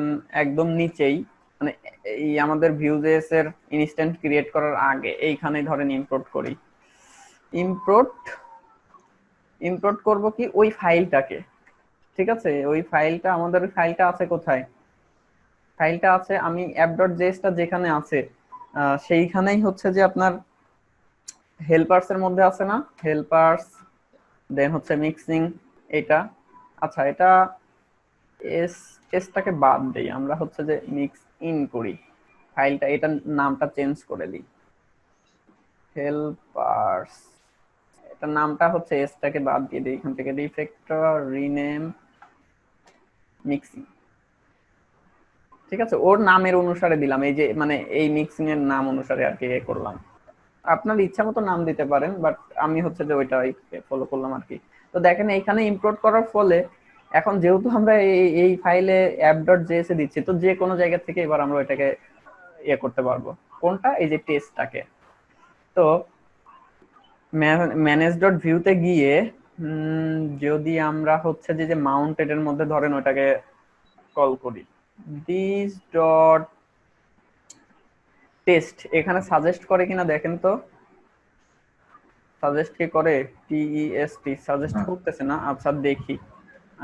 একদম নিচেই, মানে এই আমাদের Vue.js এর ইনস্ট্যান্ট ক্রিয়েট করার আগে এইখানে ধরেন ইম্পোর্ট করি। ইম্পোর্ট ইম্পোর্ট করব কি ওই ফাইলটাকে, ঠিক আছে? ওই ফাইলটা আমাদের ফাইলটা আছে কোথায়? ফাইলটা আছে আমি app.js টা যেখানে আছে সেইখানেই হচ্ছে যে আপনার হেল্পার্স এর মধ্যে আছে না, হেল্পার্স, দেন হচ্ছে মিক্সিং এটা। আচ্ছা এটা এস এসটাকে বাদ দেই, আমরা হচ্ছে যে মিক্স ইন করি ফাইলটা, এটার নামটা চেঞ্জ করে দিই হেল্পার্স, এটার নামটা হচ্ছে এসটাকে বাদ দিয়ে দিই এখান থেকে, রিফ্যাক্টর রিনেম মিক্সিং, ঠিক আছে? ওর নামের অনুসারে দিলাম, এই যে মানে এই মিক্সিং এর নাম অনুসারে আর কি করলাম। আপনার ইচ্ছা মতো নাম দিতে পারেন, বাট আমি হচ্ছে যে ওইটাই ফলো করলাম আর কি। তো দেখেন এইখানে ইম্পোর্ট করার ফলে এখন যেহেতু আমরা এই ফাইলে app.js এ দিচ্ছি, তো যে কোনো জায়গা থেকে এবার আমরা এটাকে করতে পারবো। কোনটা? এই যে টেস্টটাকে। তো manage.view তে গিয়ে যদি আমরা হচ্ছে যে মাউন্টেড এর মধ্যে ধরেন ওটাকে কল করি দিস ডট টেস্ট, এখানে সাজেস্ট করে কিনা দেখেন তো, সাজেস্ট কি করে? টেস্ট সাজেস্ট করতেছে না। আচ্ছা দেখি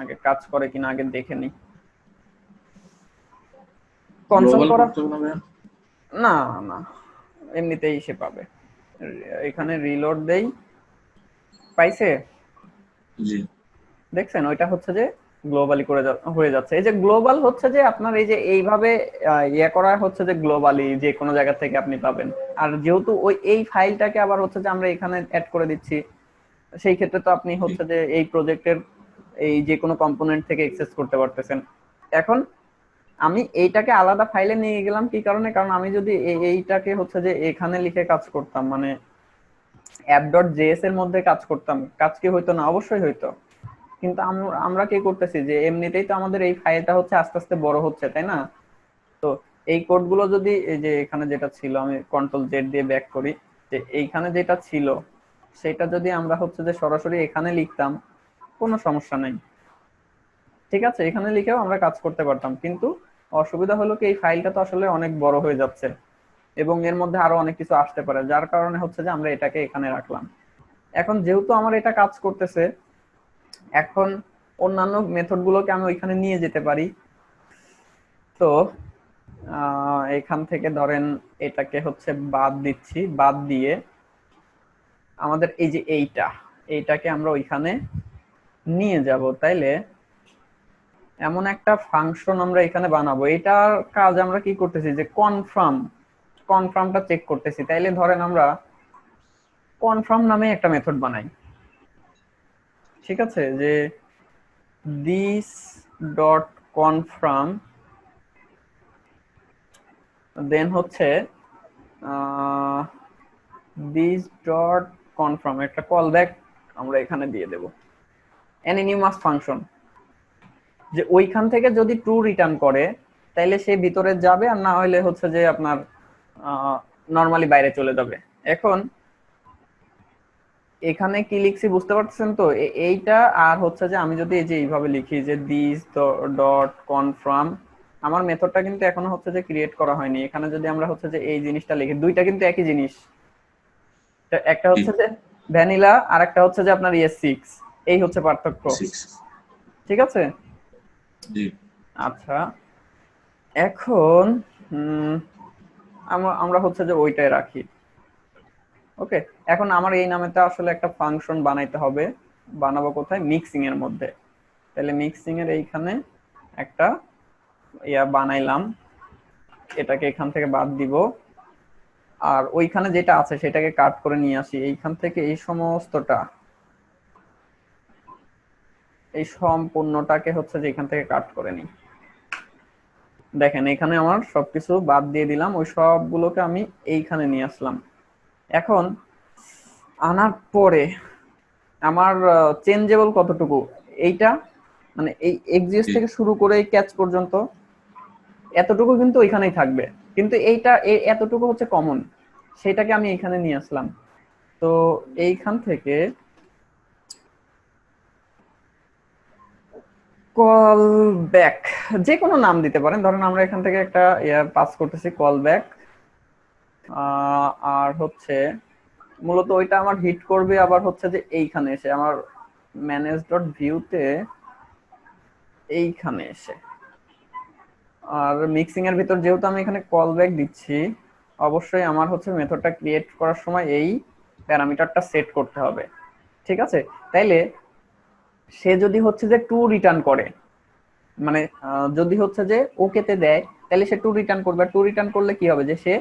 আগে কাজ করে কিনা, আগে দেখে নি। কনসোল গ্লোবাল করা করতে হবে না ভাইয়া? না, না এমনিতেই সে পাবে। এখানে রিলোড দেই, পাইছে? জি দেখছেন ওইটা হচ্ছে যে গ্লোবালি করে হয়ে যাচ্ছে। এই যে গ্লোবাল হচ্ছে যে আপনার এই যে এইভাবে করা হচ্ছে যে গ্লোবালি যে কোনো জায়গা থেকে আপনি পাবেন। আর যেহেতু ওই এই ফাইলটাকে আবার হচ্ছে যে আমরা এখানে অ্যাড করে দিচ্ছি, সেই ক্ষেত্রে তো আপনি জি হচ্ছে যে এই প্রজেক্টের এই যে কোনো কম্পোনেন্ট থেকে অ্যাক্সেস করতে পারতেছেন। এখন আমি এইটাকে আলাদা ফাইলে নিয়ে গেলাম কি কারণে? কারণ আমি যদি এইটাকে হচ্ছে যে এখানে লিখে কাজ করতাম, মানে app.js এর মধ্যে কাজ করতাম, কাজ কি হইতো না? অবশ্যই হইতো। কিন্তু আমরা কি করতেছি যে এমনিতেই তো আমাদের এই ফাইলটা হচ্ছে আস্তে আস্তে বড় হচ্ছে, তাই না? তো এই কোডগুলো যদি এই যে এখানে যেটা ছিল, আমি Ctrl+Z দিয়ে ব্যাক করি, যে এইখানে যেটা ছিল সেটা যদি আমরা হচ্ছে যে সরাসরি এখানে লিখতাম কোনো সমস্যা নেই, ঠিক আছে? এখানে লিখেও আমরা কাজ করতে পারতাম। কিন্তু অসুবিধা হলো কি এই ফাইলটা তো আসলে অনেক বড় হয়ে যাচ্ছে এবং এর মধ্যে আরো অনেক কিছু আসতে পারে, যার কারণে হচ্ছে যে আমরা এটাকে এখানে রাখলাম। এখন যেহেতু আমার এটা কাজ করতেছে, এখন অন্যান্য মেথড গুলোকে আমি ওইখানে নিয়ে যেতে পারি। তো এখান থেকে ধরেন এটাকে হচ্ছে বাদ দিচ্ছি, বাদ দিয়ে আমাদের এই যে এইটাকে আমরা ওইখানে নিয়ে যাব। তাইলে এমন একটা ফাংশন আমরা এখানে বানাবো। এটার কাজ আমরা কি করতেছি, যে কনফার্মটা চেক করতেছি। তাইলে ধরেন আমরা কনফার্ম নামে একটা মেথড বানাই, ঠিক আছে, যে দিস ডট কনফার্ম, দেন হচ্ছে দিস ডট কনফার্ম একটা কল ব্যাক আমরা এখানে দিয়ে দেব অ্যানোনিমাস ফাংশন, যে ওইখান থেকে যদি ট্রু রিটার্ন করে তাইলে সে ভিতরে যাবে, আর না হলে হচ্ছে যে আপনার নরমালি বাইরে চলে যাবে। এখন এখানে কি লিখছি বুঝতে পারছেন তো? এইটা আর হচ্ছে যে আমি যদি এই যে এইভাবে লিখি যে দিস ডট কনফার্ম, আমার মেথডটা কিন্তু এখনো হচ্ছে যে ক্রিয়েট করা হয়নি। এখানে যদি আমরা হচ্ছে যে এই জিনিসটা লিখি, দুইটা কিন্তু একই জিনিস, একটা জি হচ্ছে যে ভ্যানিলা আর একটা হচ্ছে যে আপনার ES6, এই হচ্ছে পার্থক্য, 6 ঠিক আছে। জি আচ্ছা, এখন আমরা হচ্ছে যে ওইটাই রাখি। ওকে, এখন আমার এই নামেতে আসলে একটা ফাংশন বানাইতে হবে। বানাবো কোথায়? মিক্সিং এর মধ্যে। তাহলে মিক্সিং এর এইখানে একটা বানাইলাম, এটাকে এখান থেকে বাদ দিব, আর ওইখানে যেটা আছে সেটাকে কাট করে নিয়ে আসি এইখান থেকে। এই সমস্তটা, এই সম্পূর্ণটাকে হচ্ছে যে এখান থেকে কাট করে নিই। দেখেন এখানে আমার সবকিছু বাদ দিয়ে দিলাম, ওই সবগুলোকে আমি এইখানে নিয়ে আসলাম। এখন আনার পরে আমার চেঞ্জেবল কতটুকু, এইটা মানে এই এক্সিস্ট জি থেকে শুরু করে এই ক্যাচ পর্যন্ত এতটুকু কিন্তু ওইখানেই থাকবে, কিন্তু এইটা এতটুকু হচ্ছে কমন, সেটাকে আমি এইখানে নিয়ে আসলাম। তো এইখান থেকে কল ব্যাক যে কোনো নাম দিতে পারেন, ধরেন আমরা এখান থেকে একটা পাস করতেছি কল ব্যাক, আর হচ্ছে মূলত ওইটা আমার হিট করবে আবার হচ্ছে যে এইখানে এসে আমার ম্যানেজ ডট ভিউতে এইখানে এসে। আর মিক্সিং এর ভিতর যেহেতু আমি এখানে কল ব্যাক দিচ্ছি, অবশ্যই আমার হচ্ছে মেথডটা ক্রিয়েট করার সময় এই প্যারামিটারটা সেট করতে হবে, ঠিক আছে। তাইলে সে যদি হচ্ছে যে টু রিটার্ন করে, মানে যদি হচ্ছে যে ওকেতে দেয়, তাহলে সে টু রিটার্ন করবে। টু রিটার্ন করলে কি হবে, যে সে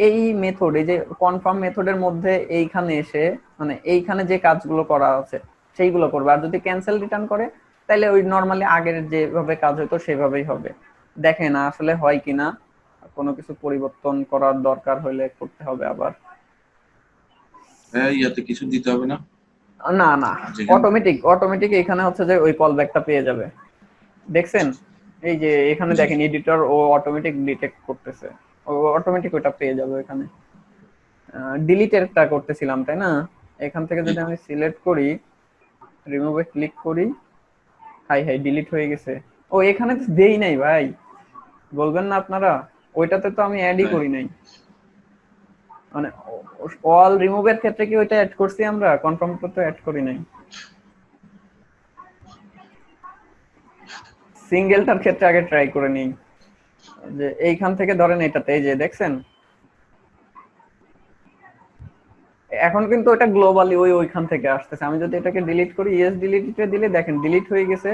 এই মেথড, এই যে কনফার্ম মেথডের মধ্যে এইখানে এসে মানে এইখানে যে কাজগুলো করা আছে সেইগুলো করবে। আর যদি ক্যান্সেল রিটার্ন করে তাহলে ওই নর্মালি আগের যেভাবে কাজ হতো সেভাবেই হবে। দেখে না আসলে হয় কিনা, কোনো কিছু পরিবর্তন করার দরকার হলে করতে হবে আবার। হ্যাঁ, ইয়াতে কিছু দিতে হবে না না না, যেখানে। অটোমেটিক এখানে হচ্ছে যে ওই কল ব্যাকটা পেয়ে যাবে। দেখছেন এই যে এখানে জি দেখেন এডিটর ও অটোমেটিক ডিটেক্ট করতেছে, ও অটোমেটিক ওটা পেয়ে যাবে। এখানে ডিলিটেরটা করতেছিলাম তাই না, এখান থেকে জি যদি আমি সিলেক্ট করি, রিমুভে ক্লিক করি, হাই হাই ডিলিট হয়ে গেছে। ও এখানে তো দেই নাই ভাই, বলবেন না আপনারা, ওইটাতে তো আমি অ্যাডই হ্যাঁ করি নাই। মানে অল রিমুভের ক্ষেত্রে কি ওইটা অ্যাড করছি, আমরা কনফার্মটা তো অ্যাড করি নাই। সিঙ্গেলটার ক্ষেত্রে আগে ট্রাই করে নিই, যে এইখান থেকে ধরেন এটাতে, এই যে দেখছেন এখন কিন্তু ওটা গ্লোবালি ওইখান থেকে আসতেছে। আমি যদি এটাকে ডিলিট করি, ইয়েস ডিলিটে দিলে দেখেন ডিলিট হয়ে গেছে।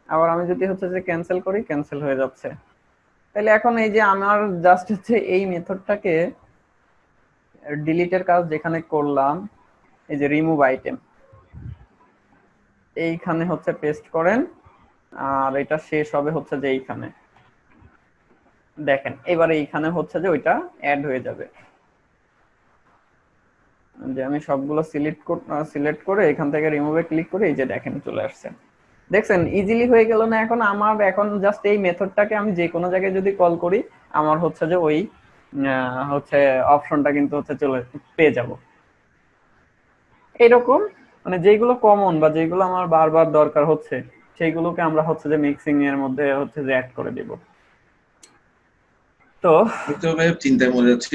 আবার আমি যদি হচ্ছে যে ক্যান্সেল করি, ক্যান্সেল হয়ে যাচ্ছে। তাহলে এখন এই যে আমার জাস্ট হচ্ছে এই মেথডটাকে ডিলিটের কাজ যেখানে করলাম, এই যে রিমুভ আইটেম এইখানে হচ্ছে পেস্ট করেন, আর এটা শেষ হবে হচ্ছে যে এইখানে। দেখেন এবারে এইখানে হচ্ছে যে ওইটা অ্যাড হয়ে যাবে। যে আমি সবগুলো সিলেক্ট করে এখান থেকে রিমুভে ক্লিক করে এই যে দেখেন চলে আসছে। দেখছেন ইজিলি হয়ে গেল না? এখন আমার এখন জাস্ট এই মেথডটাকে আমি যে কোনো জায়গায় যদি কল করি, আমার হচ্ছে যে ওই হচ্ছে অপশনটা কিন্তু হচ্ছে চলে পেয়ে যাব। এরকম মানে যেগুলো কমন বা যেগুলো আমার বারবার দরকার হচ্ছে সেইগুলোকে আমরা হচ্ছে যে মিক্সিং এর মধ্যে হচ্ছে যে অ্যাড করে দিব। তো আমি তো ভাই চিন্তায় মনে হচ্ছে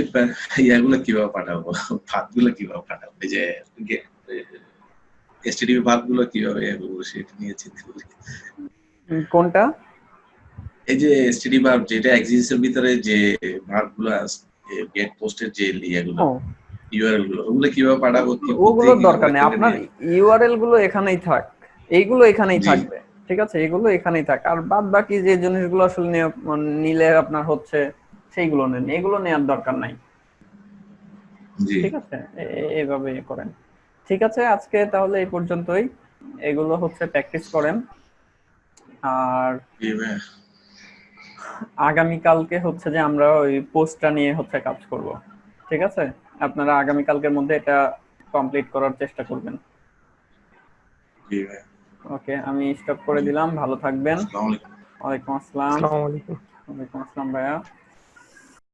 ইয়াগুলো কিভাবে পাঠাবো, ভাতগুলো কিভাবে পাঠাবো, এই যে এসটিডিপি ভাতগুলো কিভাবে সেটা নিয়ে চিন্তা করি। কোনটা? এই যে এসটিডি ভার্ব যেটা এক্সিস্ট এর ভিতরে যে ভার্ব গুলো আছে, গেট পোস্টের যে ইয়েগুলো ও ইউআরএল গুলো, ওগুলো কিভাবে পাঠাবো, কি ওগুলোর প্রত্যেক দরকার নেই, একটা আপনার ইউআরএল গুলো এখানেই থাক, এইগুলো এখানেই জি থাকবে। ঠিক আছে, এগুলো এখানেই থাক। আর বাদ বাকি যে জিনিসগুলো আসলে নিলে আপনার হচ্ছে সেইগুলো নেন, এগুলো নেওয়ার দরকার নাই। জি ঠিক আছে, এইভাবে করেন। ঠিক আছে, আজকে তাহলে এই পর্যন্তই। এগুলো হচ্ছে প্র্যাকটিস করেন। আর জি ভাইয়া। আগামীকালকে হচ্ছে যে আমরা ওই পোস্টটা নিয়ে হচ্ছে কাজ করব। ঠিক আছে, আপনারা আগামীকালকের মধ্যে এটা কমপ্লিট করার চেষ্টা করবেন। জি ভাইয়া। ওকে, আমি স্টপ করে জি। দিলাম, ভালো থাকবেন। আসসালামু আলাইকুম। ওয়ালাইকুম আসসালাম। আসসালামু আলাইকুম। ওয়ালাইকুম আসসালাম ভাইয়া।